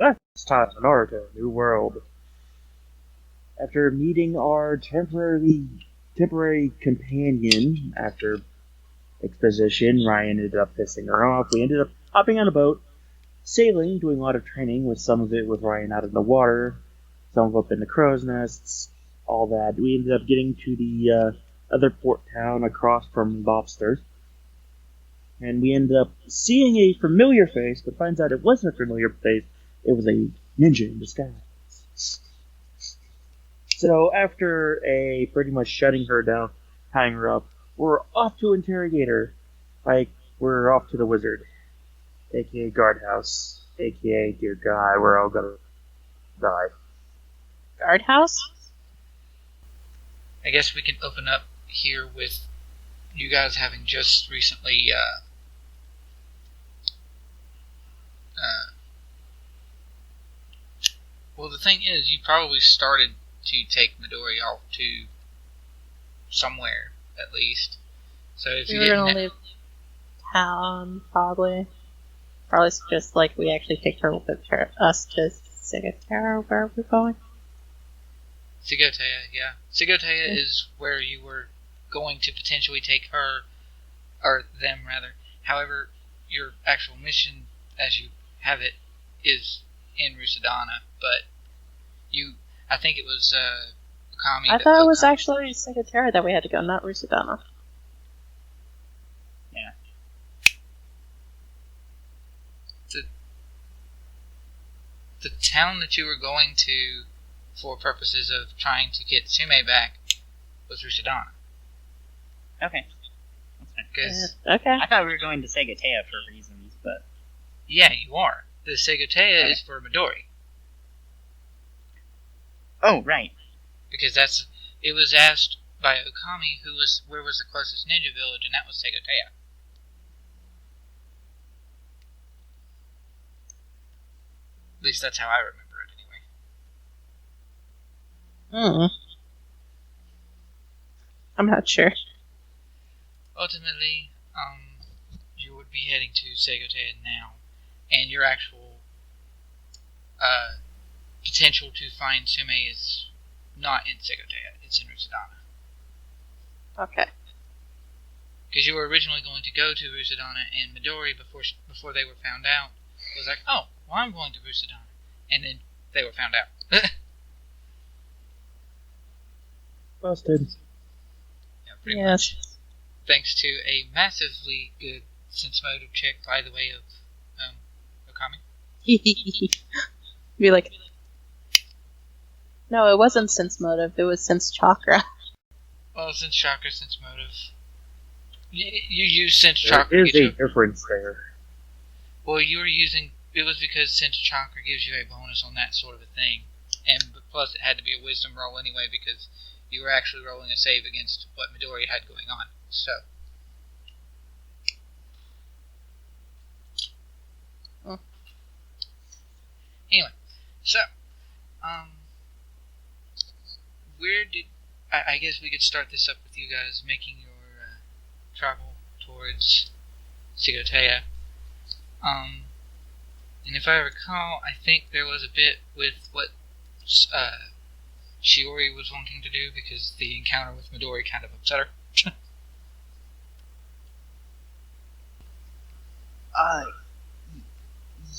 It's time for Naruto, New World. After meeting our temporary companion after exposition, Ryhn ended up pissing her off. We ended up hopping on a boat, sailing, doing a lot of training, with some of it with Ryhn out in the water, some of it up in the crow's nests, all that. We ended up getting to the other port town across from Lobster, and we ended up seeing a familiar face, but finds out it wasn't a familiar face. It was a ninja in disguise. So after pretty much shutting her down, tying her up, we're off to interrogate her. Like, we're off to the wizard, aka guardhouse, aka dear God, we're all gonna die. Guardhouse? I guess we can open up here with you guys having just recently well, the thing is, you probably started to take Midori off to somewhere, at least. So if you didn't... We're gonna leave town, probably. Probably just like we actually take her with us to Segotea, where are we going? Segotea, yeah. Segotea is where you were going to potentially take her, or them, rather. However, your actual mission, as you have it, is in Rusadana, but I think it was Okami. I thought it was actually Segotea that we had to go, not Rusadana. Yeah. The town that you were going to for purposes of trying to get Tsume back was Rusadana. Okay. That's fine. Okay. I thought we were going to Segotea for reasons, but... Yeah, you are. The Segotea is for Midori. Oh, right. Because it was asked by Okami where was the closest ninja village, and that was Segotea. At least that's how I remember it, anyway. I'm not sure. Ultimately, you would be heading to Segotea now, and your actual potential to find Tsume is not in Segotea, it's in Rusadana. Okay. Because you were originally going to go to Rusadana, and Midori, before they were found out, was like, oh, well, I'm going to Rusadana. And then they were found out. Busted. Yeah, pretty much. Thanks to a massively good sense motive check by the way of Okami. Be like, no, it wasn't sense motive, it was sense chakra. Well, sense chakra, sense motive. You use sense There chakra. is a difference there. Well, you were using... It was because sense chakra gives you a bonus on that sort of a thing. And plus it had to be a wisdom roll anyway because you were actually rolling a save against what Midori had going on. So... Anyway, so... where did... I guess we could start this up with you guys making your travel towards Segotea. And if I recall, I think there was a bit with what Shiori was wanting to do because the encounter with Midori kind of upset her.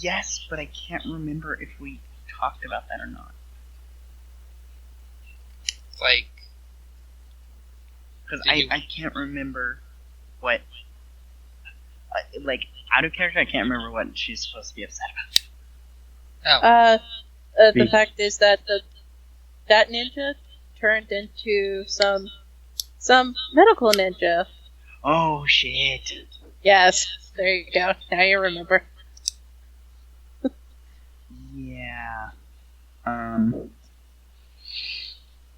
Yes, but I can't remember if we talked about that or not. Like... Because I can't remember what... out of character, I can't remember what she's supposed to be upset about. Oh. The fact is that that ninja turned into some medical ninja. Oh, shit. Yes, there you go. Now you remember. Yeah. And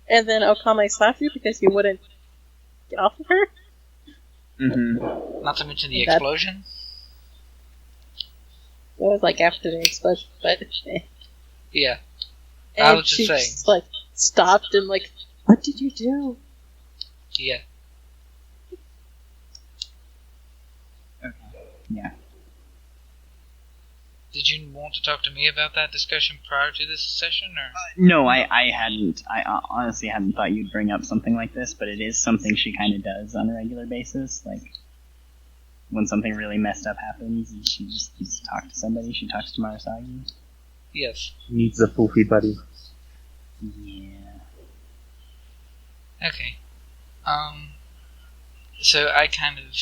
then Okami slapped you because you wouldn't get off of her? Mm-hmm. Not to mention the explosion. It was like after the explosion, but... Yeah. And I was just she saying. Just, like, stopped and like, what did you do? Yeah. Okay. Yeah. Did you want to talk to me about that discussion prior to this session, or? No, I hadn't. I honestly hadn't thought you'd bring up something like this, but it is something she kind of does on a regular basis. Like, when something really messed up happens and she just needs to talk to somebody, she talks to Marusagi. Yes. He needs a foofy buddy. Yeah. Okay. So I kind of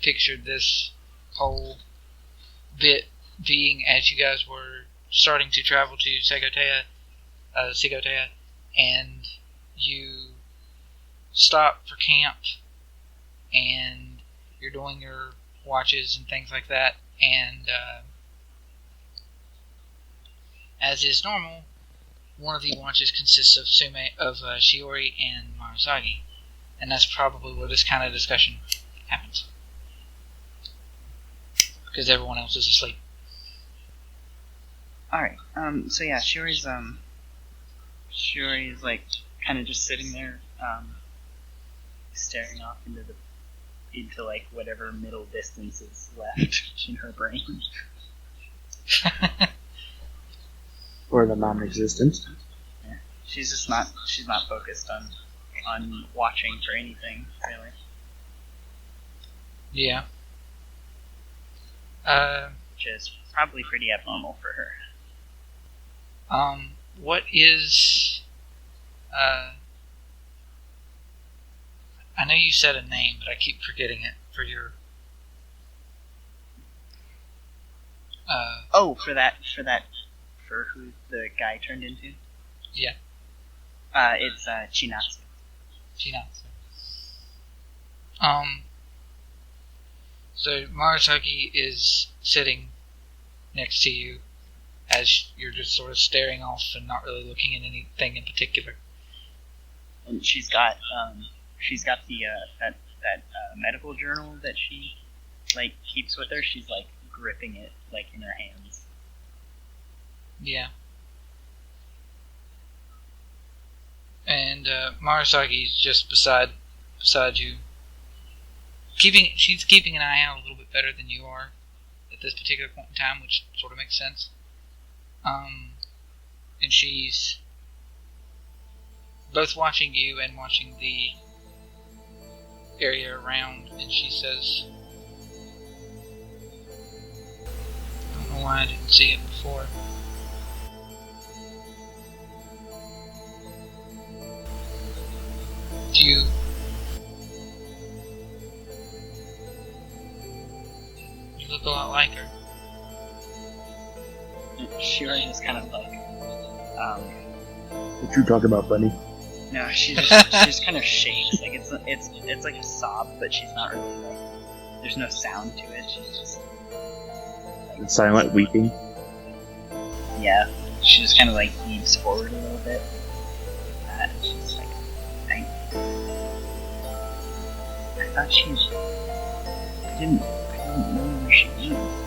pictured this whole bit being as you guys were starting to travel to Segotea, and you stop for camp, and you're doing your watches and things like that, and as is normal, one of the watches consists of Shiori and Marusagi, and that's probably where this kind of discussion happens. Because everyone else is asleep. Alright, so yeah, Shiori's like kind of just sitting there, staring off into like whatever middle distance is left in her brain. Or the non-existent. Yeah. She's not focused on watching for anything, really. Yeah. Which is probably pretty abnormal for her. What is, I know you said a name, but I keep forgetting it for your, for who the guy turned into? Yeah. It's, Chinatsu. So Marusagi is sitting next to you as you're just sort of staring off and not really looking at anything in particular. And she's got the that medical journal that she like keeps with her. She's like gripping it like in her hands. Yeah. And Marasagi's just beside you. She's keeping an eye out a little bit better than you are at this particular point in time, which sort of makes sense. And she's both watching you and watching the area around, and she says, I don't know why I didn't see it before. You look a lot like her. Shiori is kind of like, What you talking about, bunny? no, she just kind of shakes. Like it's like a sob, but she's not really like. There's no sound to it. She's just And silent weeping. Yeah, she just kind of like leans forward a little bit. She's like, thank you. I thought I didn't know where she was.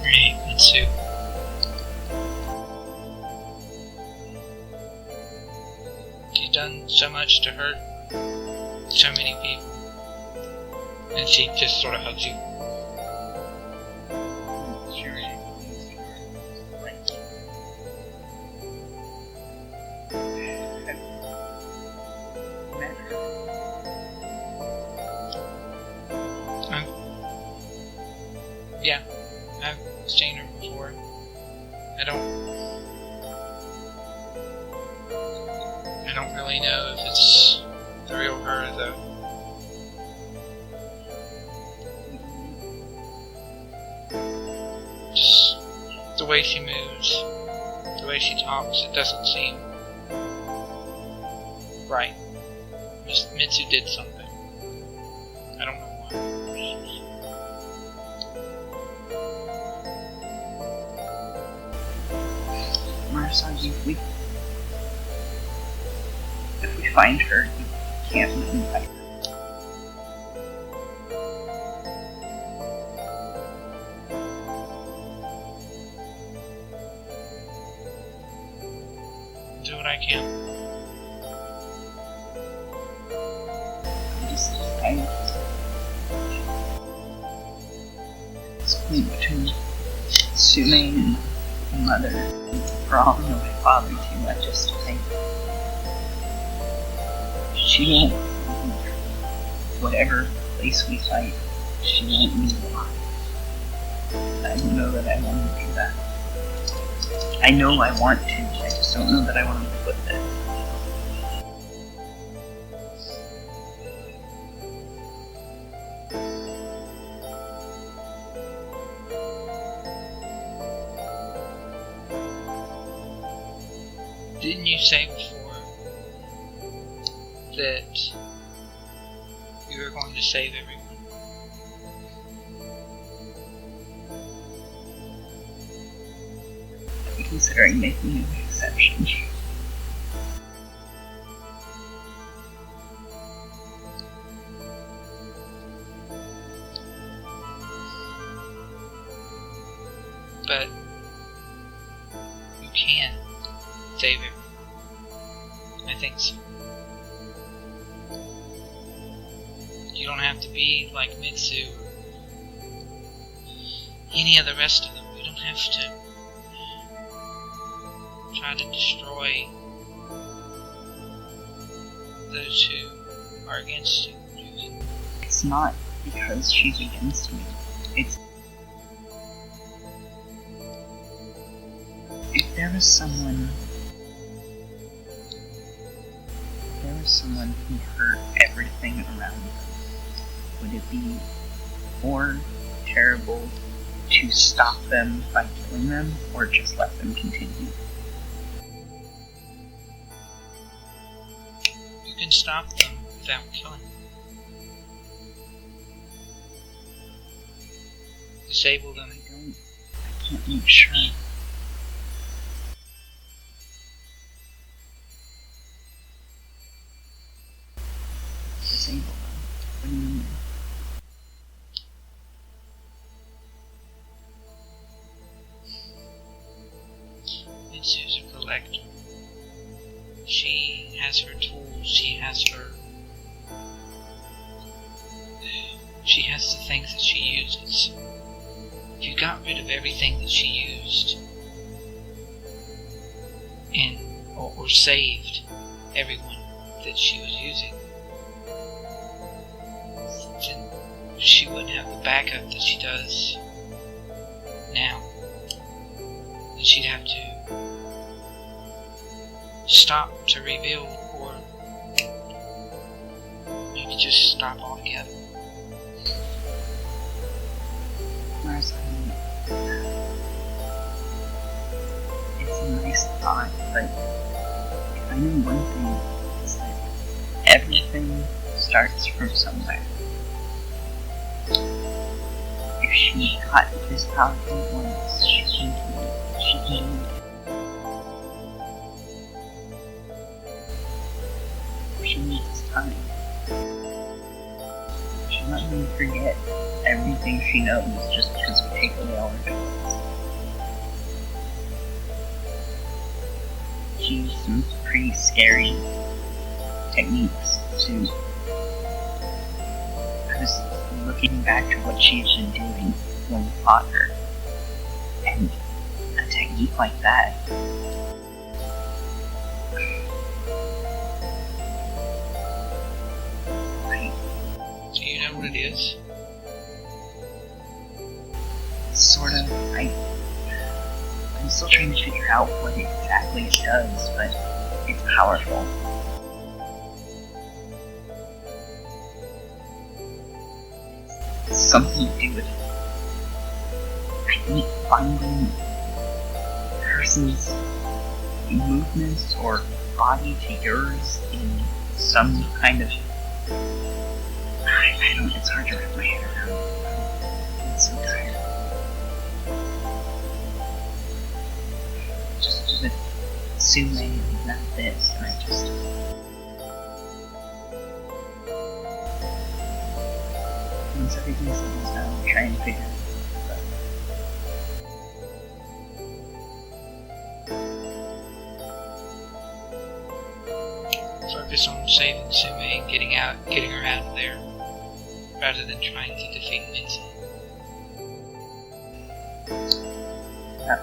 Right, Mitsu. You've done so much to hurt so many people. And she just sort of hugs you. Yeah, I've seen her before. I don't really know if it's the real her, though. Just the way she moves, the way she talks, it doesn't seem right. Just Mitsu did something. I don't know why. Marusagi, if we find her, you can't even fight her. Do what I can. This point between Tsume and Mother, for all I know my father too, I just think she won't leave. Whatever place we fight, she won't leave alive. I don't know that I want to do that. I know I want to, I just don't know that I want to live with it. Didn't you say before that you were going to save everyone? I'm considering making an exception. But you can save everyone. I think so. You don't have to be like Mitsu or any of the rest of them. You don't have to try to destroy those who are against you. It's not because she's against me. It's if there was someone who hurt everything around them, would it be more terrible to stop them by killing them, or just let them continue? You can stop them without killing them. Disable them. I can't make sure. Disable them? What do you mean? Mitsu's a collector. She has her tools, she has the things that she uses. If you got rid of everything that she used, or saved everyone that she was using, then she wouldn't have the backup that she does now. And she'd have to stop to rebuild, or maybe just stop altogether. Marusagi, it's a nice thought, but if I know one thing, it's that everything starts from somewhere. If she got this powerful once, she can do it. She can do it. She needs time. She's not going to forget everything she knows just because we take away all her tools. She used some pretty scary techniques too. I was looking back to what she had been doing when we fought her, and a technique like that. Do you know what it is? Sort of. I'm still trying to figure out what exactly it does, but it's powerful. It's something to do with, I think, finding a person's movements or body to yours in some kind of... I don't, it's hard to wrap my head around. I'm so tired. Just with Tsume and not this, and I just... Once everything settles down, I'll try and figure it Focus on saving Tsume and getting her out of there. rather than trying to defeat Mitsu. Yeah.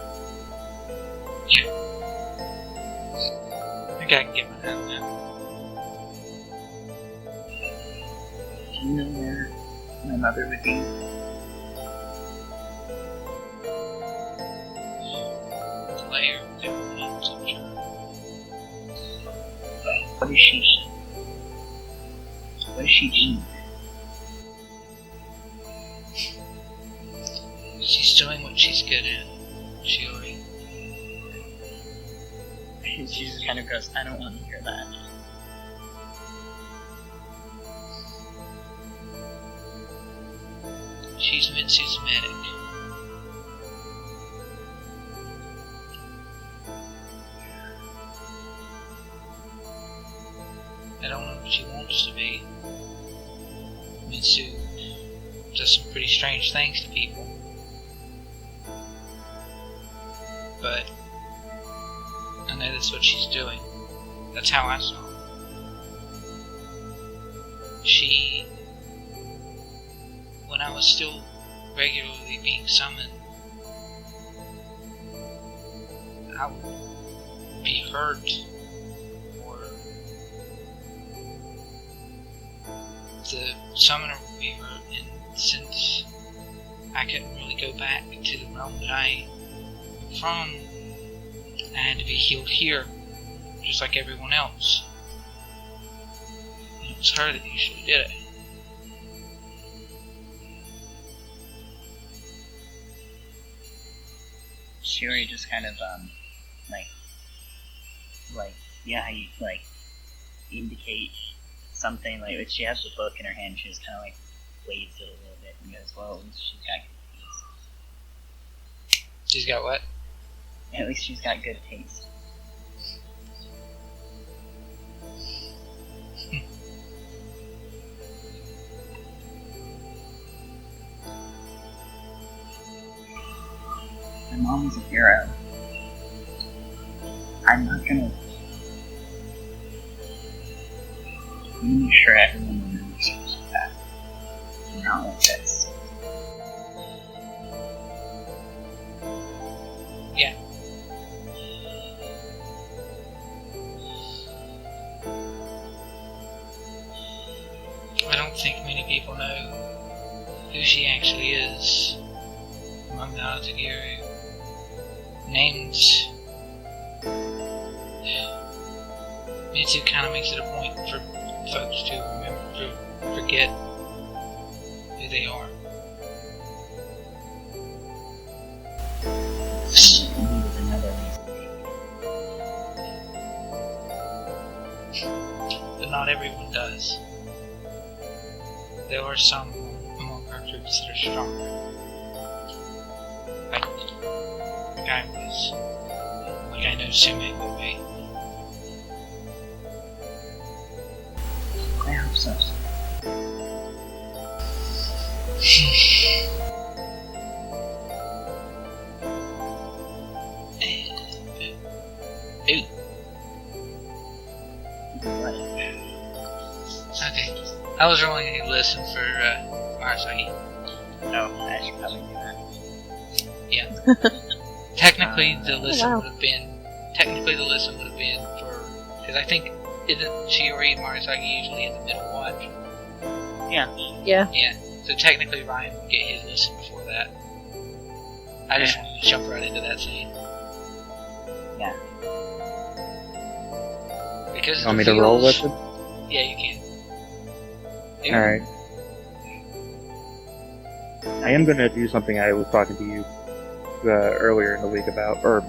Yeah. I think I can get my hand on that. Do you know where my mother would be? The layer of different names, I'm sure. What is she doing? She's doing what she's good at, Shiori. She just kind of goes, I don't want to hear that. She's Mitsu's medic. I don't know what she wants to be. Mitsu does some pretty strange things to people. But I know that's what she's doing. That's how I saw her. She, when I was still regularly being summoned, I would be hurt, or the summoner would be hurt, and since I couldn't really go back to the realm that I am from, I had to be healed here, just like everyone else. And it was her that usually did it. Shiori just kind of, yeah, you, indicate something, if she has the book in her hand, she just kind of, waves it a little bit and goes, well, at least she's got good taste. She's got what? At least she's got good taste. My mom is a hero. I'm not gonna... I'm gonna make sure everyone remembers her like that. And not like this. Yeah. I don't think many people know who she actually is among the Azagiru. Names. Mitsu kind of makes it a point for folks to forget who they are. But not everyone does. There are some among our troops that are stronger. Like I was. Like I know Tsume will be. I hope so. Ooh. What? Okay. I was rolling a listen for Marusagi. No, I should probably do that. Yeah. Technically, the listen wow. would have been. Technically, the listen would have been for. Because I think isn't Shiori and Marusagi usually in the middle watch? Yeah. Yeah. Yeah. So technically, Ryhn would get his listen before that. I just wanted to jump right into that scene. Yeah. Because You want me to roll with it? Yeah, you can. Alright. I am going to do something I was talking to you earlier in the week about, or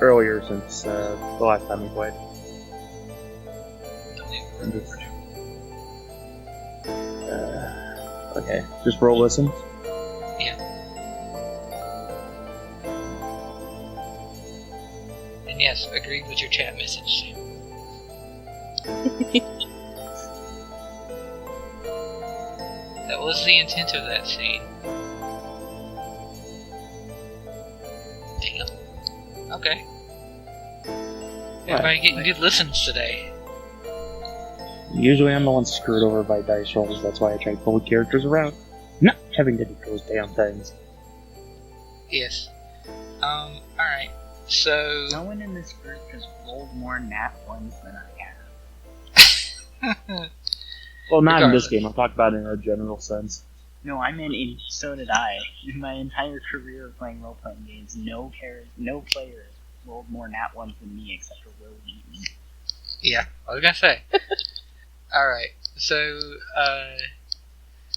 earlier since the last time we played. I'm just, okay, just roll listens. Yeah. And yes, agreed with your chat message, Sam. That was the intent of that scene. Damn. Okay. Everybody getting good listens today. Usually I'm the one screwed over by dice rolls, that's why I try to pull characters around, not having to do those damn things. Yes. Alright. So... No one in this group has rolled more nat ones than I have. Well, not in this Regardless. game, I'm talking about in a general sense. No, I meant so did I. In my entire career of playing role-playing games, no player rolled more nat ones than me except for Will Wheaton. Yeah, I was gonna say. Alright, so,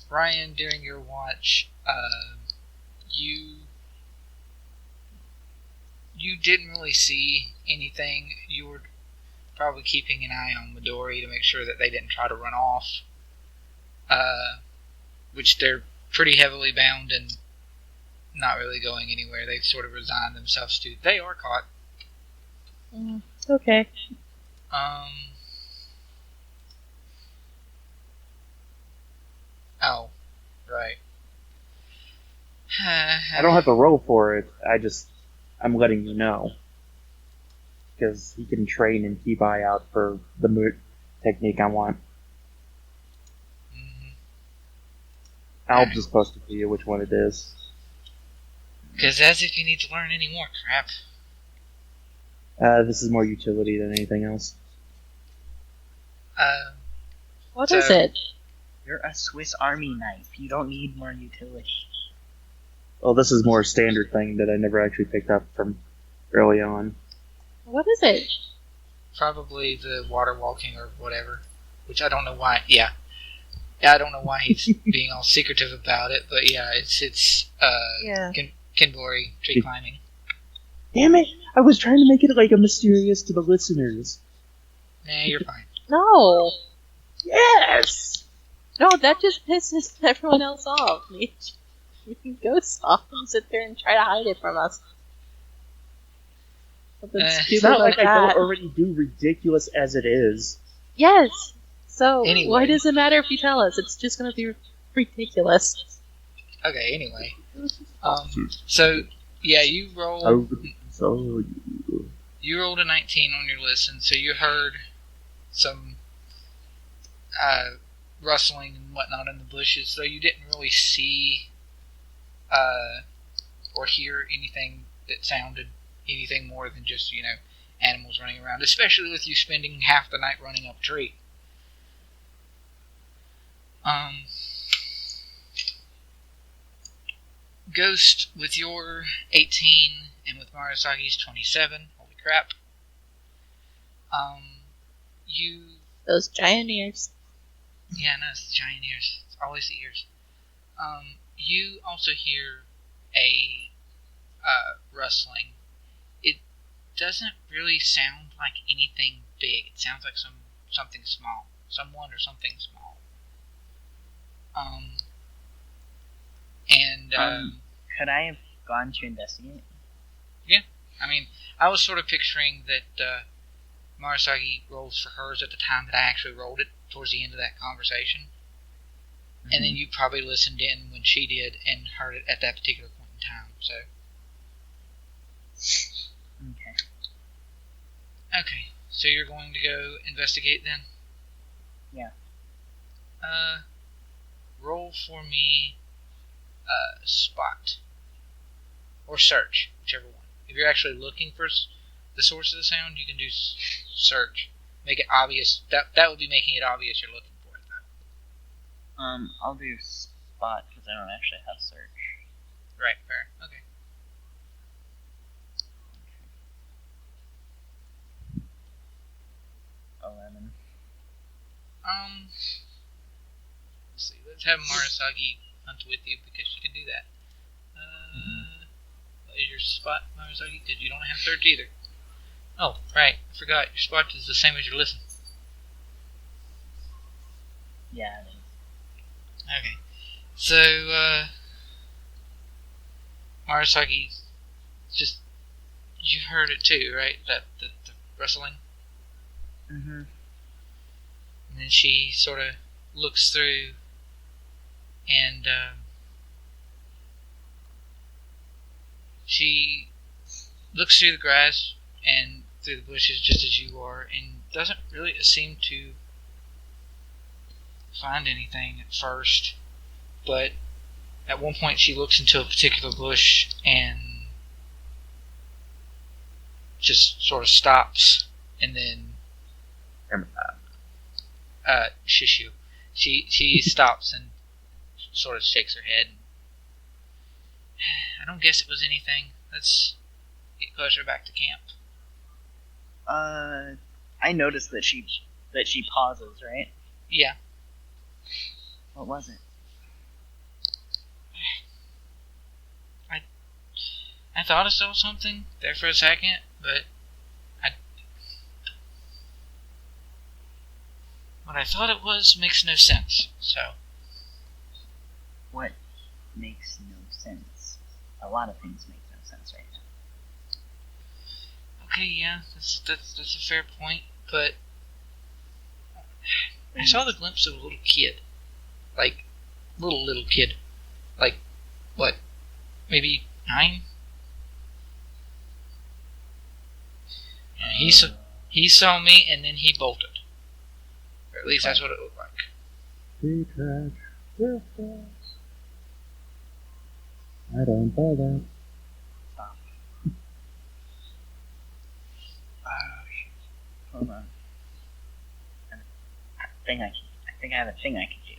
Ryhn, during your watch, you didn't really see anything. You were probably keeping an eye on Midori to make sure that they didn't try to run off, which they're pretty heavily bound and not really going anywhere. They've sort of resigned themselves to. They are caught. Okay. Oh, right. I don't have to roll for it, I'm letting you know. Because he can train and keep eye out for the technique I want. Mhm. I'll just post it to you which one it is. Because as if you need to learn any more crap. This is more utility than anything else. What So- is it? You're a Swiss Army knife. You don't need more utility. Well, this is more standard thing that I never actually picked up from early on. What is it? Probably the water walking or whatever. Which I don't know why. Yeah, I don't know why he's being all secretive about it, but yeah, it's Yeah. Kinbori tree climbing. Damn it! I was trying to make it like a mysterious to the listeners. Nah, you're fine. No! Yes! No, that just pisses everyone else off. We can go soft and sit there and try to hide it from us. Something It's It's stupid not like like I that. don't already do ridiculous as it is. Yes! So, Anyway. why does it matter if you tell us? It's just gonna be ridiculous. Okay, anyway. So, yeah, you rolled you rolled a 19 on your listen, so you heard some rustling and whatnot in the bushes, though you didn't really see or hear anything that sounded anything more than just, animals running around, especially with you spending half the night running up a tree. Ghost, with your 18 and with Marusagi's 27, holy crap, you... Those giant ears. Yeah, no, it's the giant ears. It's always the ears. You also hear a rustling. It doesn't really sound like anything big. It sounds like something small. Someone or something small. Could I have gone to investigate? I mean, I was sort of picturing that Marusagi rolls for hers at the time that I actually rolled it towards the end of that conversation. Mm-hmm. And then you probably listened in when she did and heard it at that particular point in time, so. Okay, so you're going to go investigate then? Yeah. Roll for me spot. Or search, whichever one. If you're actually looking for the source of the sound, you can do search. Make it obvious. That would be making it obvious you're looking for it, though. I'll do spot because I don't actually have search. Right, fair. Okay. Let's see. Let's have Marusagi hunt with you because she can do that. What is your spot, Marusagi? Because you don't have search either. Oh, right. I forgot. Your spot is the same as your listen. Yeah, it is. Okay. So, Marusagi, just, you heard it too, right? The rustling? Mm-hmm. And then she sort of looks through and, she looks through the grass and through the bushes just as you are and doesn't really seem to find anything at first, but at one point she looks into a particular bush and just sort of stops, and then Shishu. She stops and sort of shakes her head. I don't guess it was anything. Let's get closer back to camp. I noticed that she pauses, right? Yeah. What was it? I thought I saw something there for a second, but what I thought it was makes no sense. So. What makes no sense? A lot of things make no sense right now. Okay, yeah, that's a fair point, but I saw the glimpse of a little kid, like little kid, like what, maybe 9? And he saw me, and then he bolted, or at least that's what it looked like. I don't buy that. Stop. Oh shit! Hold on. I think I have a thing I can do.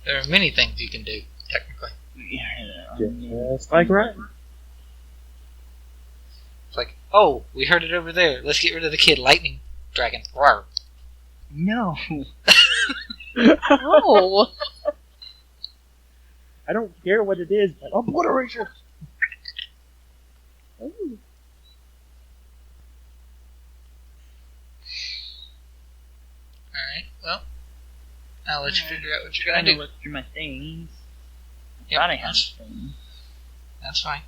There are many things you can do, technically. Just like Ryhn. It's like, oh, we heard it over there. Let's get rid of the kid. Lightning dragon. Rawr. No. Oh. I don't care what it is, but obliteration. Oh. Alright, well, I'll let you figure out what you're Trying gonna to do. look through my things. Yep, Thought I had a thing. That's fine.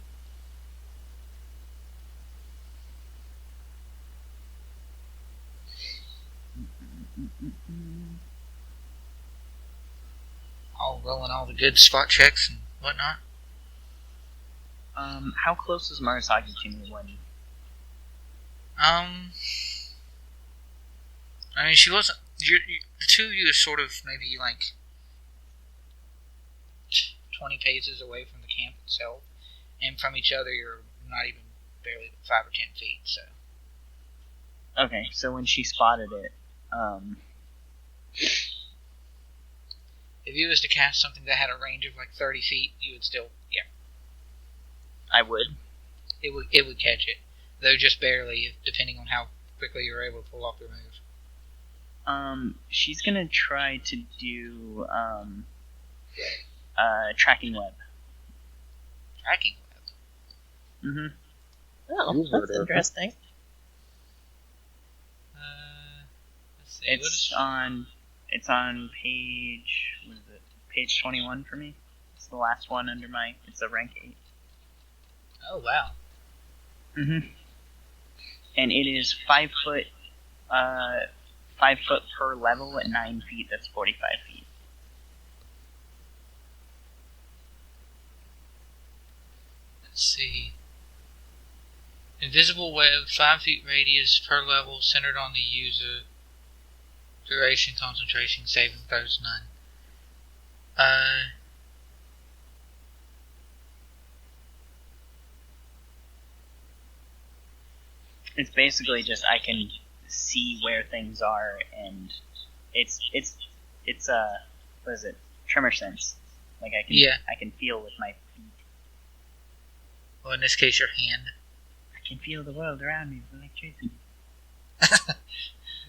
All rolling all the good spot checks and whatnot. How close is Marusagi to me when? I mean, she wasn't. The two of you are sort of maybe like 20 paces away from the camp itself, and from each other you're not even barely 5 or 10 feet. So. Okay, so when she spotted it, if you was to cast something that had a range of like 30 feet, you would still, yeah. I would. It would catch it, though just barely, depending on how quickly you're able to pull off your move. She's gonna try to do, tracking web. Tracking web? Mm-hmm. Oh, that's interesting. Let's see. It's on page, what is it? Page 21 for me. It's the last one under it's a rank 8. Oh, wow. Mm-hmm. And it is 5 foot, 5 foot per level at 9 feet. That's 45 feet. Let's see. Invisible web, 5 feet radius per level, centered on the user. Duration, concentration, saving throws none. It's basically just I can see where things are, and it's what is it? Tremor sense. Like I can feel with my feet. Well, in this case, your hand. I can feel the world around me with electricity.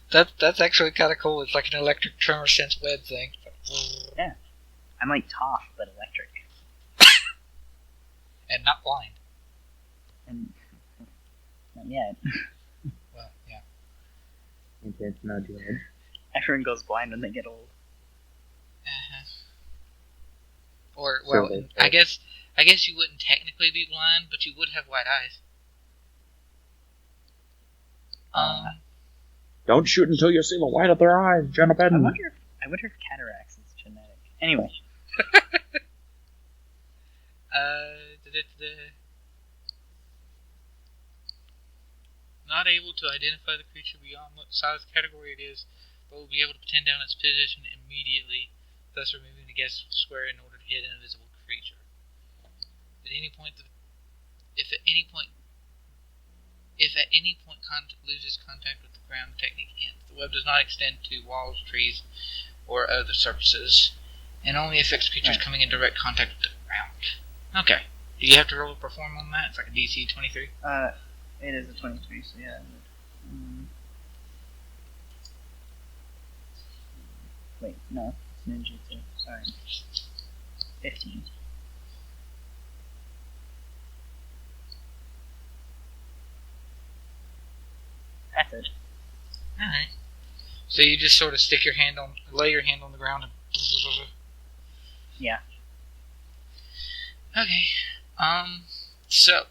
That's actually kind of cool. It's like an electric tremor sense web thing. Yeah, I'm like Toph, but electric. And not blind. And not yet. Well, yeah. Intense not good. Everyone goes blind when they get old. Uh-huh. Or, well, So I guess you wouldn't technically be blind, but you would have white eyes. Don't shoot until you see the white of their eyes, gentlemen. I wonder if cataracts is genetic. Anyway. not able to identify the creature beyond what size category it is, but will be able to pin down its position immediately, thus removing the guess square in order to hit an invisible creature. At any point, if at any point loses contact with the ground, the technique ends. The web does not extend to walls, trees, or other surfaces, and only affects creatures coming in direct contact with the ground. Okay. Do you have to roll a perform on that? It's like a DC 23? It is a 23, so yeah. Wait, no, it's ninjutsu. Sorry. 15. That's it. Alright. So you just sort of lay your hand on the ground and... Yeah. Okay. So,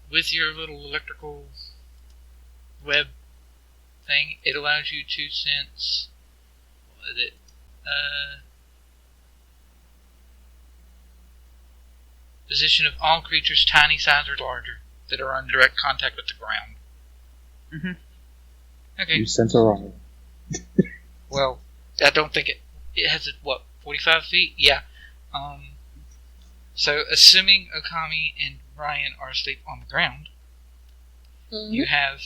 with your little electrical web thing, it allows you to sense... What is it? Position of all creatures tiny size or larger that are in direct contact with the ground. Okay. You sense a wrong. Well, I don't think it has 45 feet? Yeah. So assuming Okami and Ryhn are asleep on the ground, you have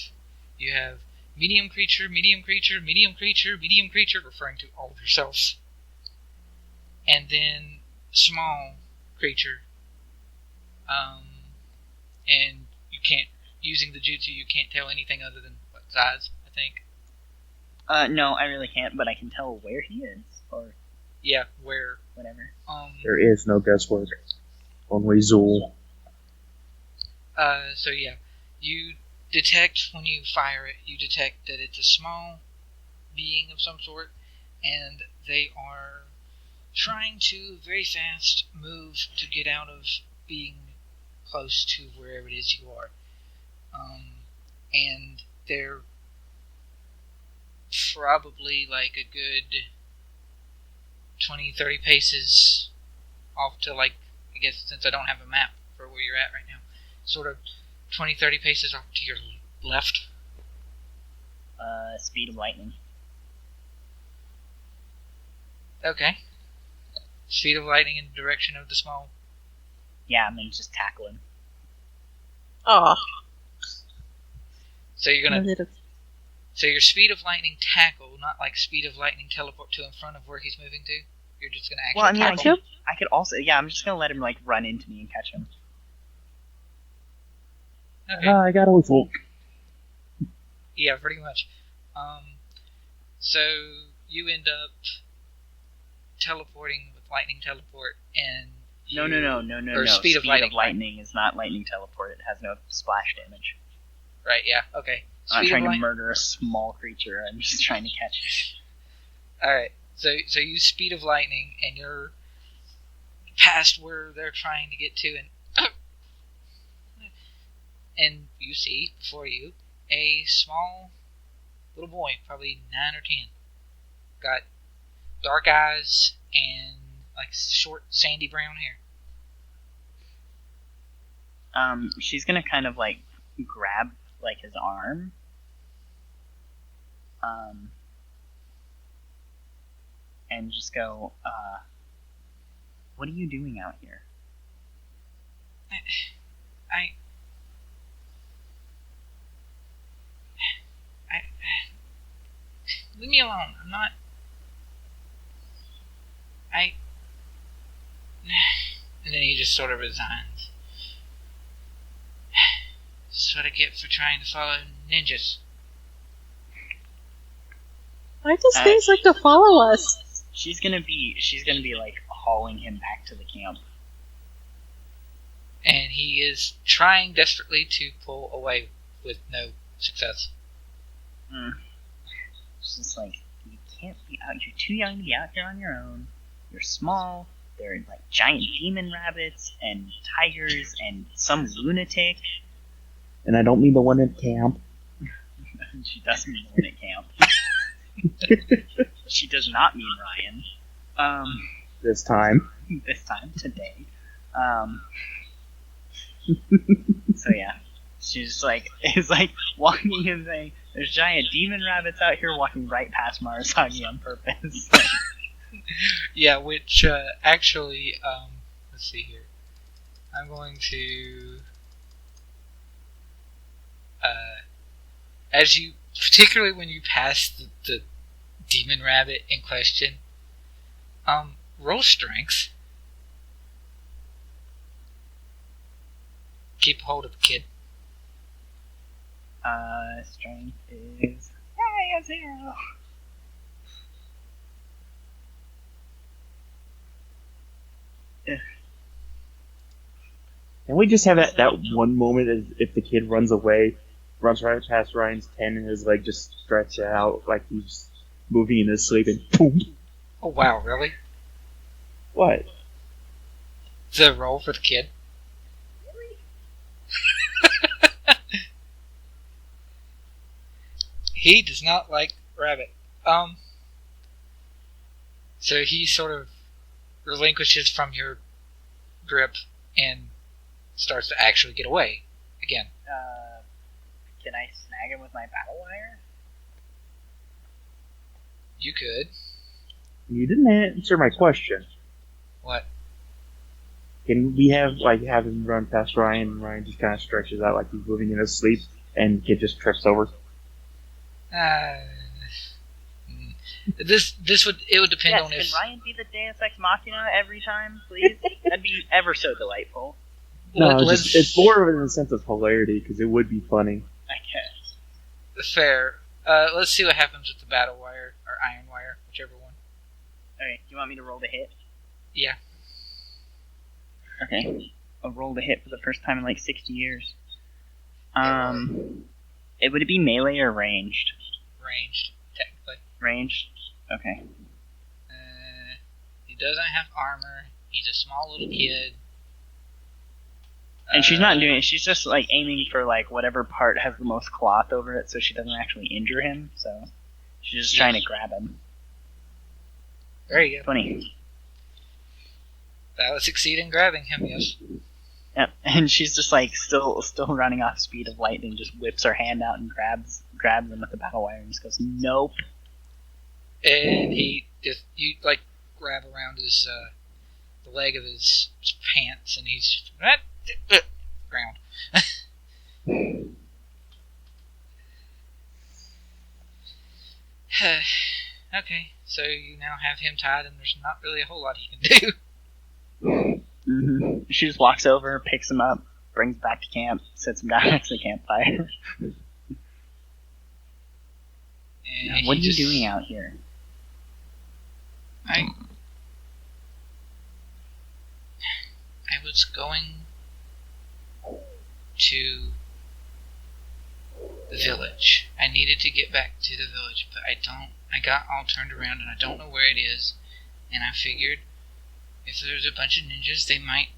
medium creature, medium creature, medium creature, medium creature, referring to all of yourselves, and then small creature. And you can't, using the jutsu, you can't tell anything other than what size, I think. No, I really can't, but I can tell where he is, or... Yeah, where. Whatever. There is no guesswork. Only Zool. So yeah, you detect, when you fire it, you detect that it's a small being of some sort, and they are trying to very fast move to get out of being close to wherever it is you are. And they're probably like a good 20-30 paces off to, like, I guess since I don't have a map for where you're at right now, sort of 20-30 paces off to your left. Speed of lightning. Okay. Speed of lightning in the direction of the small. Yeah, I'm gonna just tackle him. Oh. So you're gonna. So your speed of lightning tackle, not like speed of lightning teleport to in front of where he's moving to. You're just gonna actually. Well, I mean, tackle him? I could also. Yeah, I'm just gonna let him like run into me and catch him. Okay. I got a whistle. Yeah, pretty much. So you end up teleporting with lightning teleport, and No. Or speed of lightning. lightning is not lightning teleport. It has no splash damage. Right? Yeah. Okay. I'm not Speed trying of to murder a small creature. I'm just trying to catch it. All right. So you speed of lightning, and you're past where they're trying to get to, and you see before you a small little boy, probably 9 or 10, got dark eyes and like short sandy brown hair. She's gonna kind of like grab like his arm. And just go, what are you doing out here? I leave me alone. I'm not. And then he just sort of resigns. That's what I get for trying to follow ninjas. Why does things like to follow us? She's gonna be like hauling him back to the camp. And he is trying desperately to pull away with no success. It's just like, you can't be out. You're too young to be out here on your own. You're small. There are like giant demon rabbits and tigers and some lunatic. And I don't mean the one in camp. She does mean the one at camp. She does not mean Ryhn. This time. This time, today. So yeah, She's like, is like walking and saying, "There's giant demon rabbits out here," walking right past Marusagi on purpose. Yeah, which actually, let's see here. I'm going to, as you, particularly when you pass the demon rabbit in question, roll strength. Keep hold of the kid. Strength is a 0. Can we just have that one moment as if the kid runs away, runs right past Ryan's tent and his leg just stretched out like he's moving in his sleep and boom? Oh wow, really? What? The roll for the kid? He does not like rabbit. So he sort of relinquishes from your grip and starts to actually get away again. Can I snag him with my battle wire? You could. You didn't answer my question. What? Can we have him run past Ryan and Ryan just kind of stretches out like he's moving in his sleep and the kid just trips over? This would depend Yes, on if. can Ryan be the Deus Ex Machina every time, please? That'd be ever so delightful. No, it's more of an sense of hilarity because it would be funny. I guess. Fair. Let's see what happens with the battle wire or iron wire, whichever one. Okay, do you want me to roll the hit? Yeah. Okay. I'll roll the hit for the first time in like 60 years. Would it be melee or ranged? Ranged, technically. Ranged? Okay. He doesn't have armor. He's a small little kid. And she's not doing it, she's just like aiming for like whatever part has the most cloth over it so she doesn't actually injure him, so she's just trying to grab him. There you go. Funny. That would succeed in grabbing him, yes. Yep, and she's just like still running off speed of light and just whips her hand out and grabs him with the battle wire and just goes, "Nope." And you like grab around his the leg of his pants and he's ground. Okay, so you now have him tied and there's not really a whole lot he can do. Mm-hmm. She just walks over, picks him up, brings him back to camp, sits him down next to the campfire. What are you doing out here? I was going to the village. I needed to get back to the village, but I got all turned around and I don't know where it is. And I figured if there's a bunch of ninjas, they might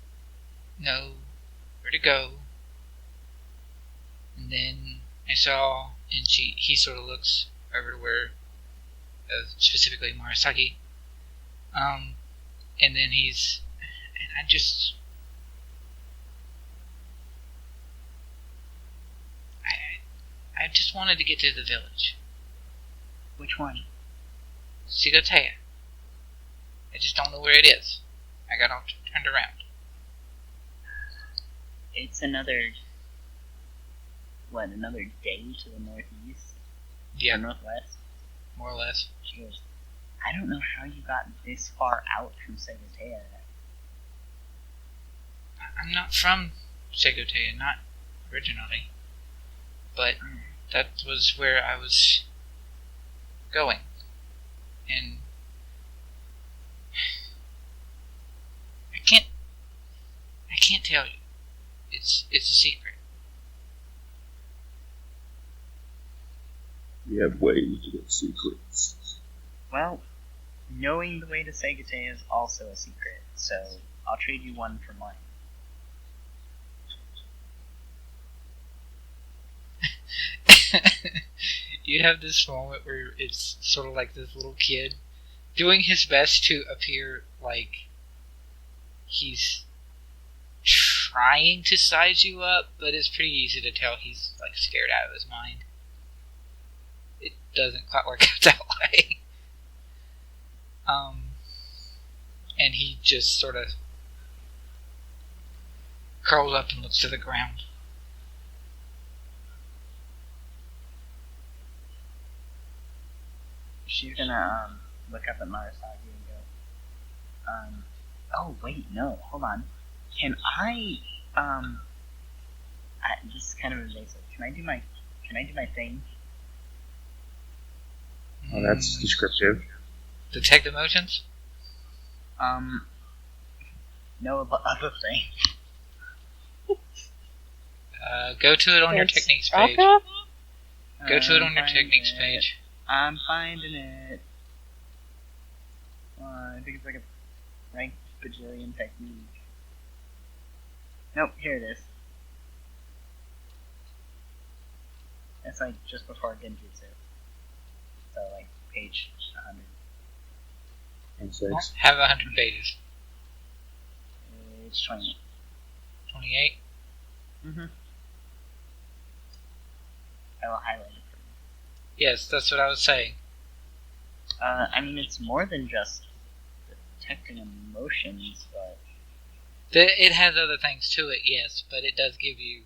know where to go. And then I saw, and he sort of looks over to where, specifically Marusagi. And then I just wanted to get to the village. Which one? Segotea. I just don't know where it is. I got all turned around. It's another day to the northeast? Yeah. Or northwest? More or less. She goes, "I don't know how you got this far out from Segotea." I'm not from Segotea, not originally. But that was where I was going. And I can't tell you. It's a secret. We have ways to get secrets. Well, knowing the way to Segotea is also a secret, so I'll trade you one for mine. You have this moment where it's sort of like this little kid doing his best to appear like he's trying to size you up, but it's pretty easy to tell he's like scared out of his mind. It doesn't quite work out that way. And he just sort of curls up and looks to the ground. She's gonna look up at Marusagi and go, oh wait, no, hold on. Can I this is kind of invasive. Can I do my thing? Oh, that's descriptive. Detect emotions? No, the other thing. Go to it on your techniques page. Go to it on your techniques page. I'm finding it. I think it's like a rank bajillion technique. Nope, here it is. It's like just before Genjutsu. So like page 100. And Well, 6. have 100 pages. Page 28. 28? Mm-hmm. I will highlight it for you. Yes, that's what I was saying. I mean, it's more than just detecting emotions, but... It has other things to it, yes, but it does give you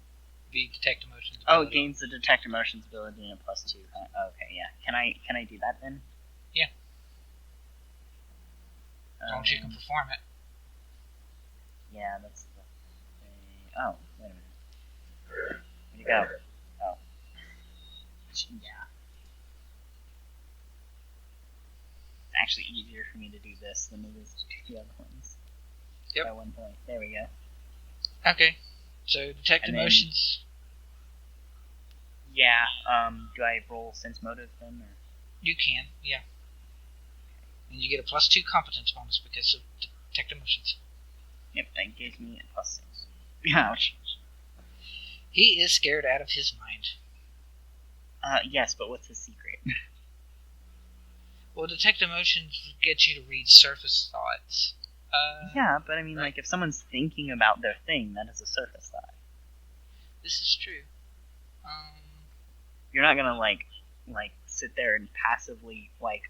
the detect emotions ability. Oh, it gains the detect emotions ability and a +2. Okay, yeah. Can I do that then? Yeah. As long as you can perform it. Yeah, that's the thing. Oh, wait a minute. Where'd you go? Oh. Yeah. It's actually easier for me to do this than it is to do the other ones. Yep. By 1 point. There we go. Okay. So, detect And then- emotions. Yeah, do I roll sense motive then, or? You can, yeah. And you get a +2 competence bonus because of detect emotions. Yep, that gives me a +6. Ouch. He is scared out of his mind. Yes, but what's his secret? Well, detect emotions gets you to read surface thoughts. Yeah, but I mean, right. like, if someone's thinking about their thing, that is a surface thought. This is true. You're not gonna, like, sit there and passively, like,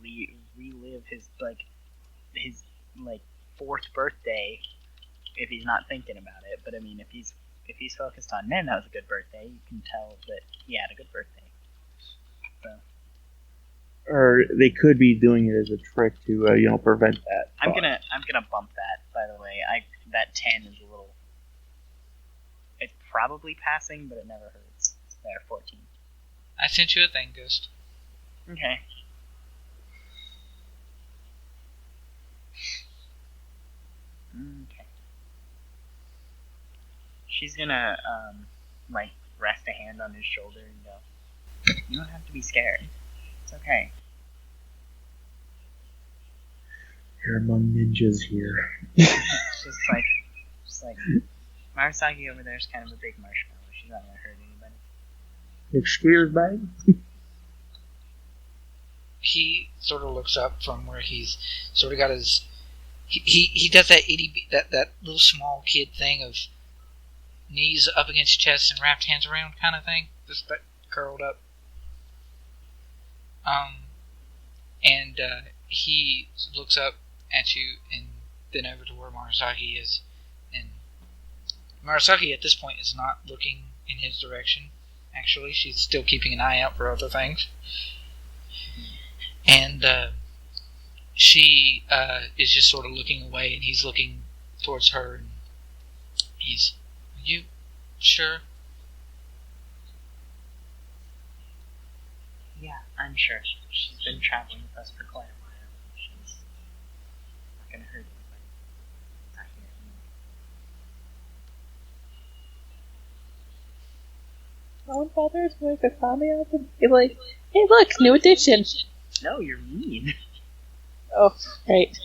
relive his 4th birthday if he's not thinking about it. But I mean, if he's focused on, man, that was a good birthday, you can tell that he had a good birthday. So. Or they could be doing it as a trick to, prevent that. I'm gonna bump that. By the way, that 10 is a little. It's probably passing, but it never hurts. There, 14. I sent you a thing, Ghost. Okay. Okay. She's gonna rest a hand on his shoulder and go, "You don't have to be scared. It's okay." You're among ninjas here. It's just like Marusagi over there is kind of a big marshmallow. She's not gonna hurt anybody. Excuse me? He sort of looks up from where he's sort of got his... He does that that little small kid thing of knees up against chest and wrapped hands around kind of thing. Just that curled up. And he looks up at you and then over to where Marusagi is. And Marusagi at this point is not looking in his direction. Actually, she's still keeping an eye out for other things. And she is just sort of looking away, and he's looking towards her. And he's, "Are you sure?" Yeah, I'm sure. She's been traveling with us for quite a while. She's not gonna hurt anybody. Not here. No one bothers with Okami up and be like, "Hey, look, new addition." No, you're mean. Oh, right.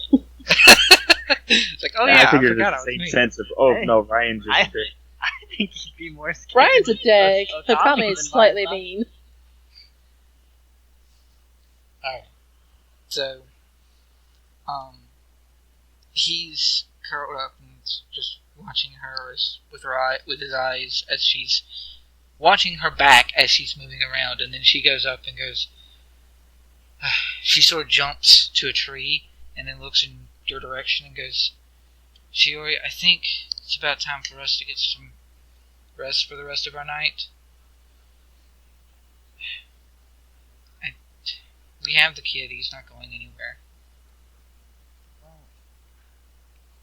It's like, oh yeah, I figured forgot it's I the was same me. sense of, Hey, no, Ryan's just I- a bit. I think he'd be more scared. Ryan's a dick. of Okami than is slightly Marusagi. mean. Alright. So, he's curled up and just watching her with his eyes as she's watching her back as she's moving around, and then she goes up and goes. She sort of jumps to a tree and then looks in your direction and goes, Shiori, I think it's about time for us to get some rest for the rest of our night. We have the kid, he's not going anywhere. Well,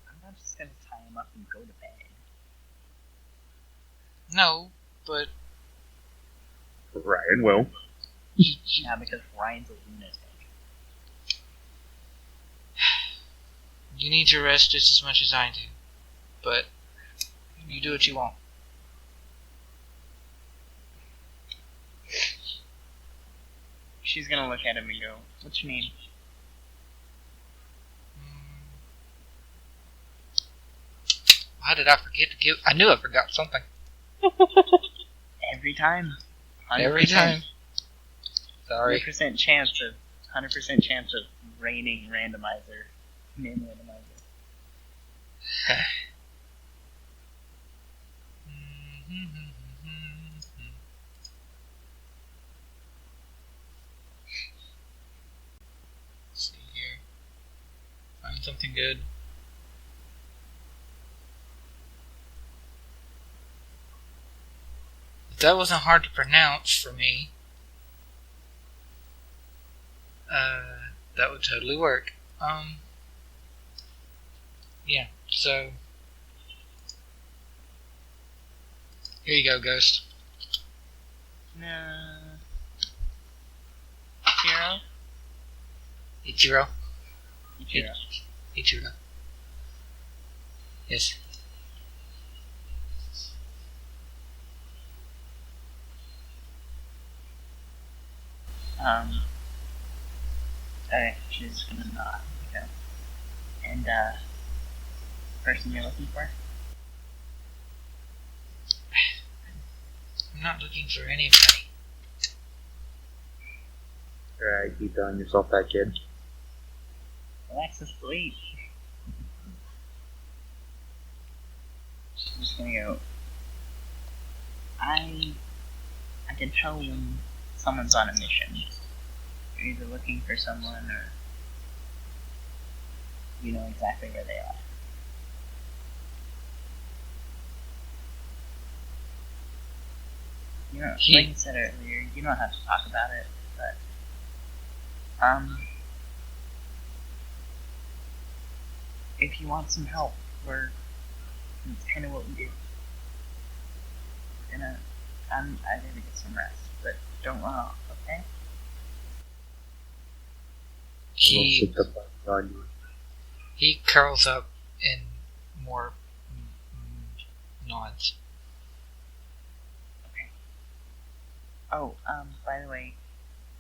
I'm not just gonna tie him up and go to bed. No, but... Ryhn will. Yeah, because Ryan's a lunatic. You need to rest just as much as I do. But you do what you want. She's gonna look at him and go, what's your name? Why did I forget to give... I knew I forgot something. Every time. 100%. Every time. Sorry. 100% chance of raining randomizer. Name randomizer. Let's see here. Find something good. That wasn't hard to pronounce for me. That would totally work. Yeah, so... Here you go, Ghost. No. Ichiro? Ichiro? Ichiro. Ichiro. Yes. Okay, she's gonna nod. Okay. And, person you're looking for? I'm not looking for anybody. Alright, keep telling yourself that, kid. Relax and sleep. She's just gonna go. I can tell when someone's on a mission. You're either looking for someone or you know exactly where they are. You know, like you said earlier, you don't have to talk about it, but if you want some help, it's kind of what we do. I gotta get some rest, but don't run off, okay? He curls up in more nods. Okay. Oh, by the way,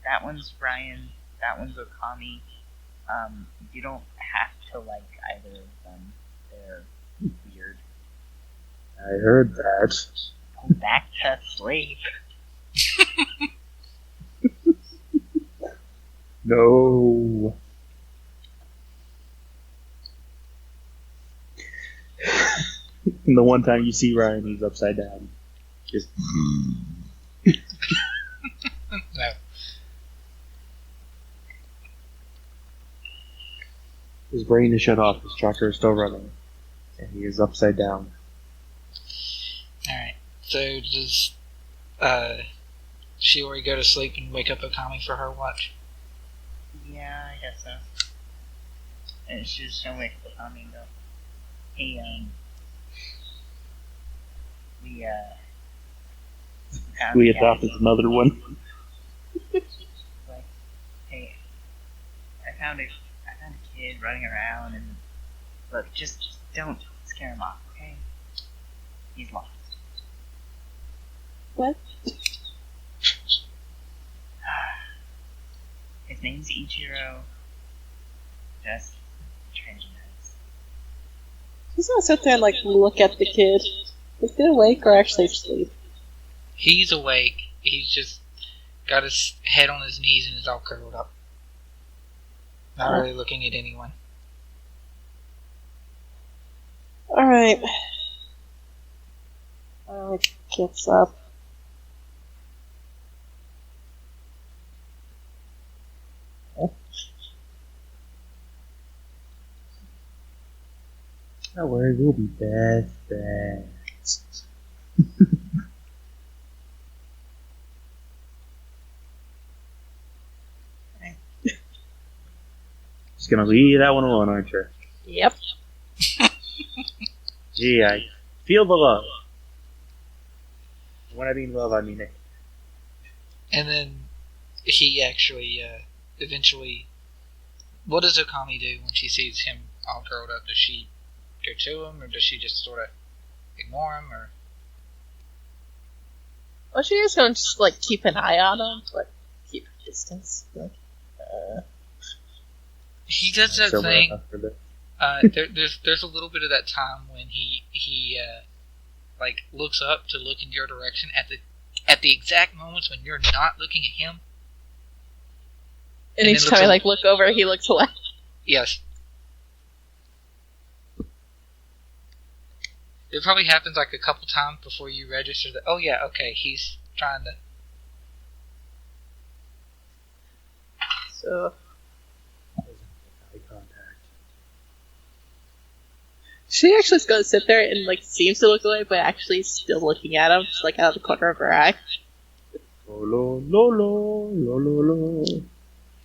that one's Ryhn, that one's Okami. You don't have to like either of them. They're weird. I heard that. Go back to sleep. No. And the one time you see Ryhn, he's upside down. Just. No. His brain is shut off, his tracker is still running. And he is upside down. Alright, so does Shiori go to sleep and wake up Okami for her watch? Yeah, I guess so. And she's just gonna wake up Okami and go, hey, We adopted another one. Like, hey, I found a kid running around, and look, just don't scare him off, okay? He's lost. What? His name's Ichiou. Just trying to nice. He's not sit there and like look at the kid. Is he awake or actually asleep? He's awake. He's just got his head on his knees and is all curled up. Not really looking at anyone. Alright. Gets up. Don't worry, we'll be best. Just gonna leave that one alone, aren't you? Yep. Gee, I feel the love. When I mean love, I mean it. And then he actually, eventually... What does Okami do when she sees him all curled up? Does she go to him, or does she just sort of ignore him, or... Well, she is going to just, like, keep an eye on him, but keep her distance. Like, He does that Sober thing. enough for this. There's a little bit of that time when he like looks up to look in your direction at the exact moments when you're not looking at him. and And each it time I, looks like, look over, he looks away. Yes. It probably happens like a couple times before you register that. Oh yeah, okay, he's trying to. So, Eye contact. she actually is going to sit there and, like, seems to look away, but actually is still looking at him, just, like, out of the corner of her eye. Lo lo lo lo lo lo.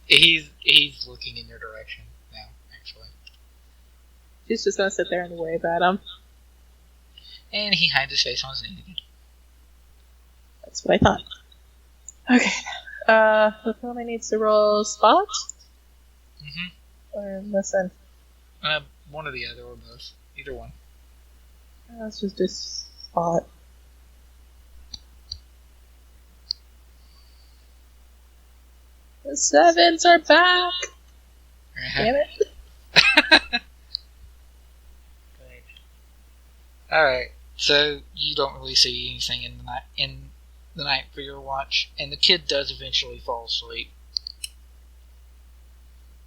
He's looking in your direction now, actually, She's just going to sit there and wave at him. and he hides his face on his knee again. That's what I thought. Okay. Okami needs to roll spot? Or listen. One or the other, or both, either one. Let's just do spot. The sevens are back! Damn it. Alright, so you don't really see anything in the night for your watch, and the kid does eventually fall asleep.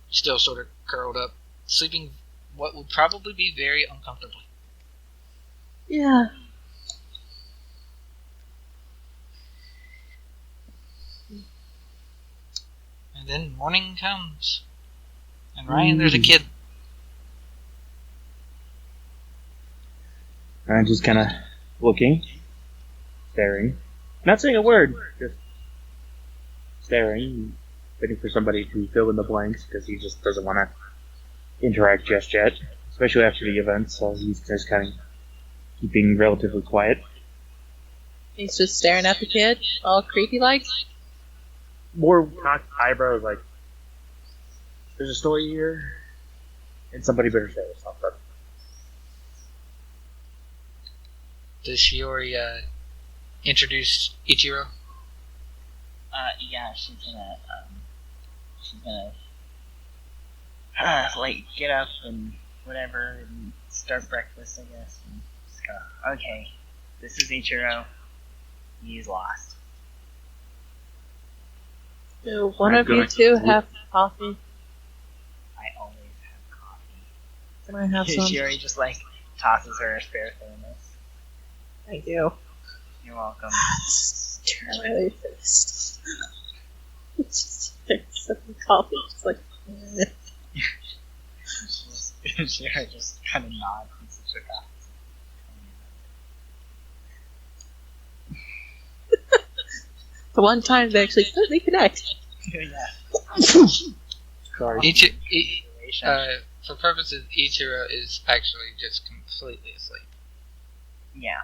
Still sort of curled up, sleeping what would probably be very uncomfortably. Yeah. And then morning comes. And Ryhn, there's a kid. I'm just kind of looking, staring, not saying a word, just staring, waiting for somebody to fill in the blanks because he just doesn't want to interact just yet, especially after the event. So he's just kind of keeping relatively quiet. He's just staring at the kid, all creepy like. More cocked eyebrows, like there's a story here, and somebody better say something. Does Shiori introduce Ichiou? Yeah, she's gonna like get up and whatever and start breakfast, I guess. And just go, okay, this is Ichiou. He's lost. Do one of you two have coffee? I always have coffee. Can I have some? Shiori just like tosses her a spare thermos. Thank you. You're welcome. Turn my really fist. Just take a sip of coffee, just like. Shiori just kind of nods and sips her coffee. The one time they actually connect. Yeah. Sorry. For purposes, Ichiou is actually just completely asleep. Yeah.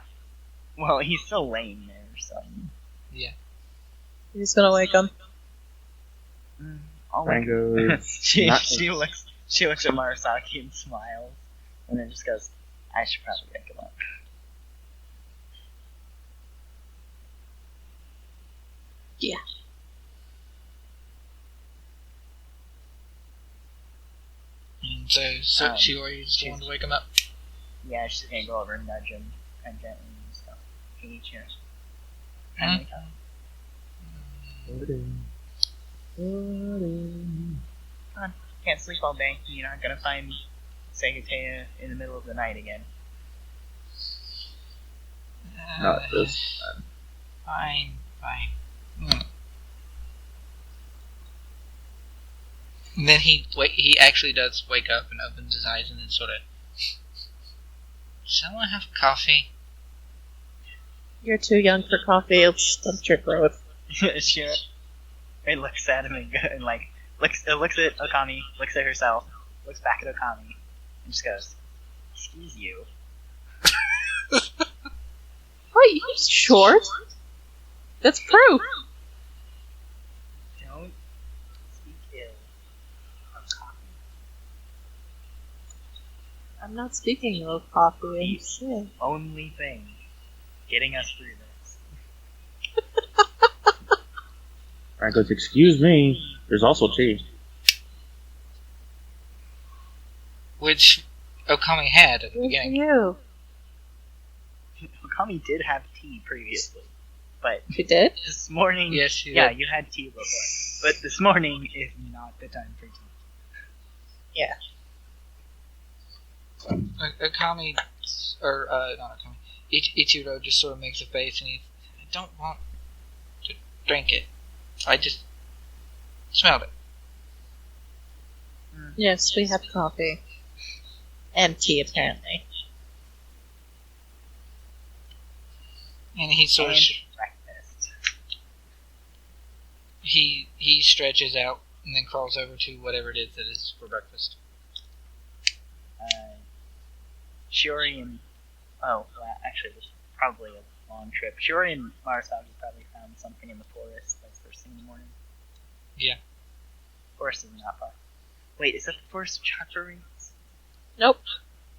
Well, he's still laying there, so. Yeah. You're just gonna wake him. I'll Ryan wake goes, she not- she looks at Marusagi and smiles, and then just goes, "I should probably wake him up." Yeah. And so Shiori's the one to wake him up. Yeah, she's gonna go over and nudge him and gently and stuff. Can you cheer? Hmm? Can't sleep all day. You're not gonna find Segotea in the middle of the night again. Not this time. Fine. And then he actually does wake up and opens his eyes and then sort of, shall I have coffee? You're too young for coffee. It'll stunt your growth. Shiori looks at him and like looks at Okami, looks at herself, looks back at Okami, and just goes, "Excuse you." What? You short? That's proof. Don't speak ill of Okami. I'm not speaking of coffee. Shit. Only thing getting us through this. Frank goes, excuse me. There's also tea. Which Okami had at the Good for beginning. you. Okami did have tea previously, but You did? this morning, Yes, she yeah, did. you had tea before, but this morning is not the time for tea. Yeah. Okami, or not Okami, Ichigo just sort of makes a face and I don't want to drink it. I just smelled it. Yes, we have coffee. And tea, apparently. And he sort of And breakfast. he stretches out and then crawls over to whatever it is that is for breakfast. Shiori and actually, this is probably a long trip. Shiori and Marusagi probably found something in the forest like first thing in the morning. Yeah. Forest is not far. Wait, is that the forest of chakra rates? Nope.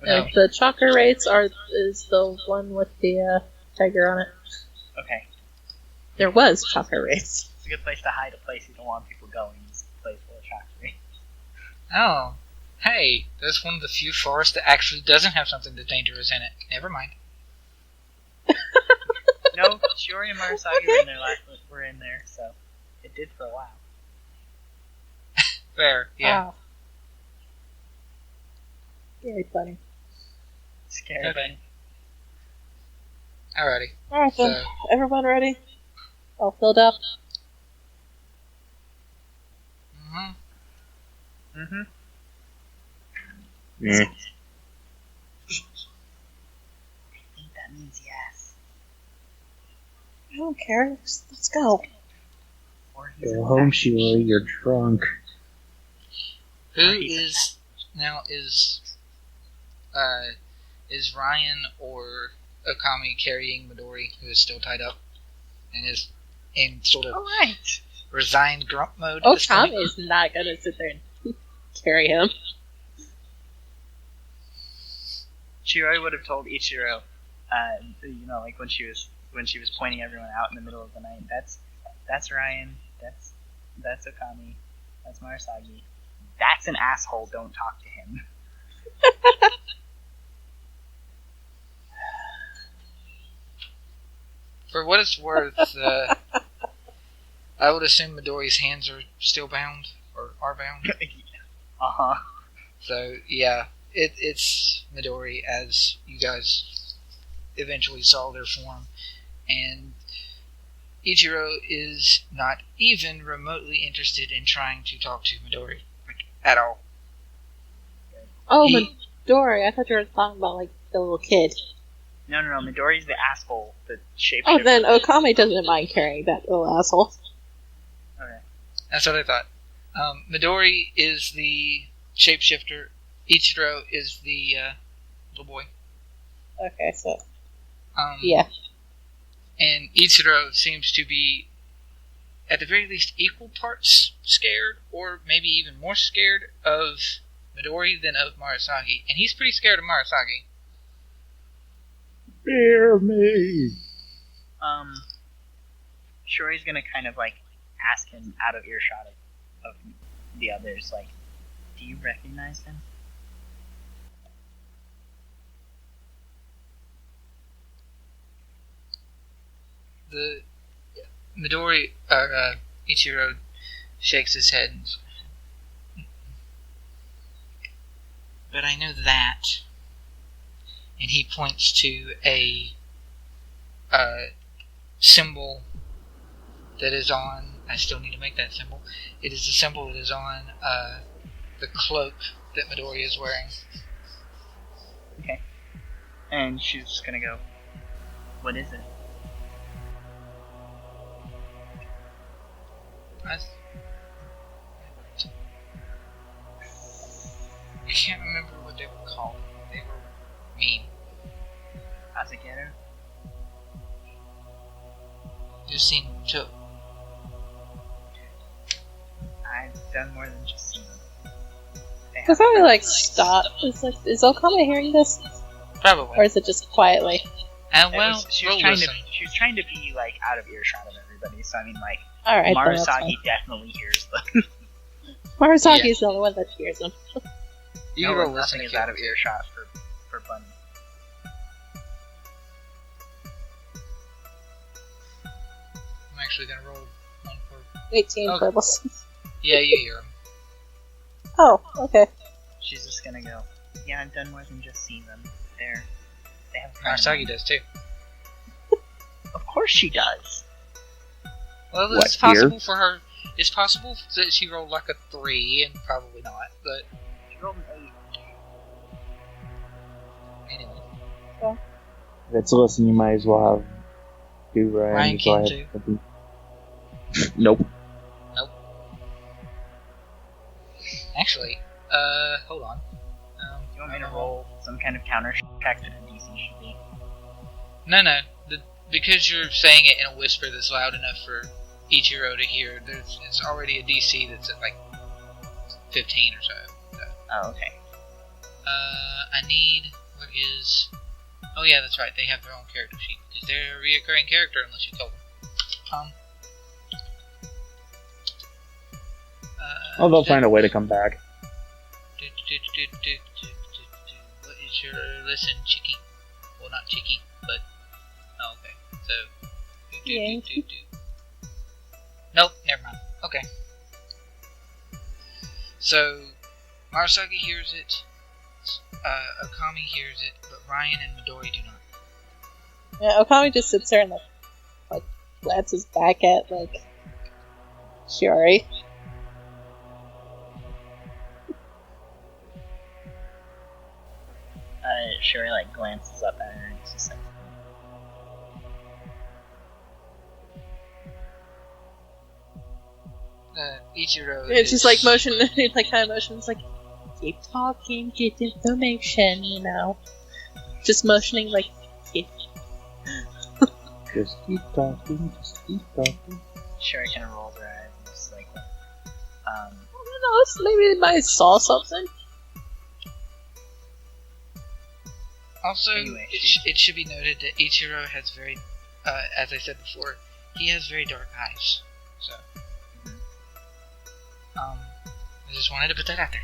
No. The chakra rates is the one with the tiger on it. Okay, There was chakra rates. it's a good place to hide a place you don't want people going. It's a place full of chakra rates. Oh, hey, that's one of the few forests that actually doesn't have something that's dangerous in it. Never mind. No, Shiori and Marusagi were in there, so it did for a while. Fair, yeah. Wow. Very funny. Scary. Okay. Alrighty. Alright then. So, Everyone ready? All filled up? Mm-hmm. Yeah. I think that means yes. I don't care. Let's go. Or he's Go a home, fact- Shiori. You're drunk. who is Ryhn or Okami carrying Midori, who is still tied up and is in sort of Alright. resigned grump mode? at this point? Okami is not gonna sit there and carry him. Shiori would have told Ichiro, like when she was pointing everyone out in the middle of the night. That's Ryhn. That's Okami. That's Marusagi. That's an asshole. Don't talk to him. For what it's worth, I would assume Midori's hands are still bound, or are bound. Uh-huh. So, yeah, it's Midori as you guys eventually saw their form. And Ichiro is not even remotely interested in trying to talk to Midori. Like, at all. Oh, He- Midori. I thought you were talking about, like, the little kid. No. Midori's the asshole. The shapeshifter. Oh, then Okami doesn't mind carrying that little asshole. Okay. That's what I thought. Midori is the shapeshifter. Ichiro is the little boy. Okay, so, Yeah. yeah. And Ichiro seems to be, at the very least, equal parts scared, or maybe even more scared of Midori than of Marusagi. And he's pretty scared of Marusagi. Fear me. Shiori's gonna kind of like ask him out of earshot of the others, like, do you recognize him? The Midori, Ichiro shakes his head and says, but I know that. And he points to a symbol that is on. I still need to make that symbol. It is the symbol that is on the cloak that Midori is wearing. Okay. And she's just gonna go, what is it? I can't remember what they were called. They were mean. Azagiru? Just seen two. I've done more than just seen them. Does probably like stop? Is Okami hearing this, Probably. or is it just quietly? She was trying to be like out of earshot of everybody. So I mean, like All right, then that's Marusagi fine. definitely hears them. Marusagi Yeah. is the only one that hears them. You No, can roll nothing listening is out of earshot for Bunny. I'm actually gonna roll one for. 18 Okay. for listen. Yeah, you hear him. Oh, okay. She's just gonna go, yeah, I've done more than just seen them. They have Marusagi does too. Of course she does. Well, What, it's possible for her. It's possible that she rolled like a 3, and probably not. But She rolled an 8. anyway, If it's listen, you might as well have do Ryhn can too. Nope. Actually, hold on. You want me to roll some kind of counter check to the DC should be? No. Because you're saying it in a whisper that's loud enough for Ichiou to hear, it's already a DC that's at like 15 or so. Oh, okay. I need. Where is. Oh, yeah, that's right. They have their own character sheet because they're a reoccurring character unless you kill them. Oh, they'll find a way to come back. What is your listen, Chicky? Well, not Chicky, but oh, okay. So nope, never mind. Okay. So Marusagi hears it. Okami hears it, but Ryhn and Midori do not. Yeah, Okami just sits there and like glances back at like Shiori. Shiori like glances up at her and it's just like, Ichiou. It's just like motion, like kind of motion. It's like keep talking, get information, you know. Just motioning like keep. Just keep talking, just keep talking. Shiori kind of rolls her eyes and just like, I don't know. Maybe they might saw something. Also, Anyway, it should be noted that Ichiou has very, as I said before, he has very dark eyes. So, I just wanted to put that out there.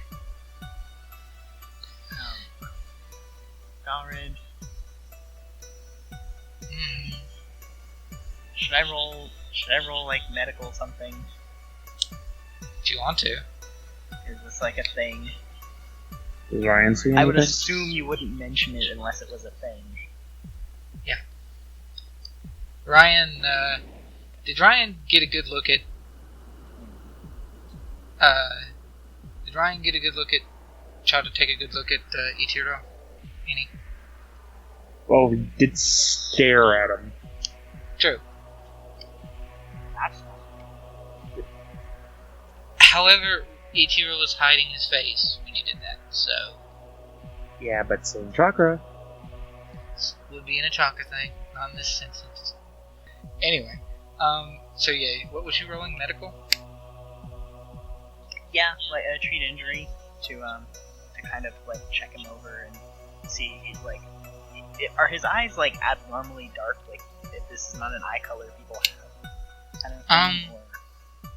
Galred, Mm. should I roll like medical something? If you want to. Is this like a thing? Does Ryan see anything? I would assume you wouldn't mention it unless it was a thing. Ryhn, did Ryhn get a good look at, try to take a good look at, Ichiou? Any? Well, we did stare at him. True. That's However, Ichiou was hiding his face when you did that, so Yeah, but same chakra. would be in a chakra thing, not in this instance. Anyway, so yeah, what was you rolling? Medical? yeah, like a treat injury to kind of like check him over and see like are his eyes like abnormally dark, like if this is not an eye color people have kind of thing, or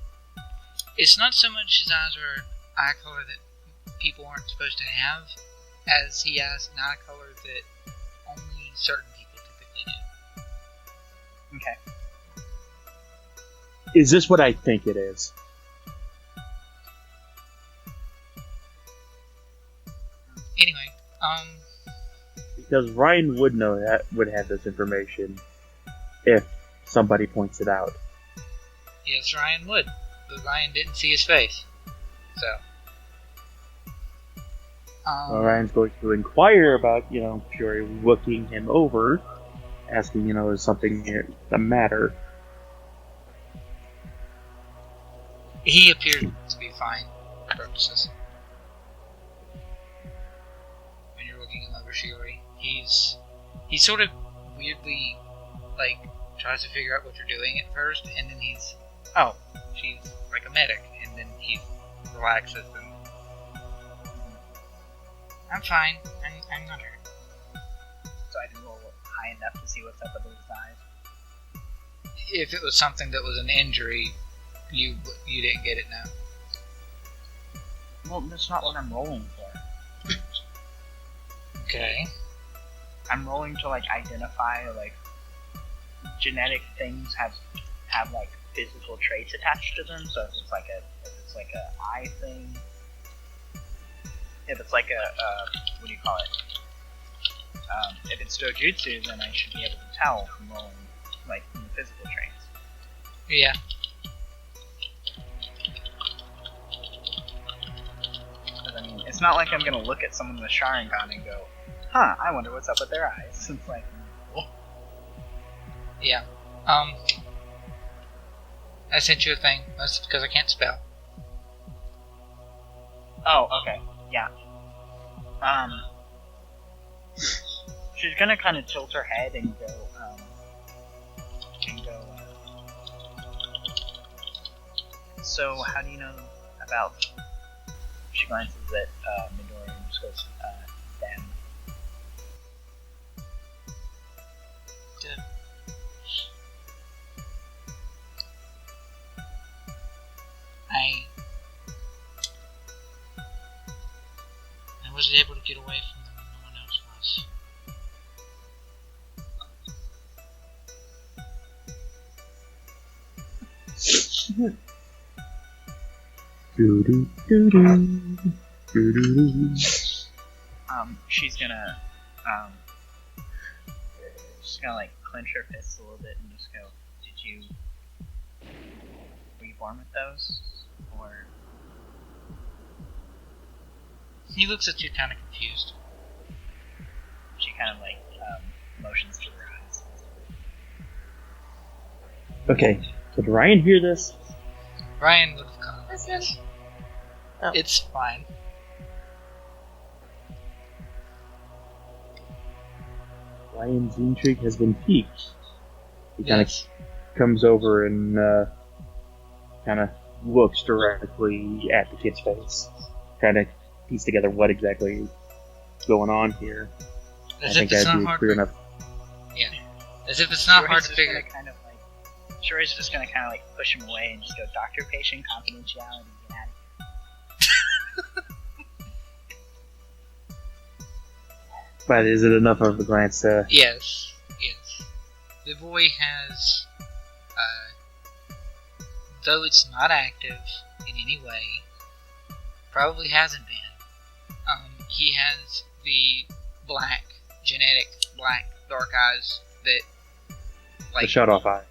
It's not so much his eyes are eye color that people aren't supposed to have, as he has an eye color that only certain people typically do. okay. Is this what I think it is? Anyway, Because Ryan would know that, would have this information. if somebody points it out. Yes, Ryhn would. But Ryhn didn't see his face. So. Ryan's going to inquire about, Shiori looking him over, asking, is something the matter? He appeared to be fine for purposes. When you're looking him over Shiori, he sort of weirdly, tries to figure out what you're doing at first, and then she's like a medic, and then he relaxes and I'm fine. I'm not hurt. So I didn't roll high enough to see what's up with his eyes. If it was something that was an injury, you didn't get it now. Well, that's not what I'm rolling for. Okay. I'm rolling to identify genetic things have physical traits attached to them. So if it's like a eye thing. If it's like what do you call it? If it's dojutsu, then I should be able to tell from rolling, from the physical traits. Yeah. Because, it's not like I'm gonna look at someone with a Sharingan and go, huh, I wonder what's up with their eyes. It's like, cool. Yeah. I sent you a thing. That's because I can't spell. Oh, okay. Yeah. She's gonna kind of tilt her head and go, so how do you know about, she glances at, Midori and just goes, them. Good. I was able to get away from them when no one else was. She's gonna, clench her fists a little bit and just go, were you born with those? Or... He looks at you kind of confused. She kind of motions to her eyes. Okay, so did Ryan hear this? Ryhn looks kind of confused. Oh. It's fine. Ryan's intrigue has been piqued. He kind of Yes. comes over and kind of looks directly at the kid's face, trying to piece together what exactly is going on here. As I think if it's that'd not be hard. clear enough. Yeah. As if it's not hard to figure. Shiori's just gonna kind of push him away and just go, doctor-patient confidentiality, get out of here. But is it enough of a glance to... Yes. The boy has, though it's not active in any way, probably hasn't been. He has the genetic black, dark eyes that, the shut-off eye?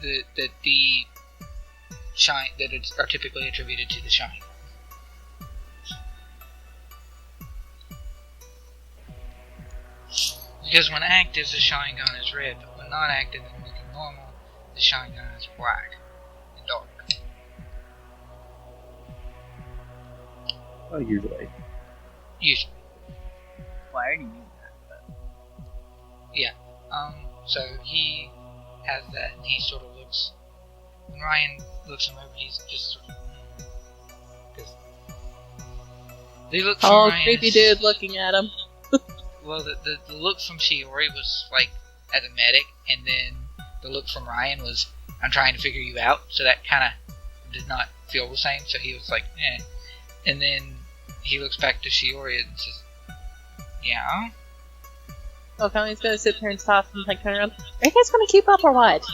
that the shine that are typically attributed to the shine. Because when active, the Sharingan is red, but when not active and looking normal, the Sharingan is black and dark. Oh, usually. Usually. Well, I already knew that, but... Yeah. So he has that, and he sort of looks... When Ryhn looks him over, he's just sort of... Because... They look from Oh, Ryan creepy as- dude looking at him. Well, the look from Shiori was as a medic, and then the look from Ryhn was, I'm trying to figure you out, so that kind of did not feel the same, so he was like, eh. And then he looks back to Shiori and says, yeah? Okami's gonna sit there and stop and turn around. Are you guys gonna keep up or what?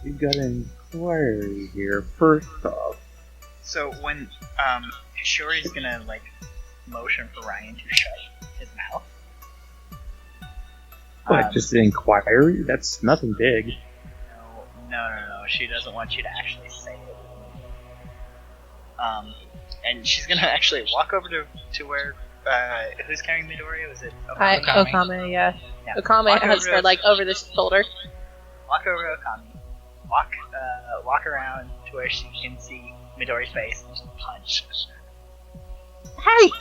We've got an inquiry here. First off, So when, Shiori's gonna, motion for Ryhn to shut his mouth. What, just an inquiry? That's nothing big. No. She doesn't want you to actually say it. And she's gonna actually walk over to where. Who's carrying Midori? Was it Okami? Okami, yeah. Yeah. Okami has her like over the shoulder. Walk over to Okami. Walk around to where she can see Midori's face and just punch. Hey!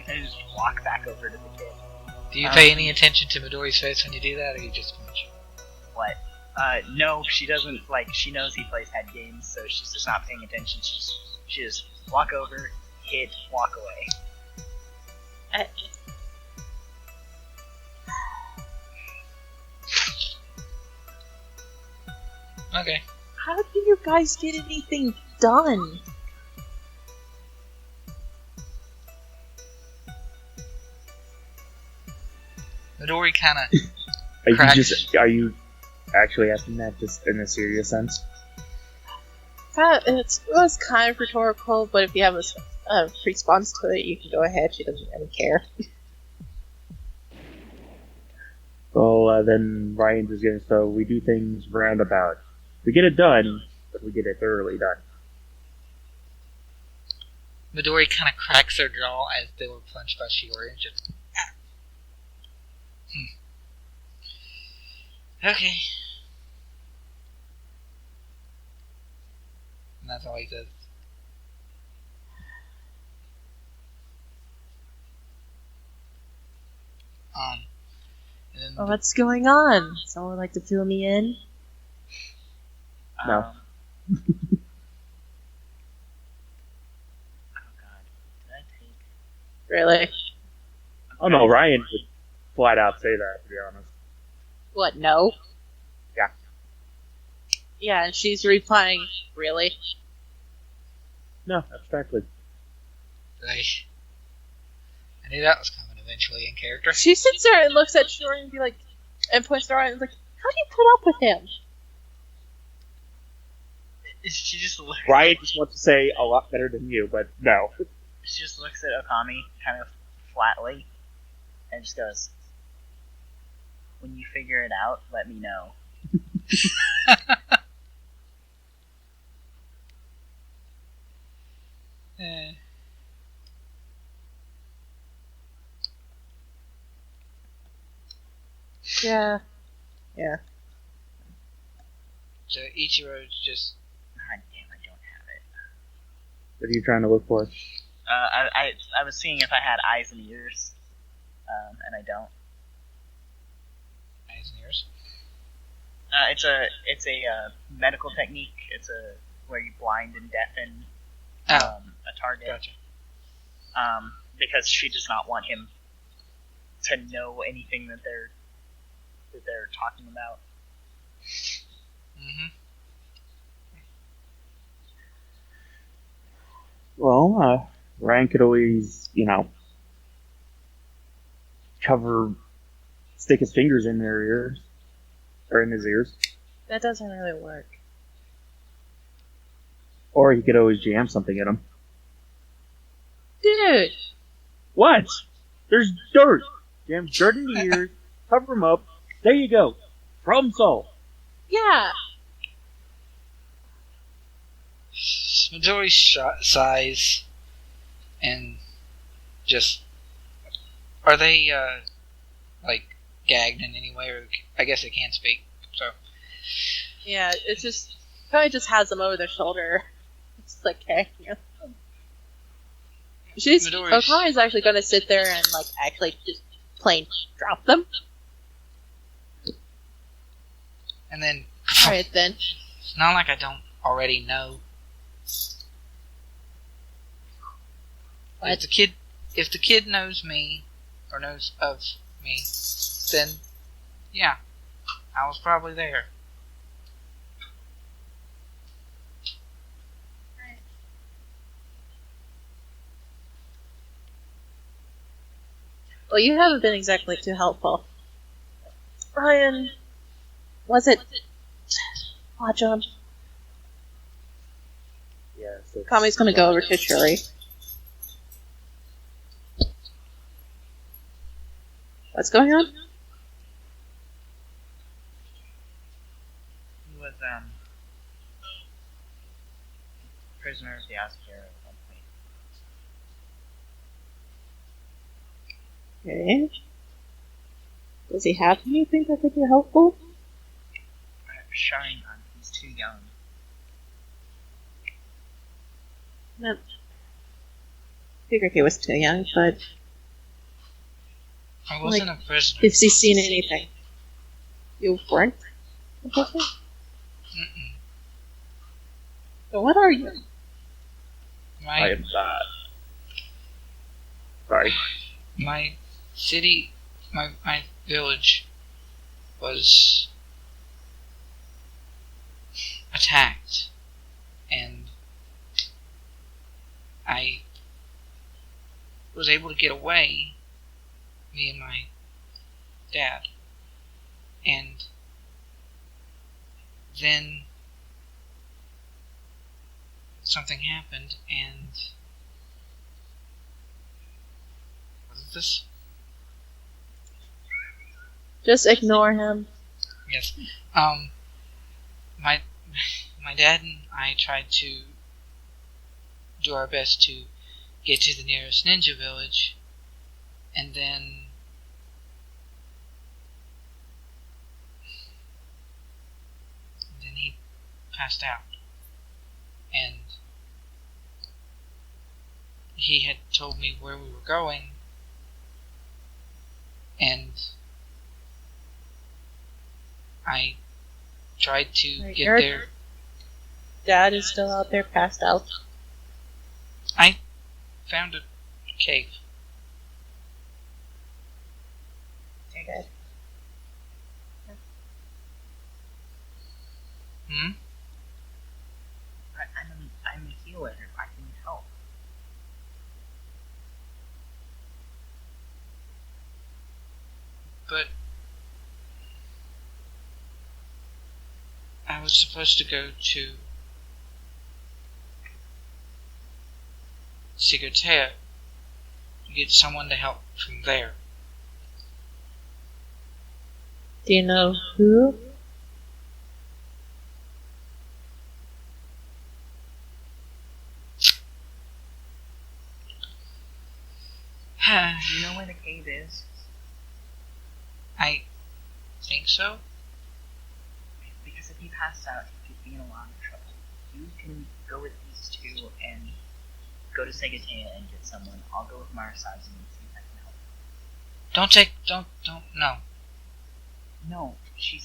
And just walk back over to the kid. Do you pay any attention to Midori's face when you do that, or you just punch? What? No, she doesn't, like, she knows he plays head games, so she's just not paying attention. She just walk over, hit, walk away. Okay. How do you guys get anything done? Midori kind of. Are you actually asking that just in a serious sense? It was kind of rhetorical, but if you have a response to it, you can go ahead. She doesn't really care. Well, then Ryan's is gonna. So we do things roundabout. We get it done, but we get it thoroughly done. Midori kind of cracks her jaw as they were punched by Shiori and just. Okay. And that's all he says. And then What's going on? Someone would like to fill me in? No. Oh god. Did I take... Really? Oh no, Ryan would flat out say that, to be honest. What, no? Yeah. Yeah, and she's replying, really? No, abstractly. I knew that was coming eventually in character. She sits there and looks at Shiori and be like, and points to Ryan and is like, how do you put up with him? She just looks... Ryan just wants to say a lot better than you, but no. She just looks at Okami kind of flatly and just goes, when you figure it out, let me know. Yeah. Yeah. So Ichiro's just. God damn, I don't have it. What are you trying to look for? I was seeing if I had eyes and ears, and I don't. Eyes and ears? It's a medical technique. It's where you blind and deafen Oh. a target. Gotcha. Because she does not want him to know anything that they're talking about. Mm-hmm. Well, Ryan could always, stick his fingers in their ears. Or in his ears. That doesn't really work. Or he could always jam something in them. Dude! What? There's dirt! Jam dirt in the ears, cover them up. There you go. Problem solved. Yeah! Midori sighs and just. Are they, gagged in any way? Or I guess they can't speak, so. Yeah, it's just. Probably just has them over their shoulder. It's like, okay. Yeah. Okami's actually gonna sit there and, actually just plain drop them. And then. Alright then. It's not like I don't already know. What? If the kid knows me, or knows of me, then, yeah, I was probably there. Well, you haven't been exactly too helpful. Ryan, was it... John? Yes, Kami's gonna go over to Shiori. What's going on? He was, prisoner of the Azagiru at one point. Okay. Does he have anything that could be helpful? Sharingan, he's too young. No. Figured he was too young, but I wasn't a prisoner. has he seen anything? You weren't a prisoner? Mm-mm. So what are you? I am sad. Sorry. My city, my village was attacked, and I was able to get away, me and my dad, and then something happened, and what is this? Just ignore him. Yes. My dad and I tried to do our best to get to the nearest ninja village, and then he passed out. And he had told me where we were going, and I tried to Right, get your there. Dad is still out there, passed out. I found a cave. Okay. Hmm? I'm a healer. I can help. But I was supposed to go to Segotea to get someone to help from there. Do you know who? Do you know where the cave is? I think so. Because if he passed out, he could be in a lot of trouble. You can go with these two and go to Segotea and get someone. I'll go with Marusagi and see if I can help. No. No, she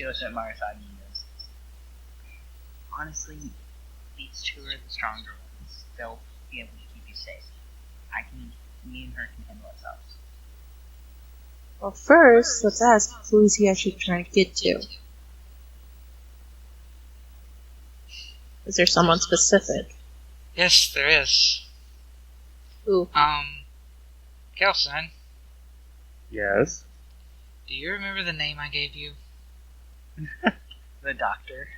looks at Marusagi and goes, honestly, these two are the stronger ones. They'll be able to keep you safe. Me and her can handle ourselves. Well, first, let's ask, who is he actually trying to get to? Is there someone specific? Yes, there is. Who? Kelson, Yes. do you remember the name I gave you? The doctor.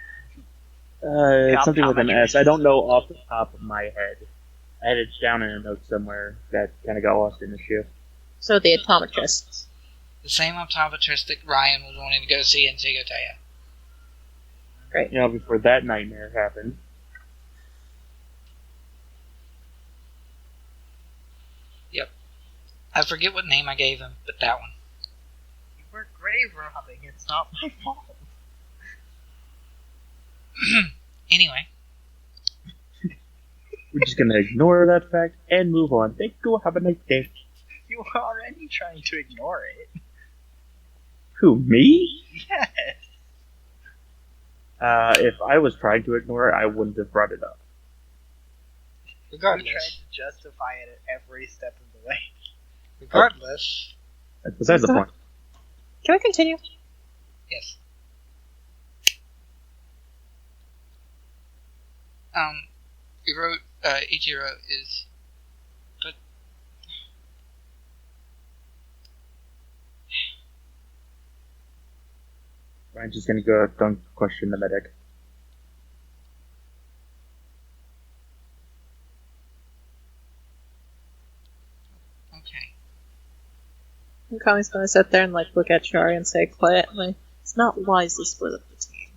It's something with an optometrist. S. I don't know off the top of my head. I had it down in a note somewhere that kind of got lost in the shift. So the optometrist. The same optometrist that Ryhn was wanting to go see in Segotea. Great. You know, before that nightmare happened. Yep. I forget what name I gave him, but that one. You were grave robbing. It's not my fault. Anyway, We're just gonna ignore that fact and move on. Thank you. Have a nice day. You were already trying to ignore it. Who, me? Yes. If I was trying to ignore it, I wouldn't have brought it up. You regardless, tried to justify it at every step of the way. regardless, That's besides the point. Can we continue? yes. You wrote, Ichiou is, but Ryan's just gonna go don't question the medic. Okami's gonna sit there and look at Shiori and say quietly, "It's not wise to split up the team."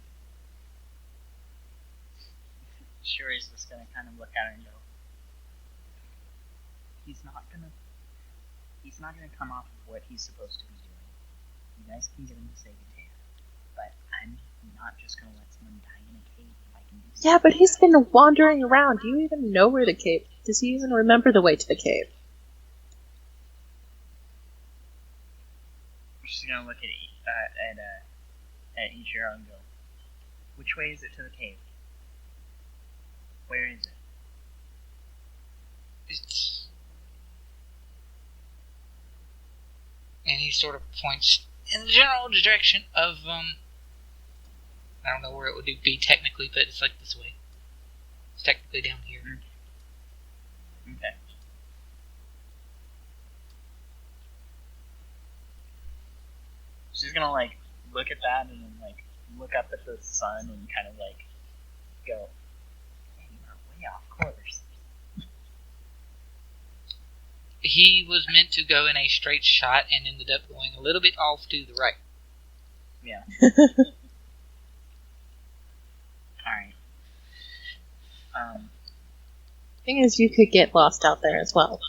Shiori's just gonna kind of look at her and go, He's not gonna come off of what he's supposed to be doing. You guys can get him to Segotea, but I'm not just gonna let someone die in a cave if I can do something. Yeah, but he's been wandering around. Do you even know where the cave? Does he even remember the way to the cave? She's gonna look at Ichiou and go, which way is it to the cave? Where is it? It's... And he sort of points in the general direction of, I don't know where it would be technically, but it's like this way. It's technically down here. Okay. She's gonna, look at that and then, look up at the sun and kind of, go, hey, you're way off course. He was meant to go in a straight shot and ended up going a little bit off to the right. Yeah. Alright. Thing is, you could get lost out there as well.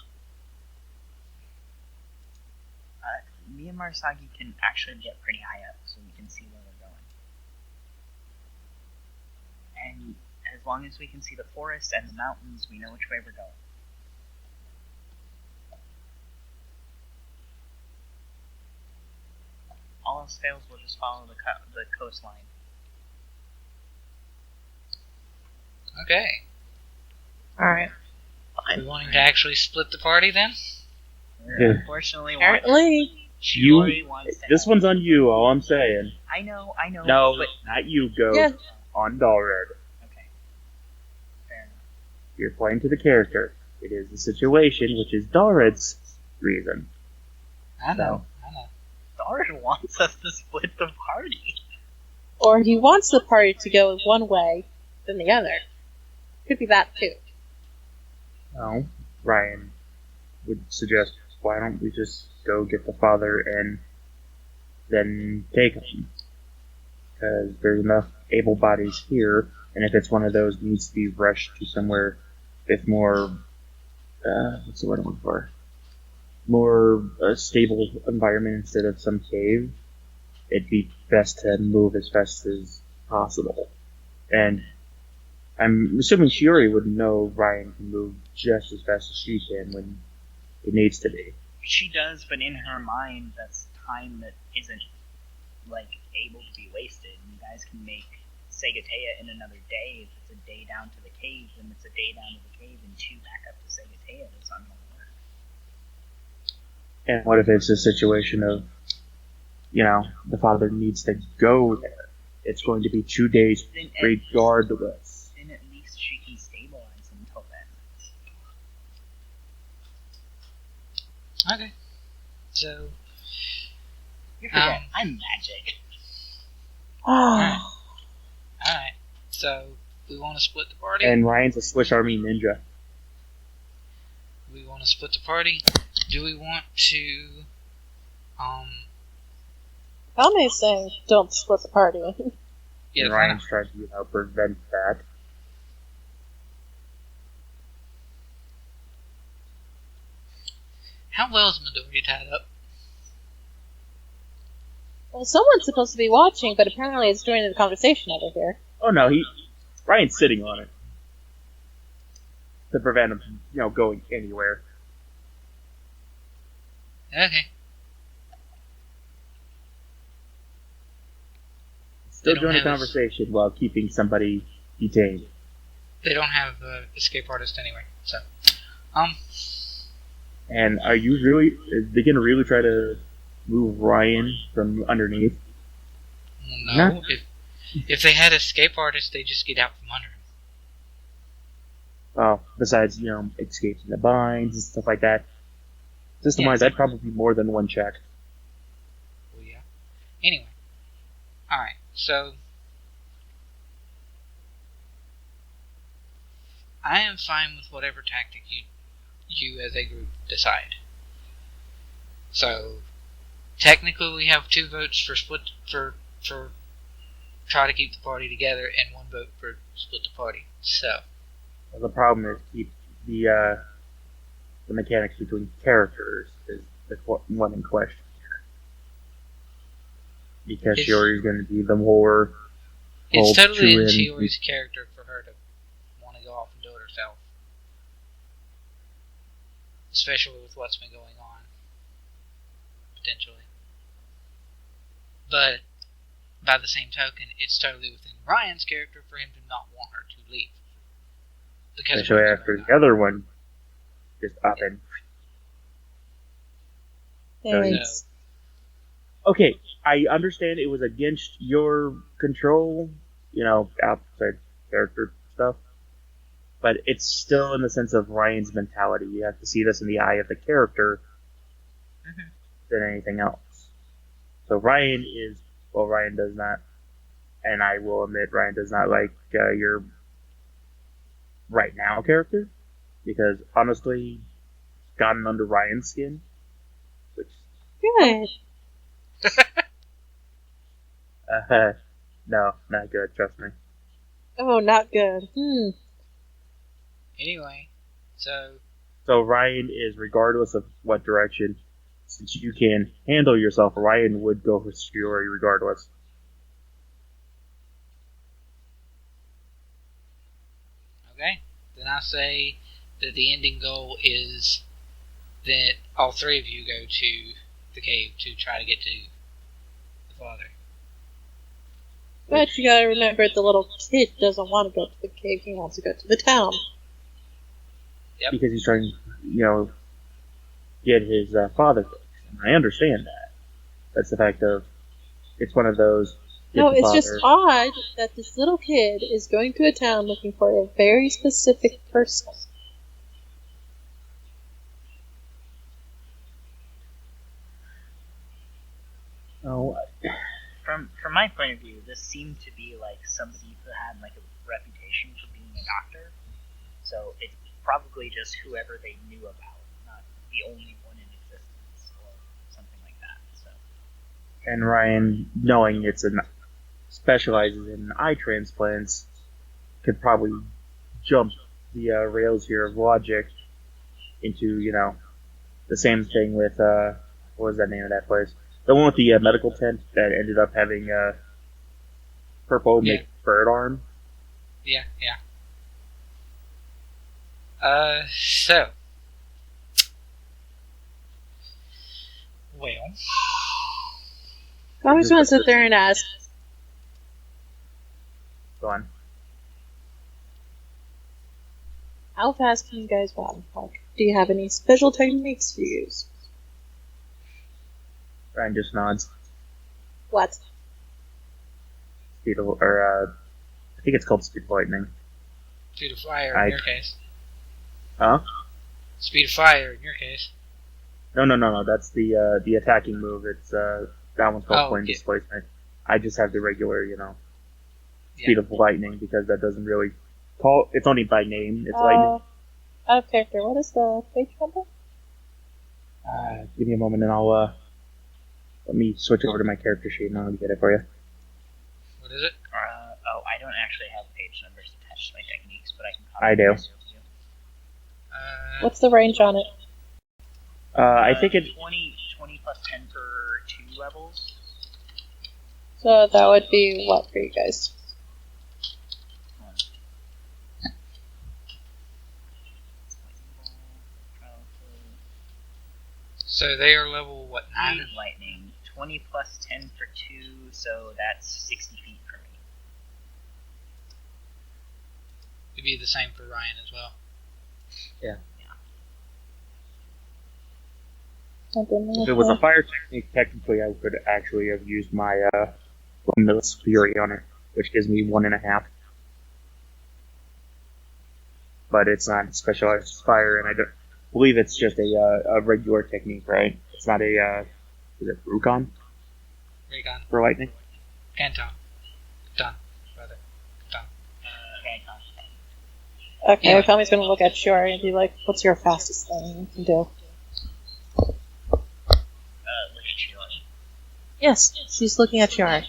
Me and Marusagi can actually get pretty high up so we can see where we're going. And as long as we can see the forest and the mountains, we know which way we're going. All else fails, we'll just follow the coastline. Okay. Alright. Are we wanting to actually split the party then? Yeah. Unfortunately, Apparently. Shiori wants to This one's on you, all I'm saying. I know. No, but not you, Ghost. Yeah. On Dalred. okay. Fair enough. You're playing to the character. It is the situation, which is Dalred's reason. I know. Dalred wants us to split the party. Or he wants the party to go one way than the other. Could be that too. No, Ryhn would suggest, why don't we just go get the father and then take him? Because there's enough able bodies here, and if it's one of those needs to be rushed to somewhere with more, what's the word I'm looking for? More stable environment instead of some cave, it'd be best to move as fast as possible. And I'm assuming Shiori would know Ryhn can move just as fast as she can when it needs to be. She does, but in her mind, that's time that isn't, able to be wasted. You guys can make Segotea in another day. If it's a day down to the cave, then it's a day down to the cave and 2 back up to Segotea. That's not going to work. And what if it's a situation of, the father needs to go there? It's going to be 2 days regardless. Then at least she can stabilize until then. Okay. So... You forget, I'm magic. Alright. So, we want to split the party? And Ryan's a Swiss Army ninja. We want to split the party? Do we want to... Kami's saying, don't split the party. Yeah, and Ryan's trying to, prevent that. How well is Midori tied up? Well, someone's supposed to be watching, but apparently it's joining the conversation over here. Oh no, Ryan's sitting on it. To prevent him from, going anywhere. Okay. Still They don't join the have conversation while keeping somebody detained. They don't have escape artist anyway, so... And are they gonna really try to move Ryhn from underneath? No. If they had escape artists, they just get out from under him. Oh, besides, escapes in the binds and stuff like that. System-wise, Yeah. I'd probably be more than one check. Well, yeah. Anyway. Alright, so... I am fine with whatever tactic you as a group decide. So, technically we have 2 votes for split for try to keep the party together, and 1 vote for split the party. So the problem is keep the mechanics between characters is the one in question here. Because Shiori's going to be the more... It's totally in Shiori's character for her to want to go off and do it herself. Especially with what's been going on. Potentially. But, by the same token, it's totally within Ryan's character for him to not want her to leave. Because especially after the other one just up and... Thanks. Okay, I understand it was against your control, outside character stuff, but it's still in the sense of Ryan's mentality. You have to see this in the eye of the character than anything else. So Ryhn does not, and I will admit Ryhn does not like your right now character, because honestly, it's gotten under Ryan's skin, which... Good. No, not good, trust me. Oh, not good. Anyway, so Ryhn is, regardless of what direction, since you can handle yourself, Ryhn would go for Shiori regardless. okay, then I say that the ending goal is that all 3 of you go to the cave to try to get to the father. But you gotta remember, the little kid doesn't want to go to the cave, he wants to go to the town. Yep. Because he's trying to, get his father fixed. And I understand that. That's the fact of, it's one of those... No, it's just odd that this little kid is going to a town looking for a very specific person. Oh, From my point of view, this seemed to be like somebody who had like a reputation for being a doctor. So it's probably just whoever they knew about, not the only one in existence or something like that. So. And Ryhn, knowing specializes in eye transplants, could probably jump the rails here of logic into, the same thing with, what was that name of that place? The one with the medical tent that ended up having purple bird arm. Yeah. So. Well. I just want to sit there and ask. Go on. How fast can you guys run? Like, do you have any special techniques you use? Ryhn just nods. What? Speed of, or I think it's called Speed of Lightning. Speed of fire in your case. Huh? Speed of fire in your case. No. That's the attacking move. It's that one's called Flame Displacement. I just have the regular, Speed of Lightning because that doesn't really call. It's only by name. It's lightning. Out of character. What is the page number? Give me a moment and I'll let me switch over to my character sheet and I'll get it for you. What is it? I don't actually have page numbers attached to my techniques, but I can copy I do. this with you. What's the range on it? I think it's 20 plus 10 for 2 levels. So that would be what for you guys? So they are level, 9? Speed of Lightning. 20 plus 10 for 2, so that's 60 feet for me. It'd be the same for Ryhn as well. Yeah. If it was a fire technique, technically I could actually have used my Limitless Fury on it, which gives me 1.5. But it's not specialized fire, and I don't believe it's just a regular technique, right? It's not a, is it Rukon? Raygon. For lightning? Canton. Done. Rather. Done. Okay, Yeah. Okami's gonna look at Shiori and be like, what's your fastest thing you can do? at Shiori. Yes, she's looking at Shiori.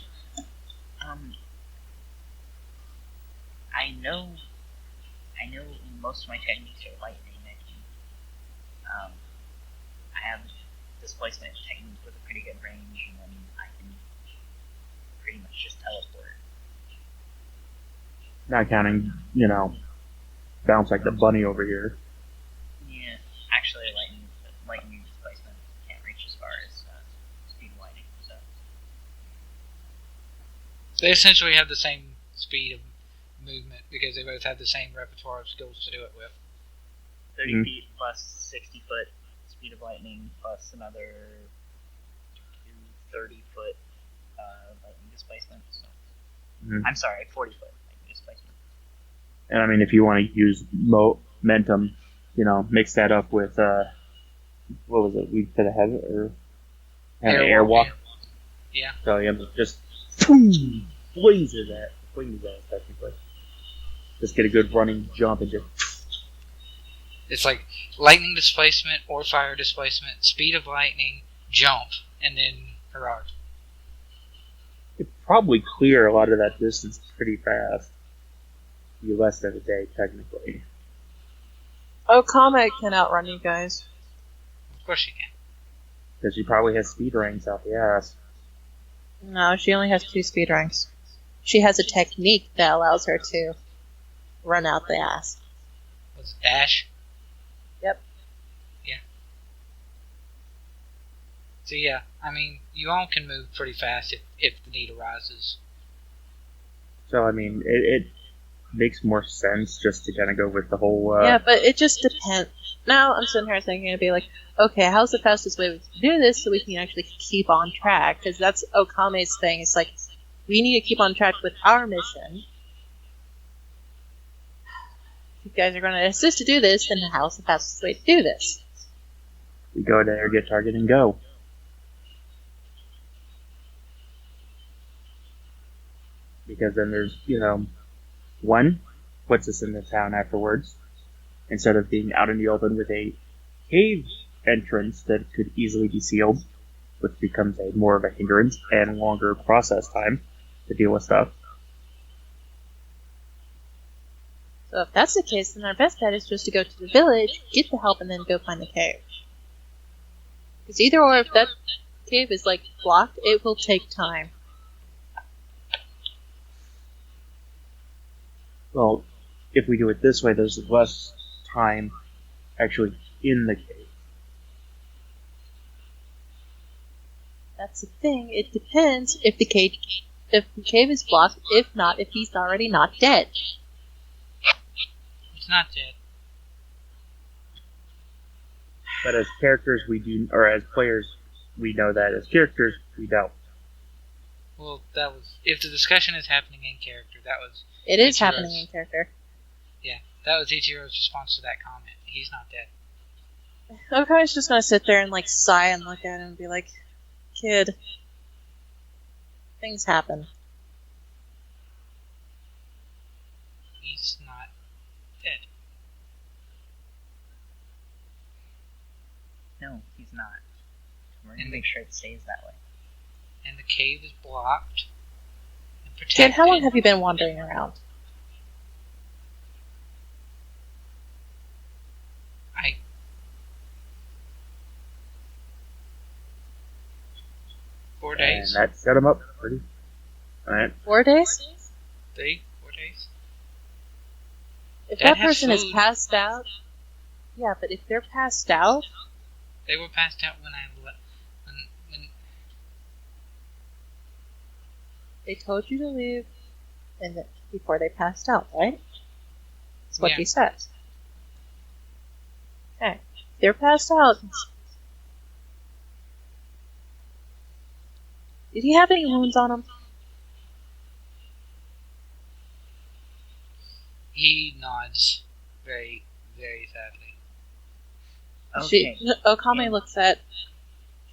I know most of my techniques are lightning. I have displacement technique with a pretty good range, and then I can pretty much just teleport. Not counting, bounce like the bunny over here. Yeah, actually, lightning displacement can't reach as far as speed of lightning. So They essentially have the same speed of movement because they both have the same repertoire of skills to do it with. 30 feet plus 60 foot speed of lightning plus another 30 foot lightning displacement. So. I'm sorry, 40 foot lightning displacement. And I mean, if you want to use momentum, mix that up with what was it? We could have or airwalk. Yeah. So just flings at technically. Just get a good running jump and just. It's like lightning displacement or fire displacement, speed of lightning, jump, and then hurrah. It'd probably clear a lot of that distance pretty fast. Be less than a day, technically. Okami can outrun you guys. Of course you can. Because she probably has speed ranks out the ass. No, she only has 2 speed ranks. She has a technique that allows her to run out the ass. What's it, dash? Yep. Yeah. So yeah, I mean, you all can move pretty fast if the need arises. So, I mean, it makes more sense just to kind of go with the whole... Yeah, but it just depends. Now I'm sitting here thinking, it'd be like, okay, how's the fastest way to do this so we can actually keep on track? Because that's Okami's thing. It's like, we need to keep on track with our mission. If you guys are going to assist to do this, then how's the fastest way to do this? We go there, get target, and go. Because then there's, one, puts us in the town afterwards, instead of being out in the open with a cave entrance that could easily be sealed, which becomes more of a hindrance and longer process time to deal with stuff. So if that's the case, then our best bet is just to go to the village, get the help, and then go find the cave. Because either or, if that cave is, blocked, it will take time. Well, if we do it this way, there's less time actually in the cave. That's the thing. It depends if the cave is blocked. If not, if he's already not dead. He's not dead. But as characters, we do, or as players, we know that. As characters, we don't. Well, that was... If the discussion is happening in character, that was... It is Ichiro's, happening in character. Yeah, that was Ichiro's response to that comment. He's not dead. Okami's just gonna sit there and, sigh and look at him and be like, kid, things happen. He's not dead. no, he's not. We're gonna make sure it stays that way. And the cave is blocked and protected. Kid, how long have you been wandering around? 4 days. And that set him up pretty. Alright. 4 days? 4 days. If Dad that has person is food. passed out... Yeah, but if they're passed out... They were passed out when I left. When They told you to leave before they passed out, right? That's what Yeah. he says. Okay. If they're passed out... Did he have any wounds on him? he nods very, very sadly. Okay. Okami looks at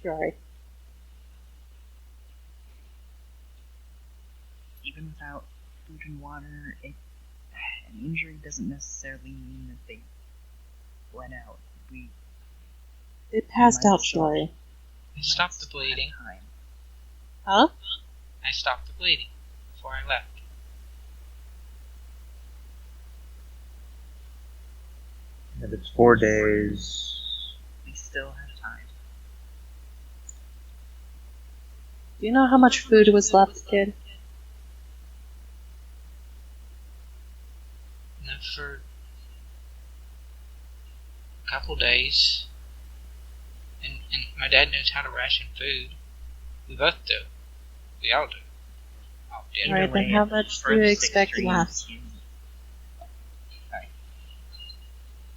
Shiori. Even without food and water, an injury doesn't necessarily mean that they bled out. They passed out, Myself. Shiori. I stopped the bleeding. Huh? I stopped the bleeding before I left. If it's 4 days, We still have time. Do you know how much food was left, kid? Enough for a couple days. And my dad knows how to ration food. We both do. We all do. Oh, yeah. Alright, then how much do you expect to last?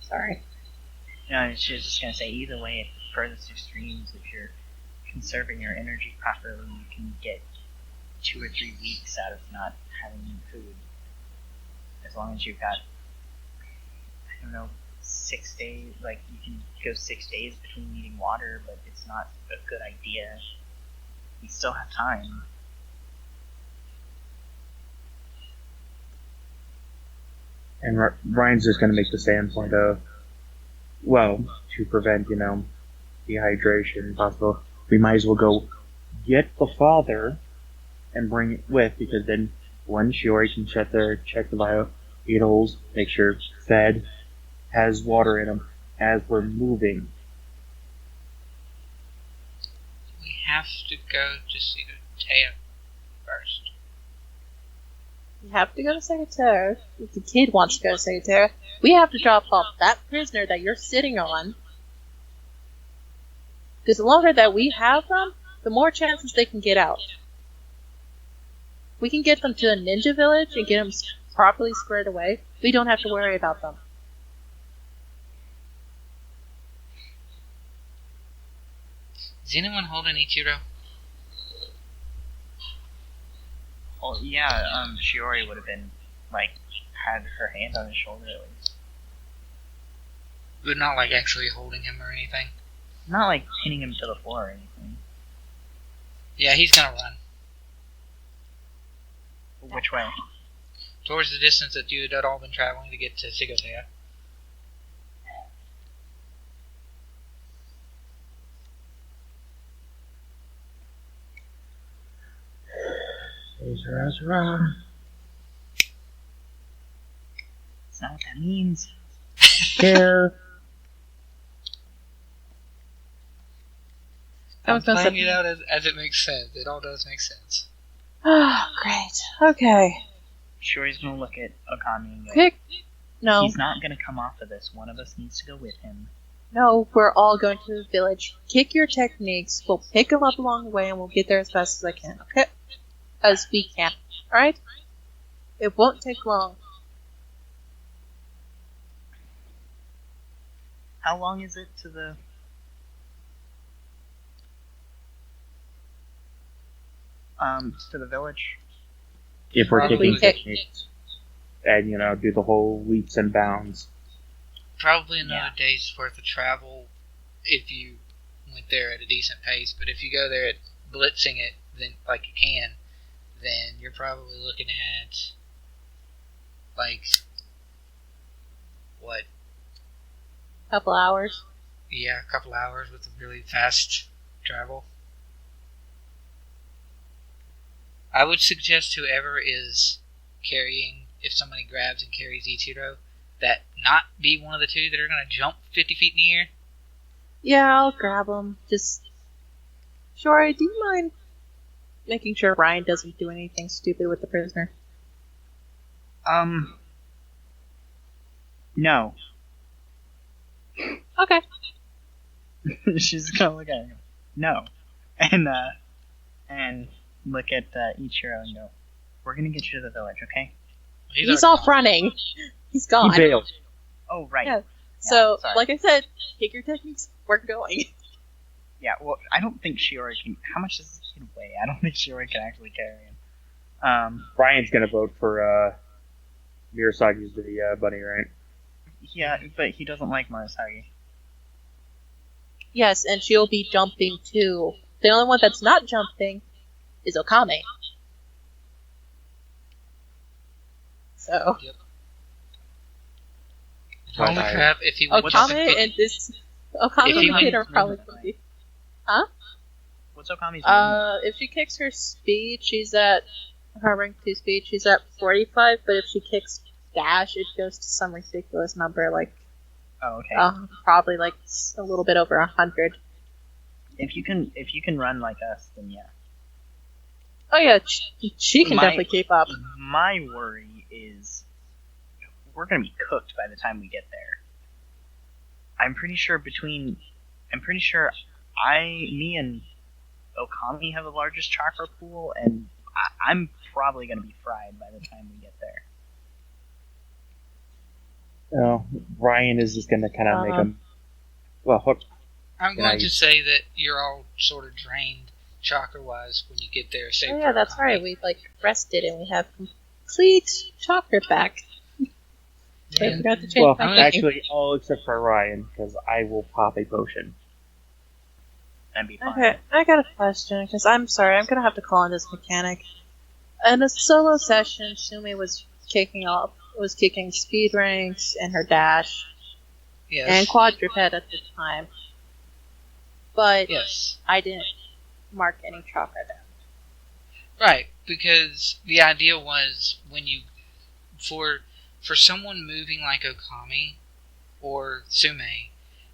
Sorry. No, I was just gonna say, either way, at the furthest extremes, if you're conserving your energy properly, you can get 2 or 3 weeks out of not having any food. As long as you've got, I don't know, 6 days, like, you can go 6 days between needing water, but it's not a good idea. You still have time. and Ryan's just going to make the standpoint of, well, to prevent, dehydration possible, we might as well go get the father and bring it with, because then one, Shiori can check the bio, eat holes, make sure fed, has water in them as we're moving. We have to go to Segotea first. You have to go to Segotea. If the kid wants to go to Segotea, we have to drop off that prisoner that you're sitting on. Because the longer that we have them, the more chances they can get out. We can get them to a ninja village and get them properly squared away. We don't have to worry about them. Is anyone holding Ichigo? Well, yeah, Shiori would have been, like, had her hand on his shoulder at least. But not like actually holding him or anything. Not like pinning him to the floor or anything. Yeah, he's gonna run. Which way? Towards the distance that you had all been traveling to get to Segotea. That's not what that means. Care. I'm playing it out as it makes sense. It all does make sense. Oh, great. Okay. Shiori's gonna look at Okami and go, Pick. No. He's not gonna come off of this. One of us needs to go with him. No, we're all going to the village. Kick your techniques. We'll pick them up along the way and we'll get there as fast as I can, okay? As we can. Alright? It won't take long. How long is it to the... to the village? If we're Probably kicking techniques. And, do the whole leaps and bounds. Probably another day's worth of travel if you went there at a decent pace, but if you go there at blitzing it, then like you can, then you're probably looking at, like, what? Couple hours. Yeah, a couple hours with really fast travel. I would suggest whoever is carrying, if somebody grabs and carries Ichigo, that not be one of the two that are going to jump 50 feet in the air. Yeah, I'll grab him. Just... Shiori, do you mind making sure Ryan doesn't do anything stupid with the prisoner? No. Okay. She's gonna look at him. No. And look at Ichiro and go, we're gonna get you to the village, okay? He's off running. He's gone. He bailed. Oh, right. Yeah. So, sorry. like I said, take your techniques. We're going. Yeah, well, I don't think Shiori can... How much does this kid weigh? I don't think Shiori can actually carry him. Ryan's gonna vote for, Murasagi's the, bunny, right? Yeah, but he doesn't like Marusagi. Yes, and she'll be jumping too. The only one that's not jumping is Okami. So... Yep. Holy crap, if he went Okami and this... Okami and the kid are probably going to be... Huh? What's Okami's movement? If she kicks her speed, she's at her rank 2 speed. She's at 45. But if she kicks dash, it goes to some ridiculous number, like Oh, okay. probably like a little bit over 100. If you can run like us, then yeah. Oh yeah, she can definitely keep up. My worry is we're gonna be cooked by the time we get there. I'm pretty sure me and Okami have the largest chakra pool, and I'm probably gonna be fried by the time we get there. Ryhn is just going to kind of make him. Well, I'm going to say that you're all sort of drained chakra-wise when you get there. Oh yeah, that's right. We rested and we have complete chakra back. I forgot to change my name. Actually, all except for Ryhn, because I will pop a potion. That'd be fine. Okay, I got a question, because I'm sorry, I'm going to have to call on this mechanic. In a solo session, Tsume was kicking speed ranks and her dash, Yes. and quadruped at the time. But Yes. I didn't mark any chakra down. Right, because the idea was when you for someone moving like Okami or Tsume,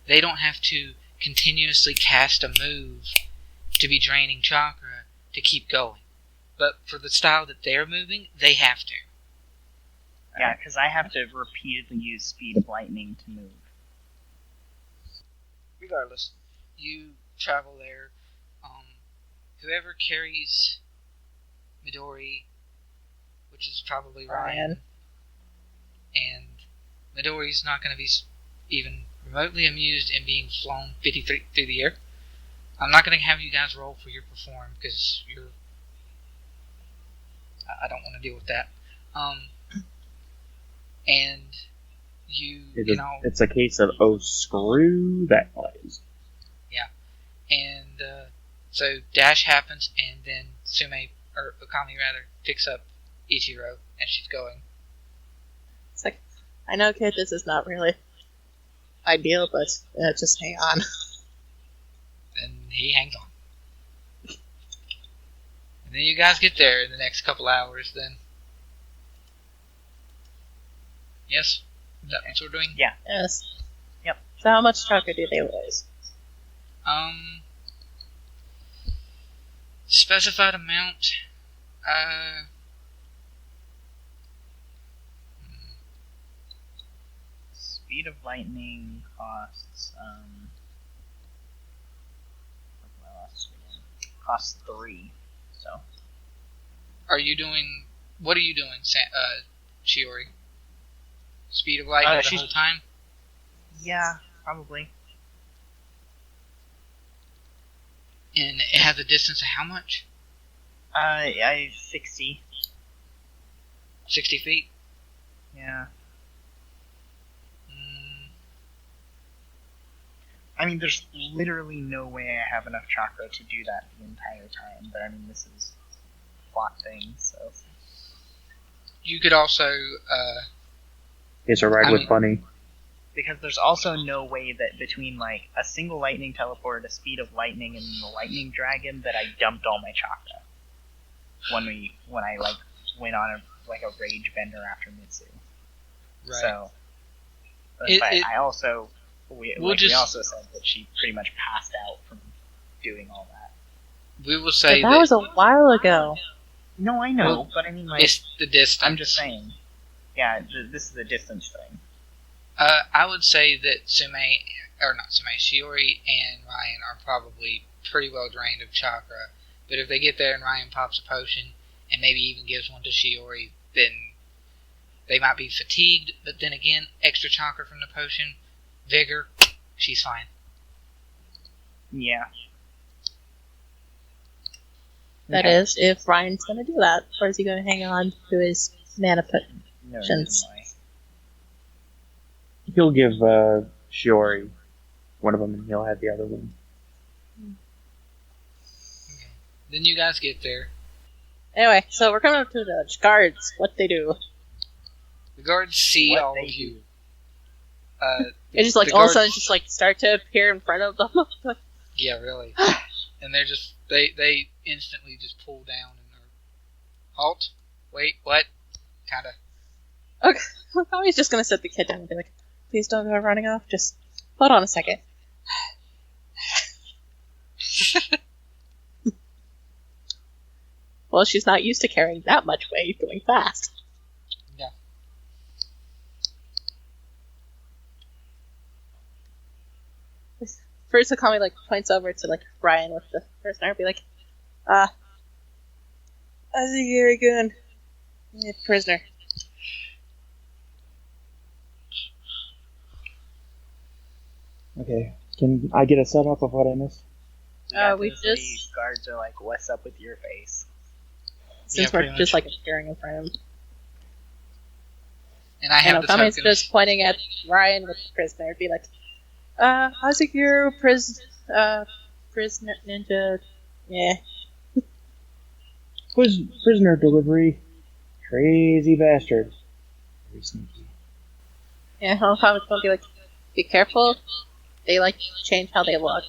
they don't have to continuously cast a move to be draining chakra to keep going. But for the style that they're moving, they have to. Yeah, because I have to repeatedly use Speed of Lightning to move. Regardless, you travel there. Whoever carries Midori, which is probably Ryhn, and Midori's not going to be even remotely amused in being flown 53 through the air. I'm not going to have you guys roll for your perform because I don't want to deal with that. And it's a case of screw that noise. Yeah, and so dash happens, and then Tsume or Okami rather picks up Ichiou as she's going. It's like, I know, kid, this is not really ideal, but just hang on. And he hangs on. And then you guys get there in the next couple hours. Then, yes, is that what we're doing? Yeah. Yes. Yep. So how much chakra do they lose? Specified amount. Speed of Lightning costs costs 3. So. What are you doing, Shiori? Speed of Lightning the whole time? Yeah, probably. And it has a distance of how much? 60. 60 feet? Yeah. I mean, there's literally no way I have enough chakra to do that the entire time, but I mean, this is a plot thing, so. You could also, It's a ride with Bunny. Because there's also no way that between, like, a single lightning teleport, a speed of lightning, and the lightning dragon that I dumped all my chakra. When I went on a rage bender after Mitsu. Right. So, we also said that she pretty much passed out from doing all that. We will say that was a while ago. No, I know, but I mean, like, it's the distance. I'm just saying. Yeah, this is a distance thing. I would say that Shiori and Ryhn are probably pretty well drained of chakra. But if they get there and Ryhn pops a potion, and maybe even gives one to Shiori, then they might be fatigued. But then again, extra chakra from the potion, vigor, she's fine. Yeah. That is, if Ryan's going to do that, or is he going to hang on to his mana potions? No. He'll give Shiori one of them, and he'll have the other one. Okay. Then you guys get there. Anyway, so we're coming up to the guards. What they do? The guards see all of you. It's just like all of a sudden just like start to appear in front of them. Yeah, really. and they're just they instantly just pull down and are halt. Wait, what? Kind of. Okay, I'm probably just gonna set the kid down and be like, please don't go running off. Just hold on a second. Well, she's not used to carrying that much weight going fast. Yeah. First, Okami like points over to like Ryhn with the prisoner and be like, Azagiru-gun, prisoner. Okay, can I get a setup of what I missed? We The just guards are like, "What's up with your face?" since Yeah, we're pretty just much. like appearing in front of him, And I have and the Okami's tokens. just pointing at Ryhn with the prisoner and be like, Azagiru, prisoner ninja, yeah. Prisoner delivery. Crazy bastard. Very sneaky. Yeah, Okami's gonna be like, be careful. They like change how they look.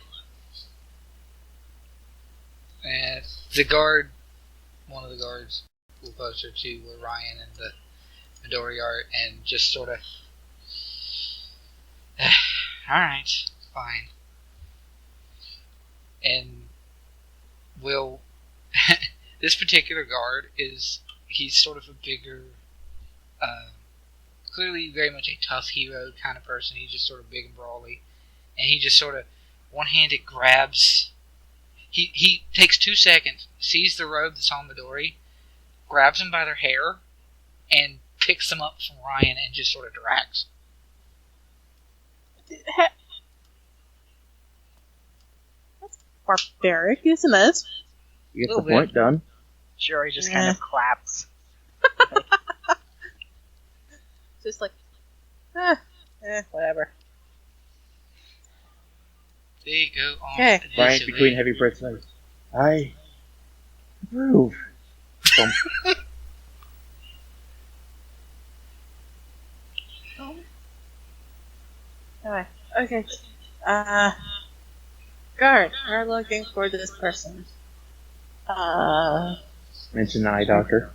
And the guard, one of the guards, will closer to where Ryhn and the Midori are, and just sort of, alright, fine. And will, this particular guard he's sort of a bigger, clearly very much a tough hero kind of person. He's just sort of big and brawly. And he just sort of one-handed grabs. He takes 2 seconds, sees the robe that's on Midori, grabs them by their hair, and picks them up from Ryhn and just sort of drags. That's barbaric, isn't it? You get Little the point done. Shiori just kind of claps. Just like, whatever. They go on. Okay. Right this between way. heavy breaths. Like, I approve. Boom. Alright, okay. Guard, we're looking for this person. Mention the eye doctor.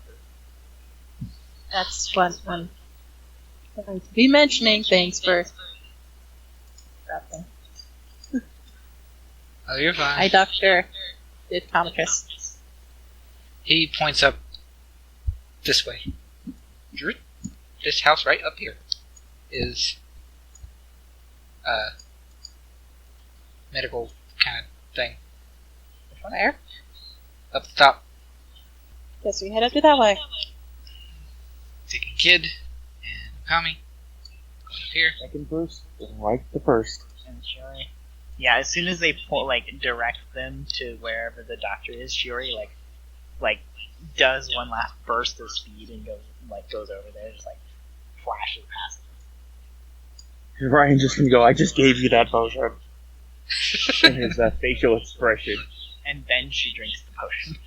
That's what I'm going to be mentioning things first. Oh, you're fine. Eye doctor, the optometrist. He points up this way. This house right up here is medical kind of thing. Where? Up the top. Guess we head up to that way. Taking Kid and Okami. Going up here. Second verse, like the first. And Shiori. Yeah, as soon as they direct them to wherever the doctor is, Shiori like does one last burst of speed and goes over there, just like flashes past them. Ryan just gonna go, I just gave you that potion. And his facial expression. And then she drinks the potion.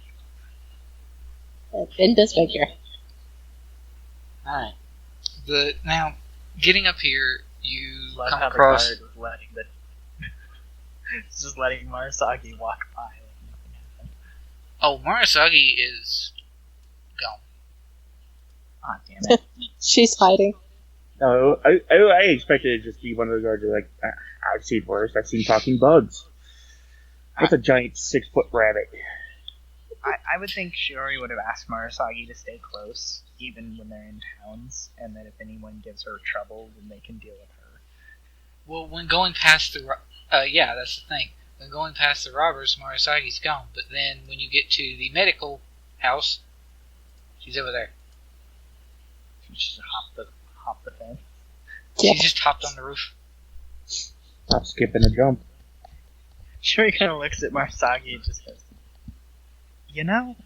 In this figure. Alright. Now, getting up here, you Love come how across. the guard was letting the it's just letting Marusagi walk by like nothing happened. Oh, Marusagi is gone. Ah, damn it. She's hiding. No, I expected it to just be one of the guards who like, I've seen worse. I've seen talking bugs. What's a giant 6-foot rabbit? I would think Shiori would have asked Marusagi to stay close, even when they're in towns, and that if anyone gives her trouble, then they can deal with her. Well, when going past the... yeah, that's the thing. When going past the robbers, Marasagi's gone. But then when you get to the medical house, she's over there. She just hop the fence. Yeah. She just hopped on the roof. Stop skipping a jump. Shiori kind of looks at Marusagi and just goes, you know,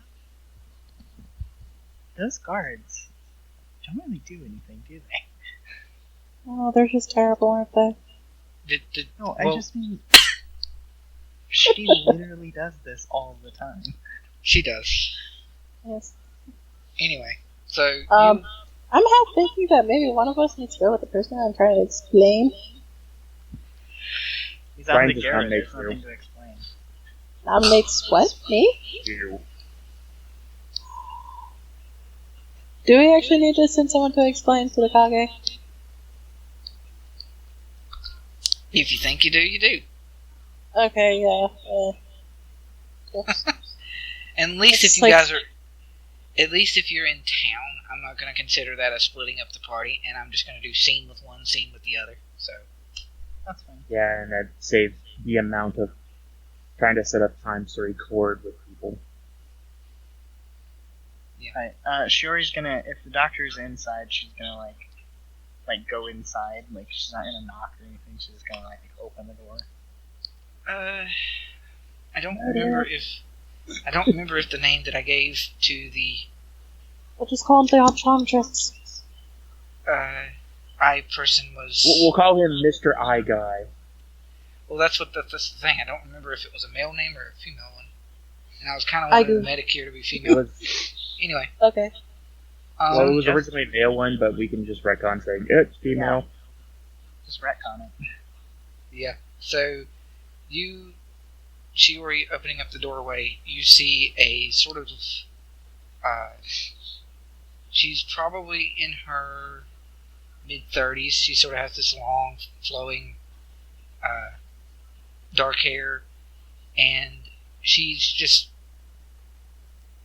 those guards don't really do anything, do they? Oh, they're just terrible, aren't they? No, well, I just mean, she literally does this all the time. She does. Yes. Anyway, so... I'm half thinking that maybe one of us needs to go with the person I'm trying to explain. He's out Brian of the just kinda garret, makes there's nothing through. to explain. Nominates what? Me? You. Do we actually need to send someone to explain to the Kage? If you think you do, you do. Okay, yeah. And at least It's if you guys are... At least if you're in town, I'm not going to consider that a splitting up the party, and I'm just going to do scene with one, scene with the other. So That's fine. Yeah, and that saves the amount of trying to set up times to record with people. yeah. Right. Shiori's gonna, if the doctor's inside, she's gonna like go inside. Like she's not gonna knock or anything. She's just gonna like open the door. I don't remember if the name that I gave to the I'll just call him the optometrist. eye person was. We'll call him Mr. Eye Guy. Well, that's the thing. I don't remember if it was a male name or a female one, and I was kind of wanting the Medicare to be It female. was, Anyway, Okay. well, it was originally a male one, but we can just retcon saying it's female. Just retcon it. Yeah. So, Shiori opening up the doorway, you see a sort of. She's probably in her mid-30s. She sort of has this long, flowing, dark hair, and she's just.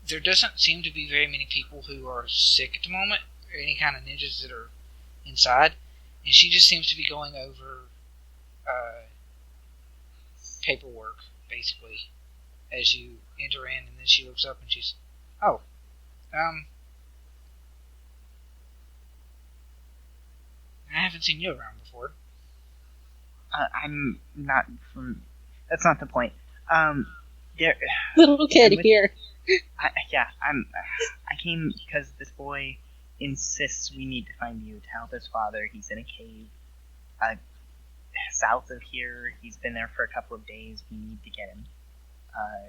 There doesn't seem to be very many people who are sick at the moment, or any kind of ninjas that are inside, and she just seems to be going over paperwork, basically, as you enter in, and then she looks up and she's, oh, I haven't seen you around before. I'm not from. That's not the point. There. Little kid here. I came because this boy insists we need to find you to help his father. He's in a cave, south of here. He's been there for a couple of days. We need to get him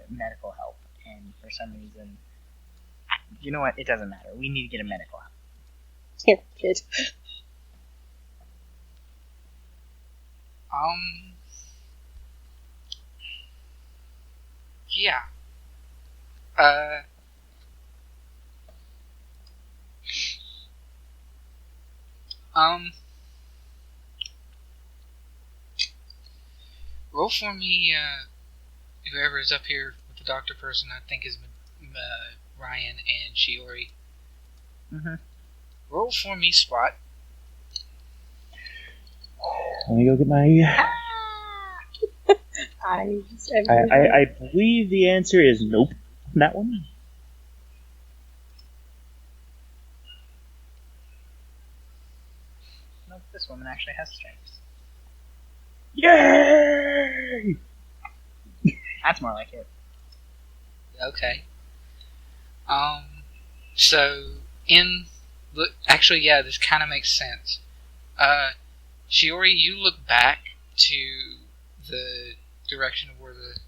medical help, and for some reason, you know what? It doesn't matter. We need to get him medical help. Here, kid. Yeah. Roll for me, whoever is up here with the doctor person, I think is Ryhn and Shiori. Mm-hmm. Roll for me, Spot. Let me go get my. I believe the answer is nope on that one. Nope, this woman actually has strengths. Yay! That's more like it. Okay. So actually, yeah, this kind of makes sense. Shiori, you look back to the direction of where the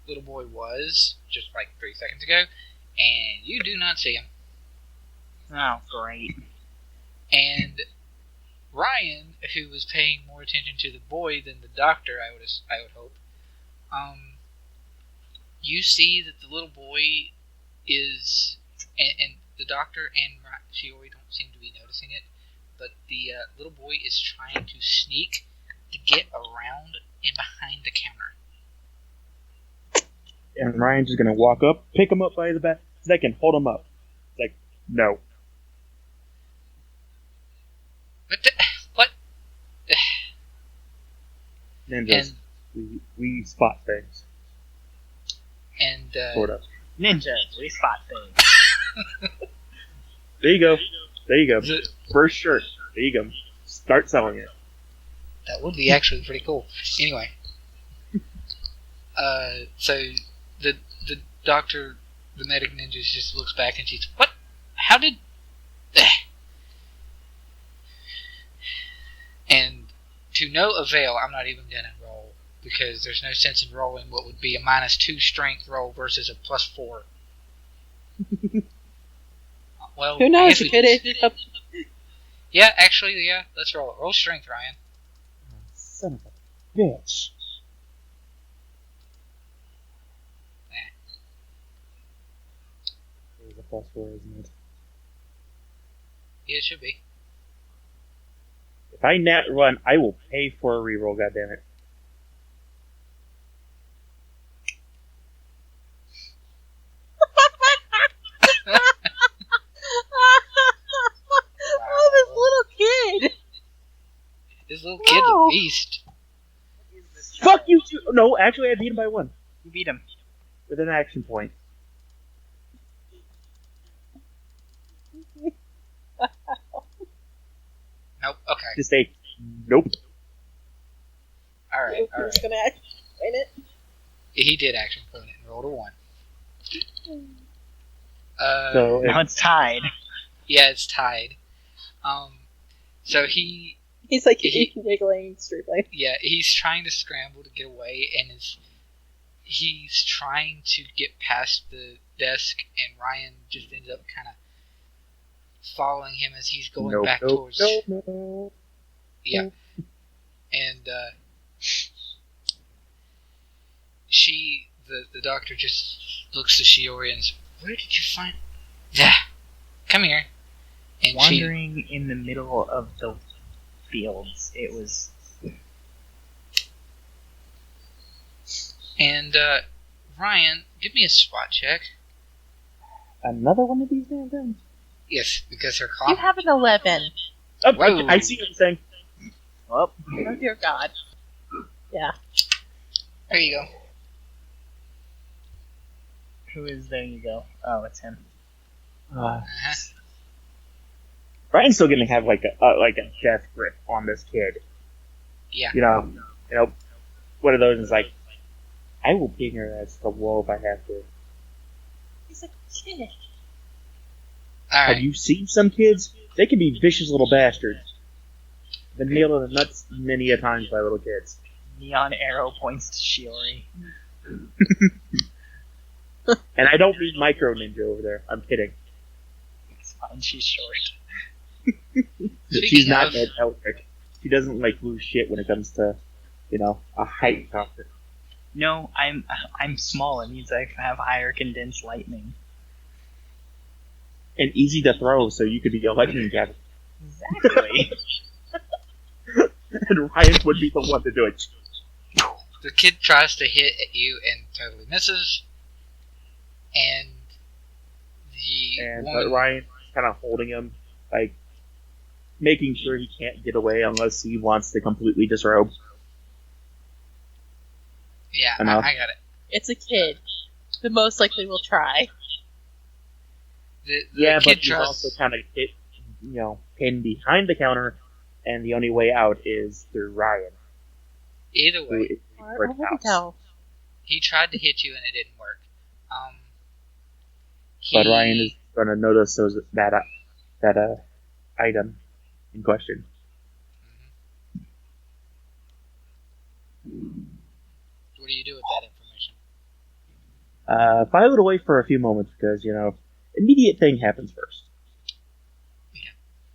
little boy was just like 3 seconds ago, and you do not see him. Oh, great. And Ryhn, who was paying more attention to the boy than the doctor, I would hope, you see that the little boy is, and the doctor and Shiori don't seem to be noticing it, but the little boy is trying to sneak to get around and behind the counter. And Ryan's just gonna walk up, pick him up by the back neck, and hold him up. It's like, no. What? Ninjas. We spot things. And Sort of. Ninjas, we spot things. There you go. There you go. First shirt. There you go. Start selling it. That would be actually pretty cool. Anyway. So the doctor, the medic ninja, just looks back and she's, what? How did... And to no avail, I'm not even going to roll, because there's no sense in rolling what would be a -2 strength roll versus a +4. Well, Who knows? It could end up. Yeah, actually, yeah. Let's roll it. Roll strength, Ryhn. Son of a bitch. +4, isn't it? Yeah, it should be. If I nat run, I will pay for a reroll, goddammit. Oh, this little kid! This little kid's a No. beast. Fuck you too! No, actually I beat him by 1. You beat him. With an action point. Nope. Okay. Just say, nope. All right. All Who's right. gonna act in it? He did action point it and rolled a 1. So, Now it's tied. Yeah, it's tied. So he He's like He- wiggling extremely. Yeah, he's trying to scramble to get away, and he's trying to get past the desk, and Ryhn just ends up kind of following him as he's going nope, back nope, towards. nope, nope. Yeah, and the doctor just looks to Shiori and says, "Where did you find? Yeah, come here." And Wandering in the middle of the fields. It was. And Ryhn, give me a SWAT check. Another one of these damn things? Yes, because her You cough. have an 11. Oh, Whoa. I see what you're saying. Well, Oh dear God. Yeah. There you go. who is there? You go. Oh, it's him. Uh-huh. Ryan's still gonna have like a death grip on this kid. Yeah. You know, one of those is like, I will ping her as the wall if I have to. He's a kid. All right. Have you seen some kids? They can be vicious little bastards. Been nailed in the nuts many a times by little kids. Neon arrow points to Shiori. And I don't mean micro ninja over there. I'm kidding. It's fine. She's short. She's Speaking not of- that electric. She doesn't like lose shit when it comes to, a height topic. No, I'm small. It means I have higher condensed lightning. And easy to throw, so you could be a lightning captain. Exactly. And Ryan would be the one to do it. The kid tries to hit at you and totally misses. And the And woman. Ryan's kind of holding him, like, making sure he can't get away unless he wants to completely disrobe. Yeah, I Enough. got it. It's a kid. The most likely will try. The Yeah, kid but he's tries. also kind of pinned behind the counter, and the only way out is through Ryan. Either Who way, is the Or brick a house. window. he tried to hit you and it didn't work. But Ryan is going to notice that item in question. What do you do with that information? File it away for a few moments because, immediate thing happens first.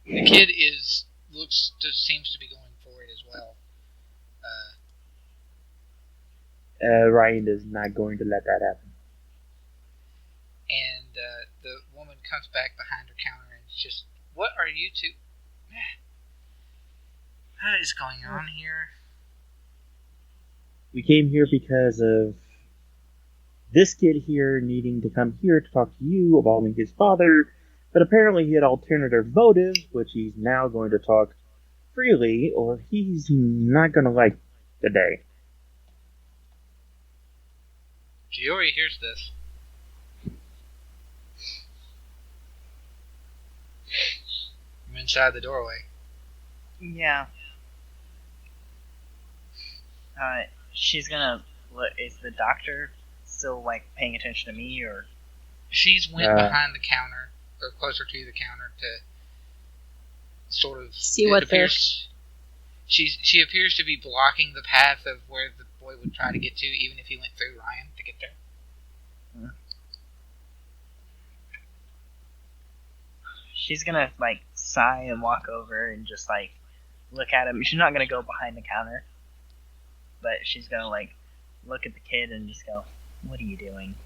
The kid seems to be going for it as well. Ryan is not going to let that happen. And the woman comes back behind her counter and is just, "What are you two? What is going on here?" We came here because of this kid here needing to come here to talk to you about his father, but apparently he had alternative motive, which he's now going to talk freely, or he's not going to like the day. Shiori hears this. I'm inside the doorway. Yeah. She's gonna look. Is the doctor still paying attention to me, or? She's went Uh. behind the counter, or closer to the counter, to sort of See it what appears. She appears to be blocking the path of where the boy would try to get to, even if he went through Ryhn to get there. She's gonna sigh and walk over and just look at him. She's not gonna go behind the counter, but she's gonna look at the kid and just go, "What are you doing?"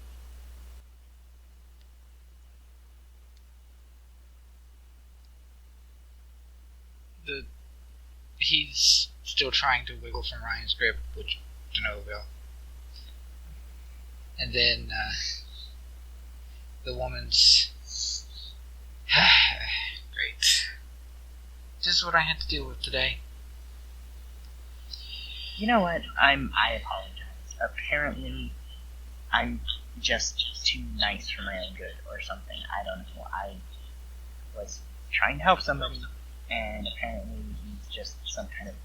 He's still trying to wiggle from Ryan's grip, which to no avail. And then the woman's great. This is what I had to deal with today. You know what? I apologize. Apparently, I'm just too nice for my own good or something. I don't know. I was trying to help somebody, and apparently he's just some kind of...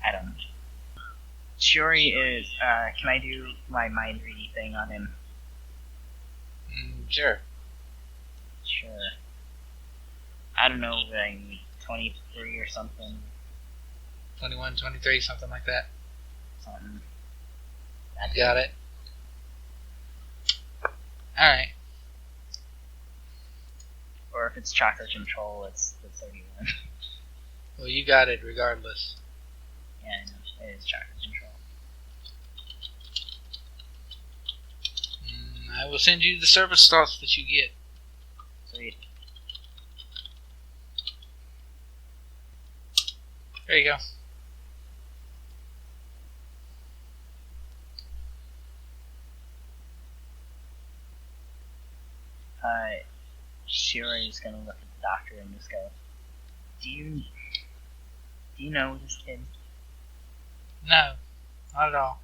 I don't know. Shiori is... can I do my mind reading thing on him? Sure. Sure. I don't know, I need 23 or something. 21, 23, something like that. Something. Got it. Alright. Or if it's chakra control, it's the 31. Well, you got it regardless. Yeah, I know. It is chakra control. I will send you the service thoughts that you get. Sweet. There you go. Shiori is gonna look at the doctor and just go, Do you know this kid? No, not at all.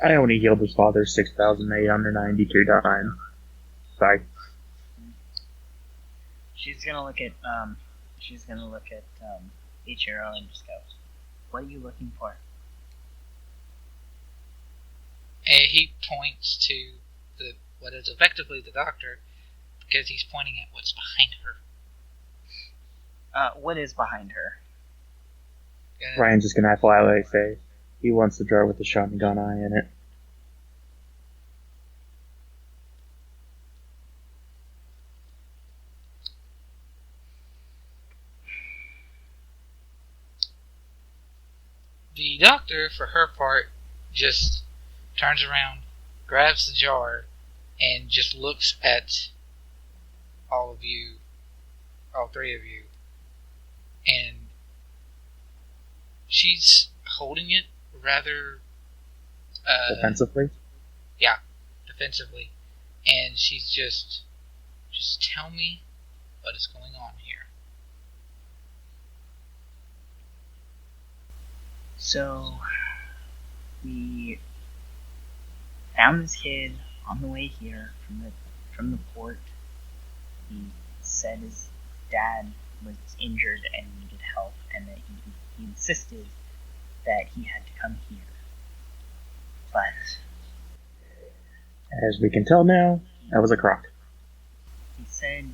I only healed his father 6,892 times. Sorry. She's gonna look at Ichiou and just go, What are you looking for? And he points to what is effectively the doctor, because he's pointing at what's behind her. What is behind her? Ryan's just gonna flatly say he wants the jar with the shotgun eye in it. The doctor, for her part, just turns around, grabs the jar, and just looks at all of you, all three of you, and she's holding it rather Defensively? Yeah, defensively, and she's just tell me what is going on here. So, we found this kid on the way here from the port. He said his dad was injured and needed help, and that he insisted that he had to come here. But as we can tell now, that was a crock. He said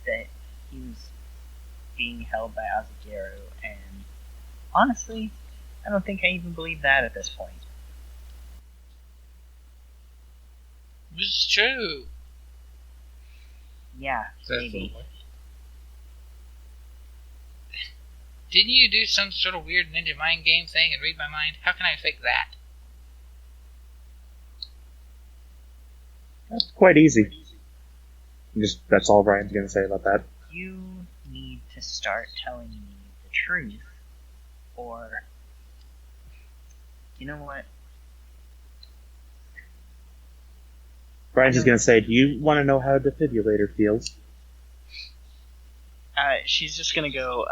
that he was being held by Azagiru, and honestly, I don't think I even believe that at this point. It's true. Yeah, maybe. Didn't you do some sort of weird ninja mind game thing and read my mind? How can I fake that? That's quite easy. That's all Ryan's gonna say about that. You need to start telling me the truth, or... You know what? Ryan's just gonna say, do you want to know how a defibrillator feels? She's just gonna go,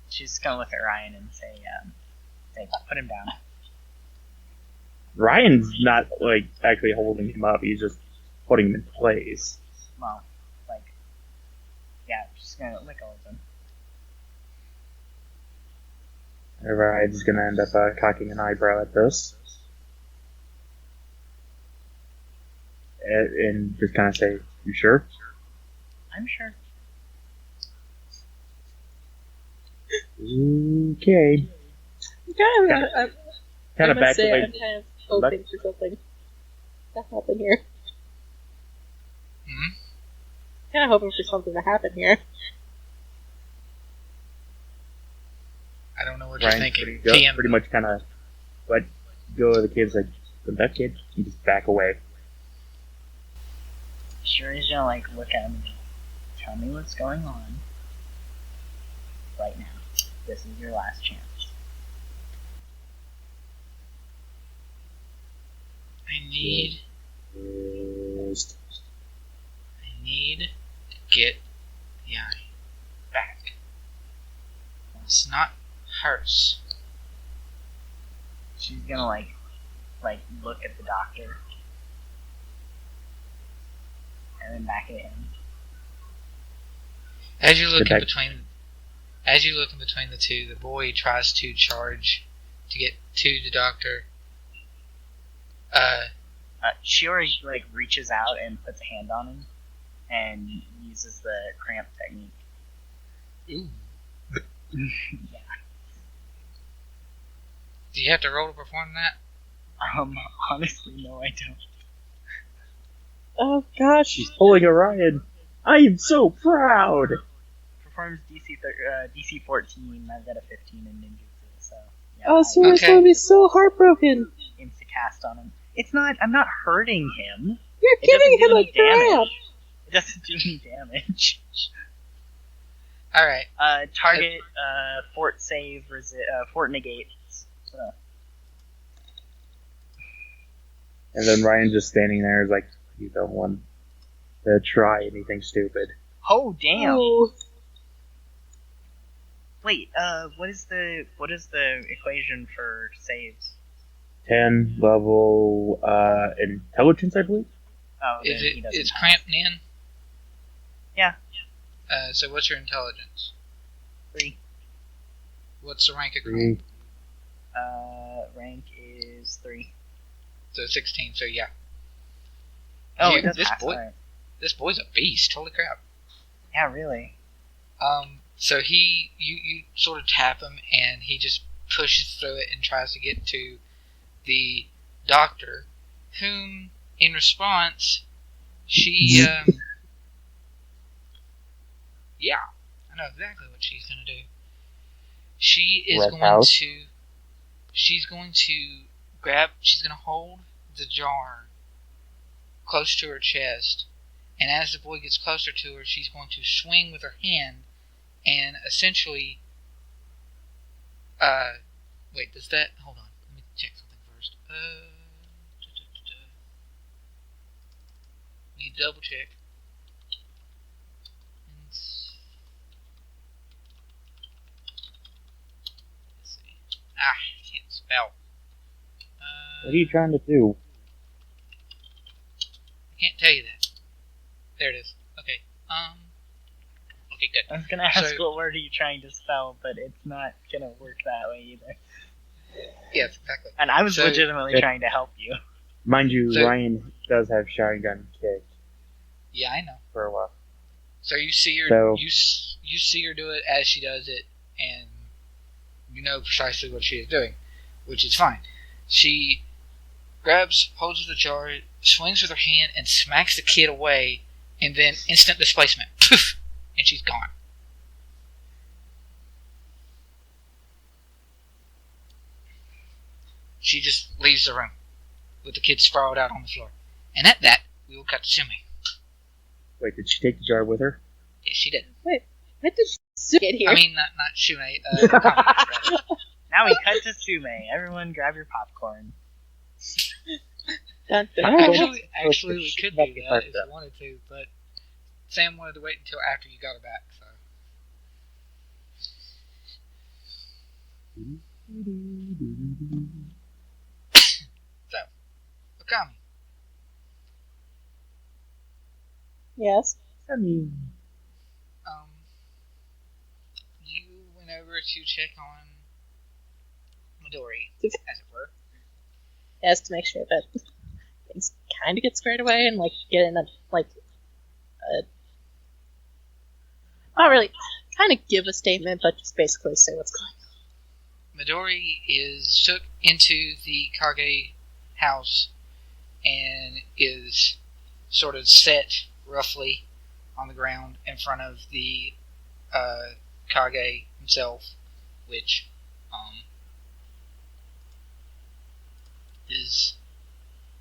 she's gonna look at Ryhn and say, put him down. Ryan's not, actually holding him up, he's just putting him in place. Well, yeah, just gonna lick all of them. Ryan's gonna end up cocking an eyebrow at this. And just kind of say, you sure? I'm sure. Okay. I'm kind of hoping for something to happen here. Hmm? Kind of hoping for something to happen here. I don't know what Ryan, you're thinking. pretty much kind of let go of the kids, that kid, and just back away. Sure, he's gonna look at him and go, Tell me what's going on right now. This is your last chance. I need Yes. to get the eye back. It's not hers. She's gonna like look at the doctor and then back at him. As you look in between the two, the boy tries to charge to get to the doctor. Shiori like reaches out and puts a hand on him and uses the cramp technique. Ooh. Yeah. Do you have to roll to perform that? Honestly, no, I don't. Oh gosh. She's pulling a Ryan. I am so proud. Performs DC 14. I've got a 15 in ninjutsu, so yeah. Oh, Sume's gonna be so heartbroken. Insta cast on him. It's not. I'm not hurting him. You're giving him a cramp. It doesn't do any damage. All right. Target fort save fort negate. And then Ryan just standing there is like, you don't want to try anything stupid. Oh damn! Oh. Wait, what is the equation for saves? 10 level intelligence, I believe. Oh, It's cramped in? Yeah. So what's your intelligence? 3. What's the rank of cramp? 3. Rank is 3. So 16, so yeah. Oh, it does pass, right. This boy's a beast, holy crap. Yeah, really. So you sort of tap him, and he just pushes through it and tries to get to the doctor, whom, in response, she, yeah, I know exactly what she's gonna do. She's gonna hold the jar close to her chest, and as the boy gets closer to her, she's going to swing with her hand and essentially, wait, does that, hold on, let me check something first. Need to double check. Let's see. I can't spell. What are you trying to do? I can't tell you that. There it is. Okay. Okay, good. I was gonna ask what word are you trying to spell, but it's not gonna work that way either. Yes, exactly. And I was legitimately trying to help you. Mind you, Ryan does have shotgun kick. Yeah, I know. For a while. So you see her, you see her do it as she does it, and you know precisely what she is doing, which is fine. She grabs, holds the jar, swings with her hand, and smacks the kid away, and then instant displacement. Poof! And she's gone. She just leaves the room, with the kid sprawled out on the floor. And at that, we will cut to Tsume. Wait, did she take the jar with her? Yes, she did. Wait, when did Tsume get here? I mean, not Tsume, Okami, Now we cut to Tsume. Everyone grab your popcorn. Dun, dun, dun. Actually, we could do that if you wanted to, but Sam wanted to wait until after you got her back, so. So, Okami. Yes. I mean, You went over to check on Midori, as it were. Yes, to make sure that things kind of get squared away and get in not really kind of give a statement, but just basically say what's going on. Midori is took into the Kage house and is sort of set roughly on the ground in front of the Kage himself, which is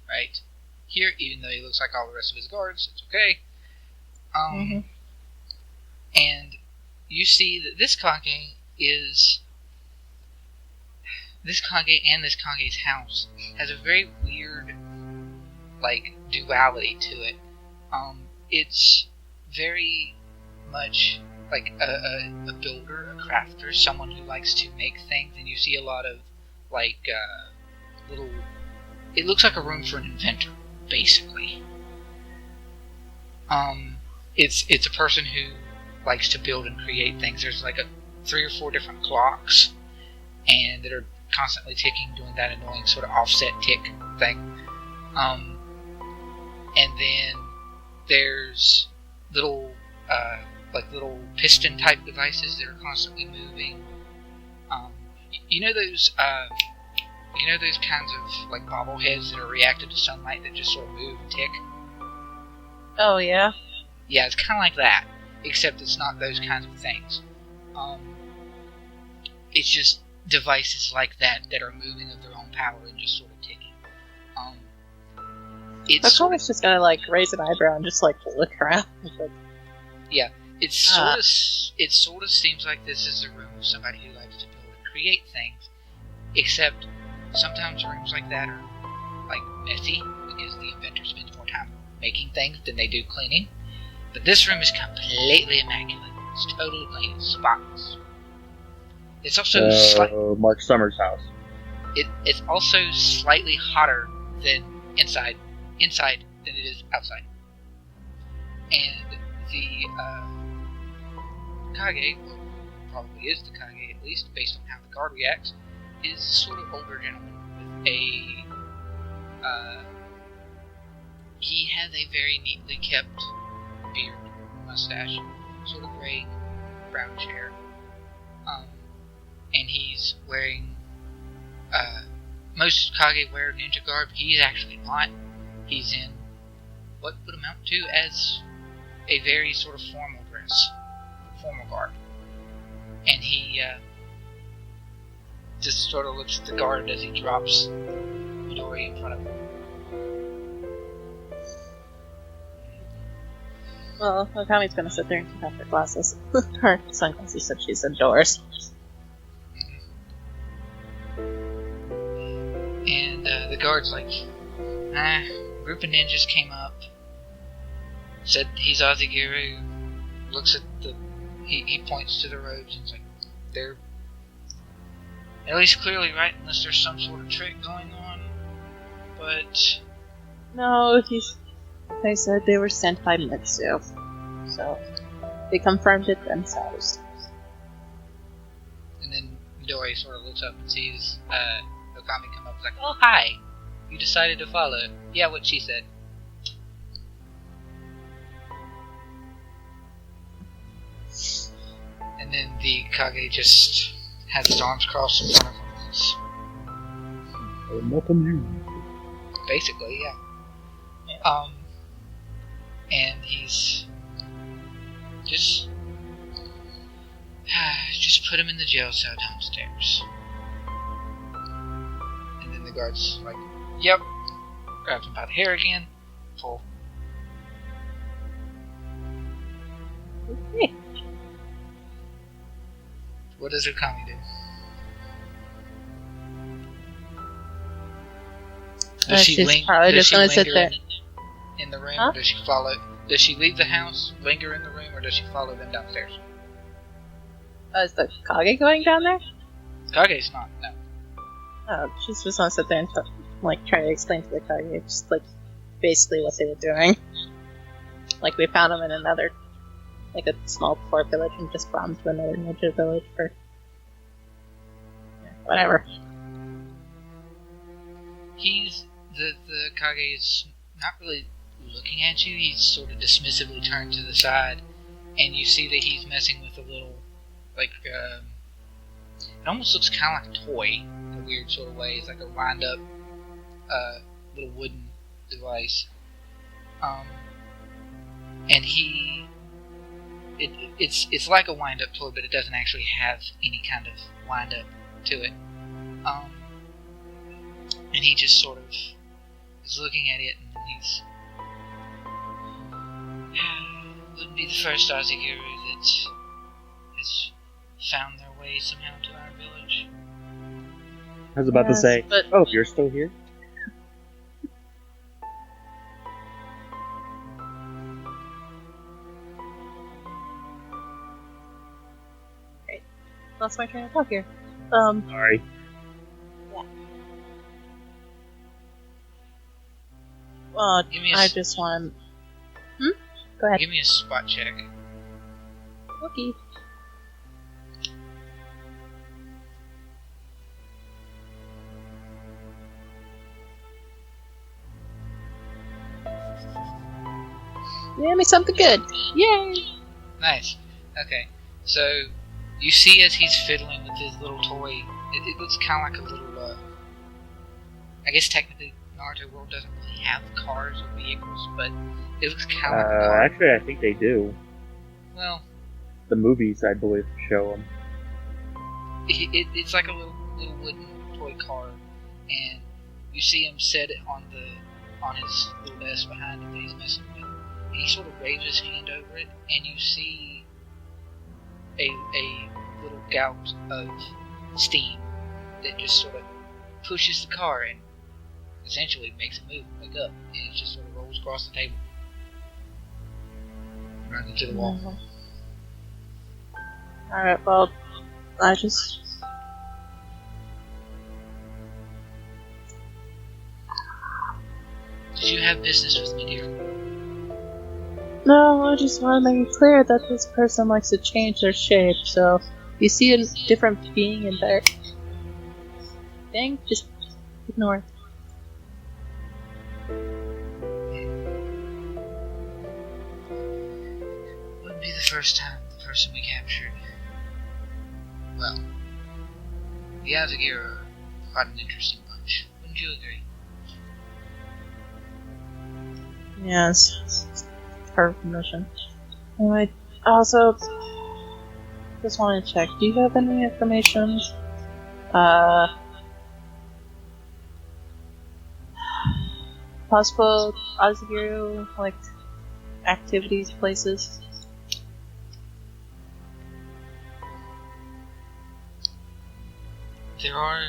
right here, even though he looks like all the rest of his guards. It's okay. you see that this Kage and this Kage's house has a very weird, like, duality to it. It's very much like a builder, a crafter, someone who likes to make things, and you see a lot of, like, little... It looks like a room for an inventor, basically. It's a person who likes to build and create things. There's like 3 or 4 different clocks, and that are constantly ticking, doing that annoying sort of offset tick thing. And then there's little little piston type devices that are constantly moving. You know those kinds of like bobbleheads that are reactive to sunlight that just sort of move and tick? Oh, yeah? Yeah, it's kind of like that, except it's not those kinds of things. It's just devices like that are moving of their own power and just sort of ticking. It's just gonna like raise an eyebrow and just like look around. Yeah, it sort of seems like this is a room of somebody who likes to build and create things. Except sometimes rooms like that are like messy because the inventor spends more time making things than they do cleaning. But this room is completely immaculate. It's totally clean. It's spotless. It's also Mark Summers' house. It's also slightly hotter than inside than it is outside. And the Kage, or probably is the Kage at least, based on how the guard reacts, is a sort of older gentleman with a he has a very neatly kept beard, mustache, sort of gray, brownish hair. And he's wearing most Kage wear ninja garb. He's actually not. He's in what would amount to as a very sort of formal dress, formal garb. And he just sort of looks at the guard as he drops Midori in front of him. Well, Okami's gonna sit there and take off her glasses. Her sunglasses said she's indoors. And the guard's like, a group of ninjas came up, said he's Azagiru, looks at he points to the robes and is like, they're at least clearly right unless there's some sort of trick going on, but... No, they said they were sent by Mitsu, so they confirmed it themselves. And then Midori sort of looks up and sees Okami come up and is like, oh, hi! You decided to follow. Yeah, what she said. And then the Kage just has his arms crossed in front of him. Welcome you. Basically, yeah. And he's just put him in the jail cell downstairs. And then the guard's like, yep. Grabs him by the hair again. Pull. Okay. What does Okami do? She's probably just gonna sit there in the room, huh? Or does she follow? Does she leave the house, linger in the room, or does she follow them downstairs? Is the Kage going down there? Kage's not. No. Oh, she's just gonna sit there and try to explain to the Kage just basically what they were doing. Like we found them in another, a small poor village and just brought them to another ninja village for whatever. The Kage is not really looking at you. He's sort of dismissively turned to the side, and you see that he's messing with a little, it almost looks kind of like a toy in a weird sort of way. It's like a wind up little wooden device. And it's like a wind up toy, but it doesn't actually have any kind of wind up to it. And he just sort of is looking at it, and he's wouldn't be the first Azagiru that has found their way somehow to our village. I was about to Yes, say, but- oh, you're still here? Lost my train of thought here. Sorry. Well, Give me a I s- just want. Go ahead. Give me a spot check. Okay. Yeah, me something good. Yay! Nice. Okay. So, you see as he's fiddling with his little toy, it looks kind of like a little, I guess technically Naruto World doesn't really have cars or vehicles, but it looks kind of like a car. Actually, I think they do. Well, The movies, I believe, show them. it's like a little wooden toy car, and you see him set it on his little desk behind him that he's messing with. And he sort of waves his hand over it, and you see a little gout of steam that just sort of pushes the car and essentially makes it move and wake up, and it just sort of rolls across the table, runs into the wall. Alright, well, I just. Did you have business with me, dear? No, I just want to make it clear that this person likes to change their shape, so if you see a different being in there. Dang, just ignore. Wouldn't be the first time the person we captured. Well, the Azagiru are quite an interesting bunch. Wouldn't you agree? Yes. Per permission. Anyway, also, just wanted to check. Do you have any information? Possible Azagiru, like, activities, places? There are.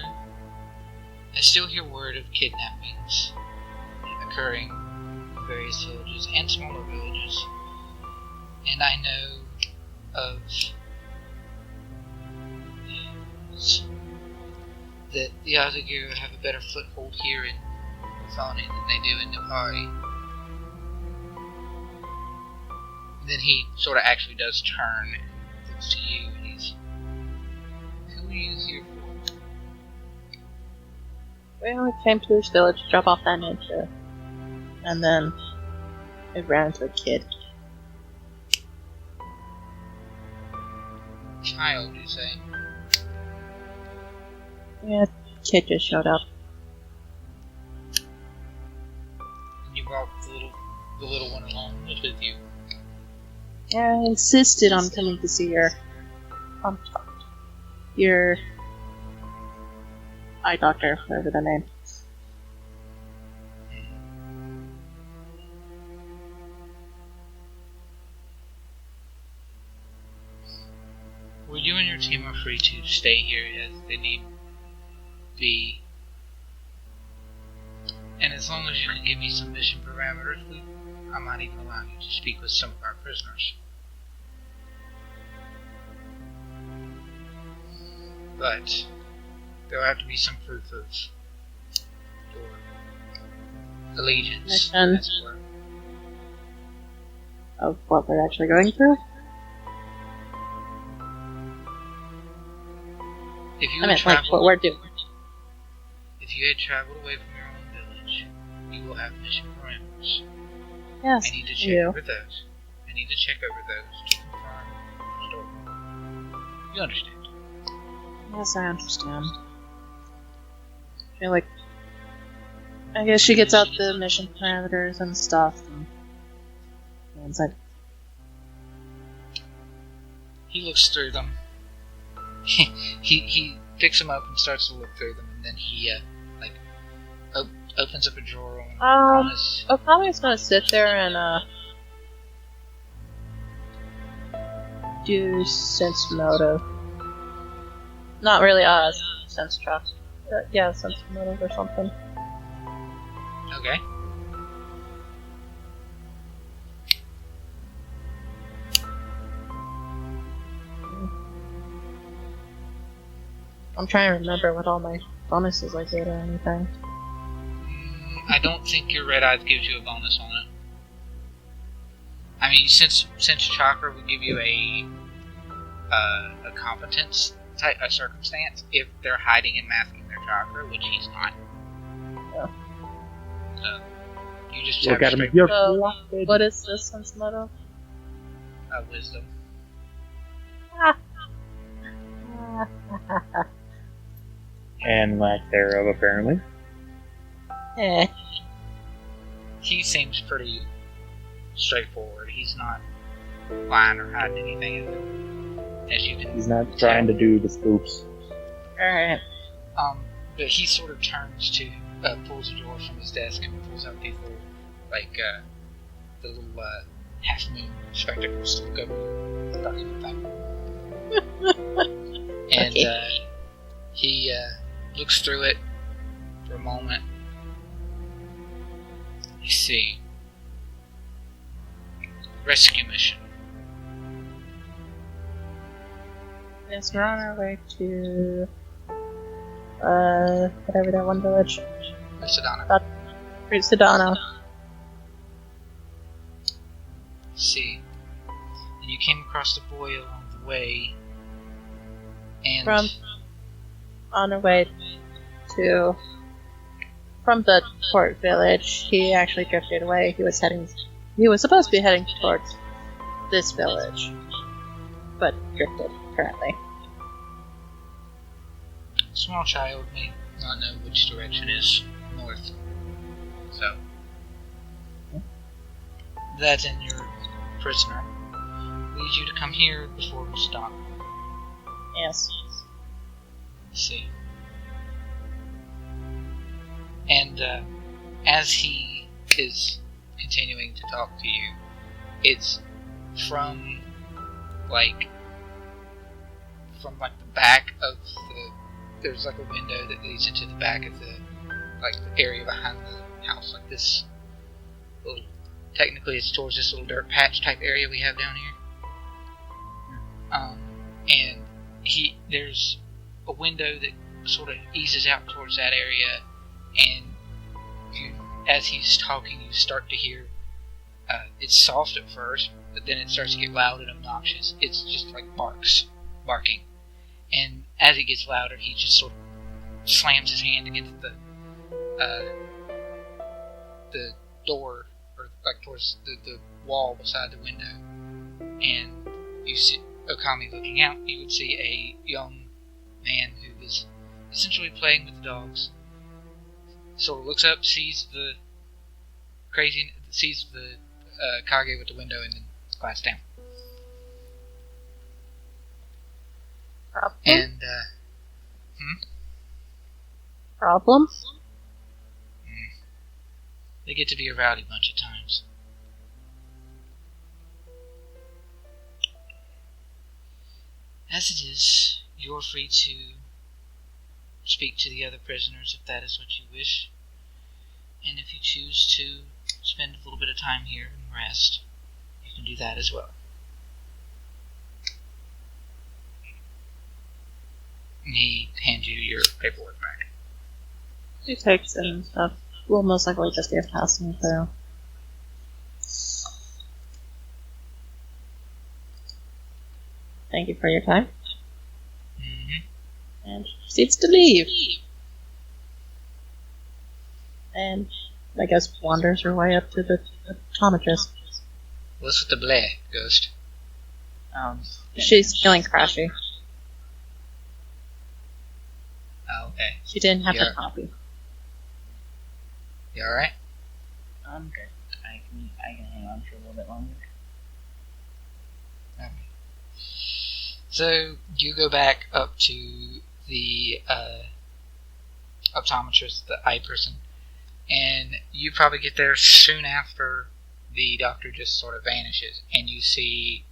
I still hear word of kidnappings occurring in various villages and smaller villages. And I know of that the Azagiru have a better foothold here in Thani than they do in Nipari. Then he sort of actually does turn and looks to you, and he's, who are you here for? We only came to this village to drop off that ninja. And then it ran into a kid. Child, you say? Yeah, kid just showed up. And you brought the little one along with you. Yeah, I insisted on coming to see your eye doctor, whatever the name. Well, you and your team are free to stay here as they need be. And as long as you can give me some mission parameters, I might even allow you to speak with some of our prisoners. But there'll have to be some proof of your allegiance, Mission. as it were. Of what we're actually going through? If you I had meant, like, what traveled, we're doing. if you had traveled away from your own village, you will have mission parameters. Yes, I need to check you. over those. I need to check over those to confirm your story. You understand? Yes, I understand. I feel like... I guess she gets out the mission parameters and stuff, and it's like, He looks through them. he picks them up and starts to look through them, and then he opens up a drawer on his. Okami's gonna sit there and do sense motive. Not really sense trap. Yeah, sense motive or something. Okay. I'm trying to remember what all my bonuses I did or anything. I don't think your red eyes gives you a bonus on it. I mean, since chakra would give you a competence type a circumstance if they're hiding and masking their chakra, which he's not. Yeah. So you just Look have at him. straight You're So, blinded. what is this sense motive? Wisdom. And lack thereof, apparently. Eh. He seems pretty straightforward. He's not lying or hiding anything, as you can. He's not trying to do the spoops. Alright. But he sort of turns to pulls a drawer from his desk and pulls out these little, the little half moon spectacles to look over the document thing. And he looks through it for a moment. You see, rescue mission. Yes, we're on our way to whatever that one village. Sedona. Sedona. See, and you came across the boy along the way, and On our way to from the port village, he actually drifted away. He was supposed to be heading towards this village, but drifted currently. small child may not know which direction is north, so that and your prisoner leads you to come here before we stop. Yes. See. And as he is continuing to talk to you, it's from the back of there's a window that leads into the back of the area behind the house, this little, technically it's towards this little dirt patch type area we have down here. And there's a window that sort of eases out towards that area, and as he's talking, you start to hear, it's soft at first, but then it starts to get loud and obnoxious. It's just barking. And as it gets louder, he just sort of slams his hand against the door, or towards the wall beside the window. And you see Okami looking out. You would see a young man who is essentially playing with the dogs. Sort of looks up, sees the Kage with the window, and then glides down. Problem? And Problem? They get to be a rowdy bunch of times. As it is, you're free to speak to the other prisoners if that is what you wish. And if you choose to spend a little bit of time here and rest, you can do that as well. And he hands you your paperwork back. He takes it and stuff. We'll most likely just be passing through. Thank you for your time. Mm-hmm. And proceeds to leave. And I guess wanders her way up to the optometrist. What's with the bleh, Ghost? She's feeling crashy. Oh, okay. She didn't have Yeah. her copy. You alright? I'm good. I can hang on for a little bit longer. Okay. So, you go back up to the optometrist, the eye person, and you probably get there soon after the doctor just sort of vanishes, and you see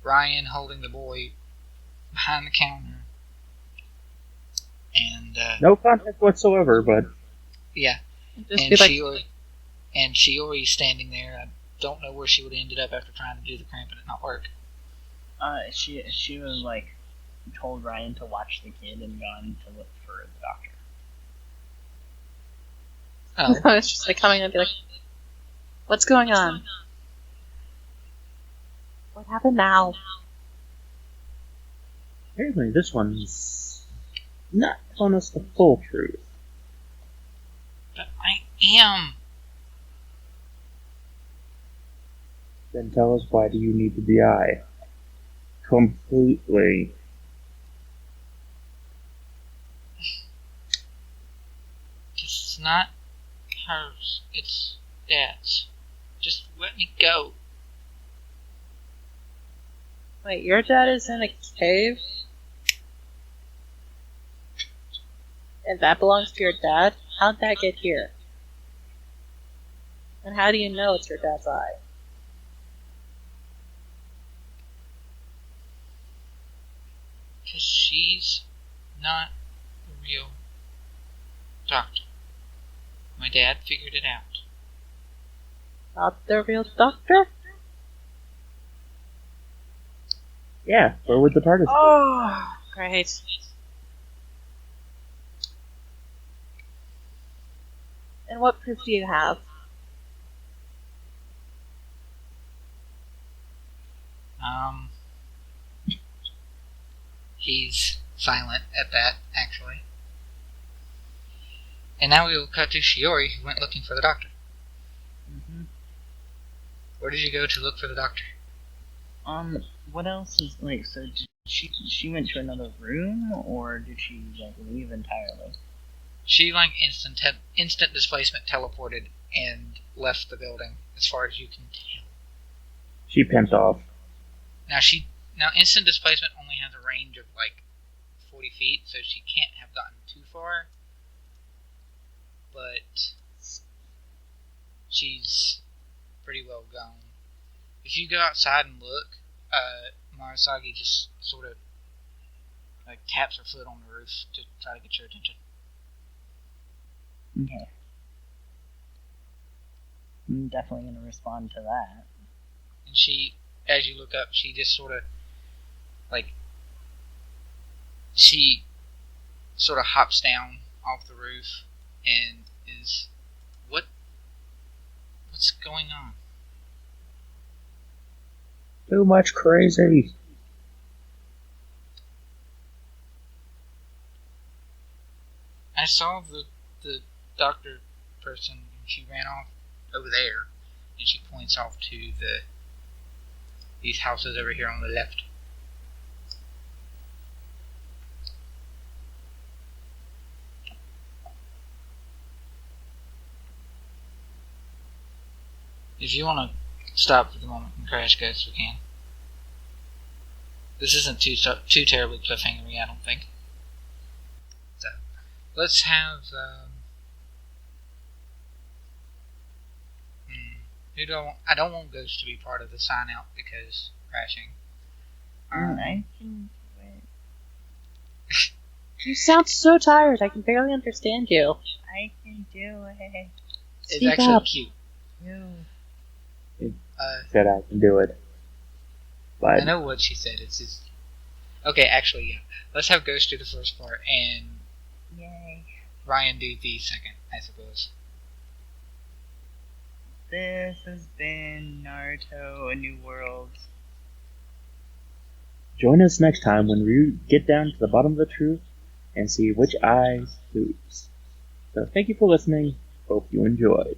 Ryhn holding the boy behind the counter, and No contact whatsoever, but yeah, Just and be like, Shiori's standing there. I don't know where she would have ended up after trying to do the cramp and it not work. She was like told Ryhn to watch the kid and gone to look for the doctor. Oh, it's just like coming and be like, what's going on? What happened now? apparently this one's not telling us the full truth. but I am. Then tell us, why do you need the DI? Completely. It's not hers. It's Dad's. Just let me go. Wait, your dad is in a cave? And that belongs to your dad? How'd that get here? And how do you know it's your dad's eye? Because she's not the real doctor. My dad figured it out. Not the real doctor? Yeah, where would the TARDIS be? Oh, great. And what proof do you have? He's silent at that, actually. And now we will cut to Shiori, who went looking for the doctor. Mm-hmm. Where did you go to look for the doctor? What else is like? So did she went to another room, or did she like leave entirely? She, like, instant displacement teleported and left the building, as far as you can tell. She pimped off. Now instant displacement only has a range of, like, 40 feet, so she can't have gotten too far. But she's pretty well gone. If you go outside and look, Marusagi just sort of like taps her foot on the roof to try to get your attention. Okay. I'm definitely gonna respond to that. And she, as you look up, she just sort of hops down off the roof and is, what's going on? Too much crazy. I saw the doctor person, and she ran off over there, and she points off to these houses over here on the left. If you want to stop for the moment and crash Ghost, we can. This isn't too terribly cliffhangery, I don't think. So, let's have, I don't want Ghost to be part of the sign out because crashing. I can do it. You sound so tired, I can barely understand you. I can do it. It's Speak actually up. cute. You. Said I can do it. But I know what she said. It's just okay. Actually, yeah. Let's have Ghost do the first part and Yay. Ryhn do the second, I suppose. This has been Naruto: A New World. join us next time when we get down to the bottom of the truth and see which eye lose. So thank you for listening. Hope you enjoyed.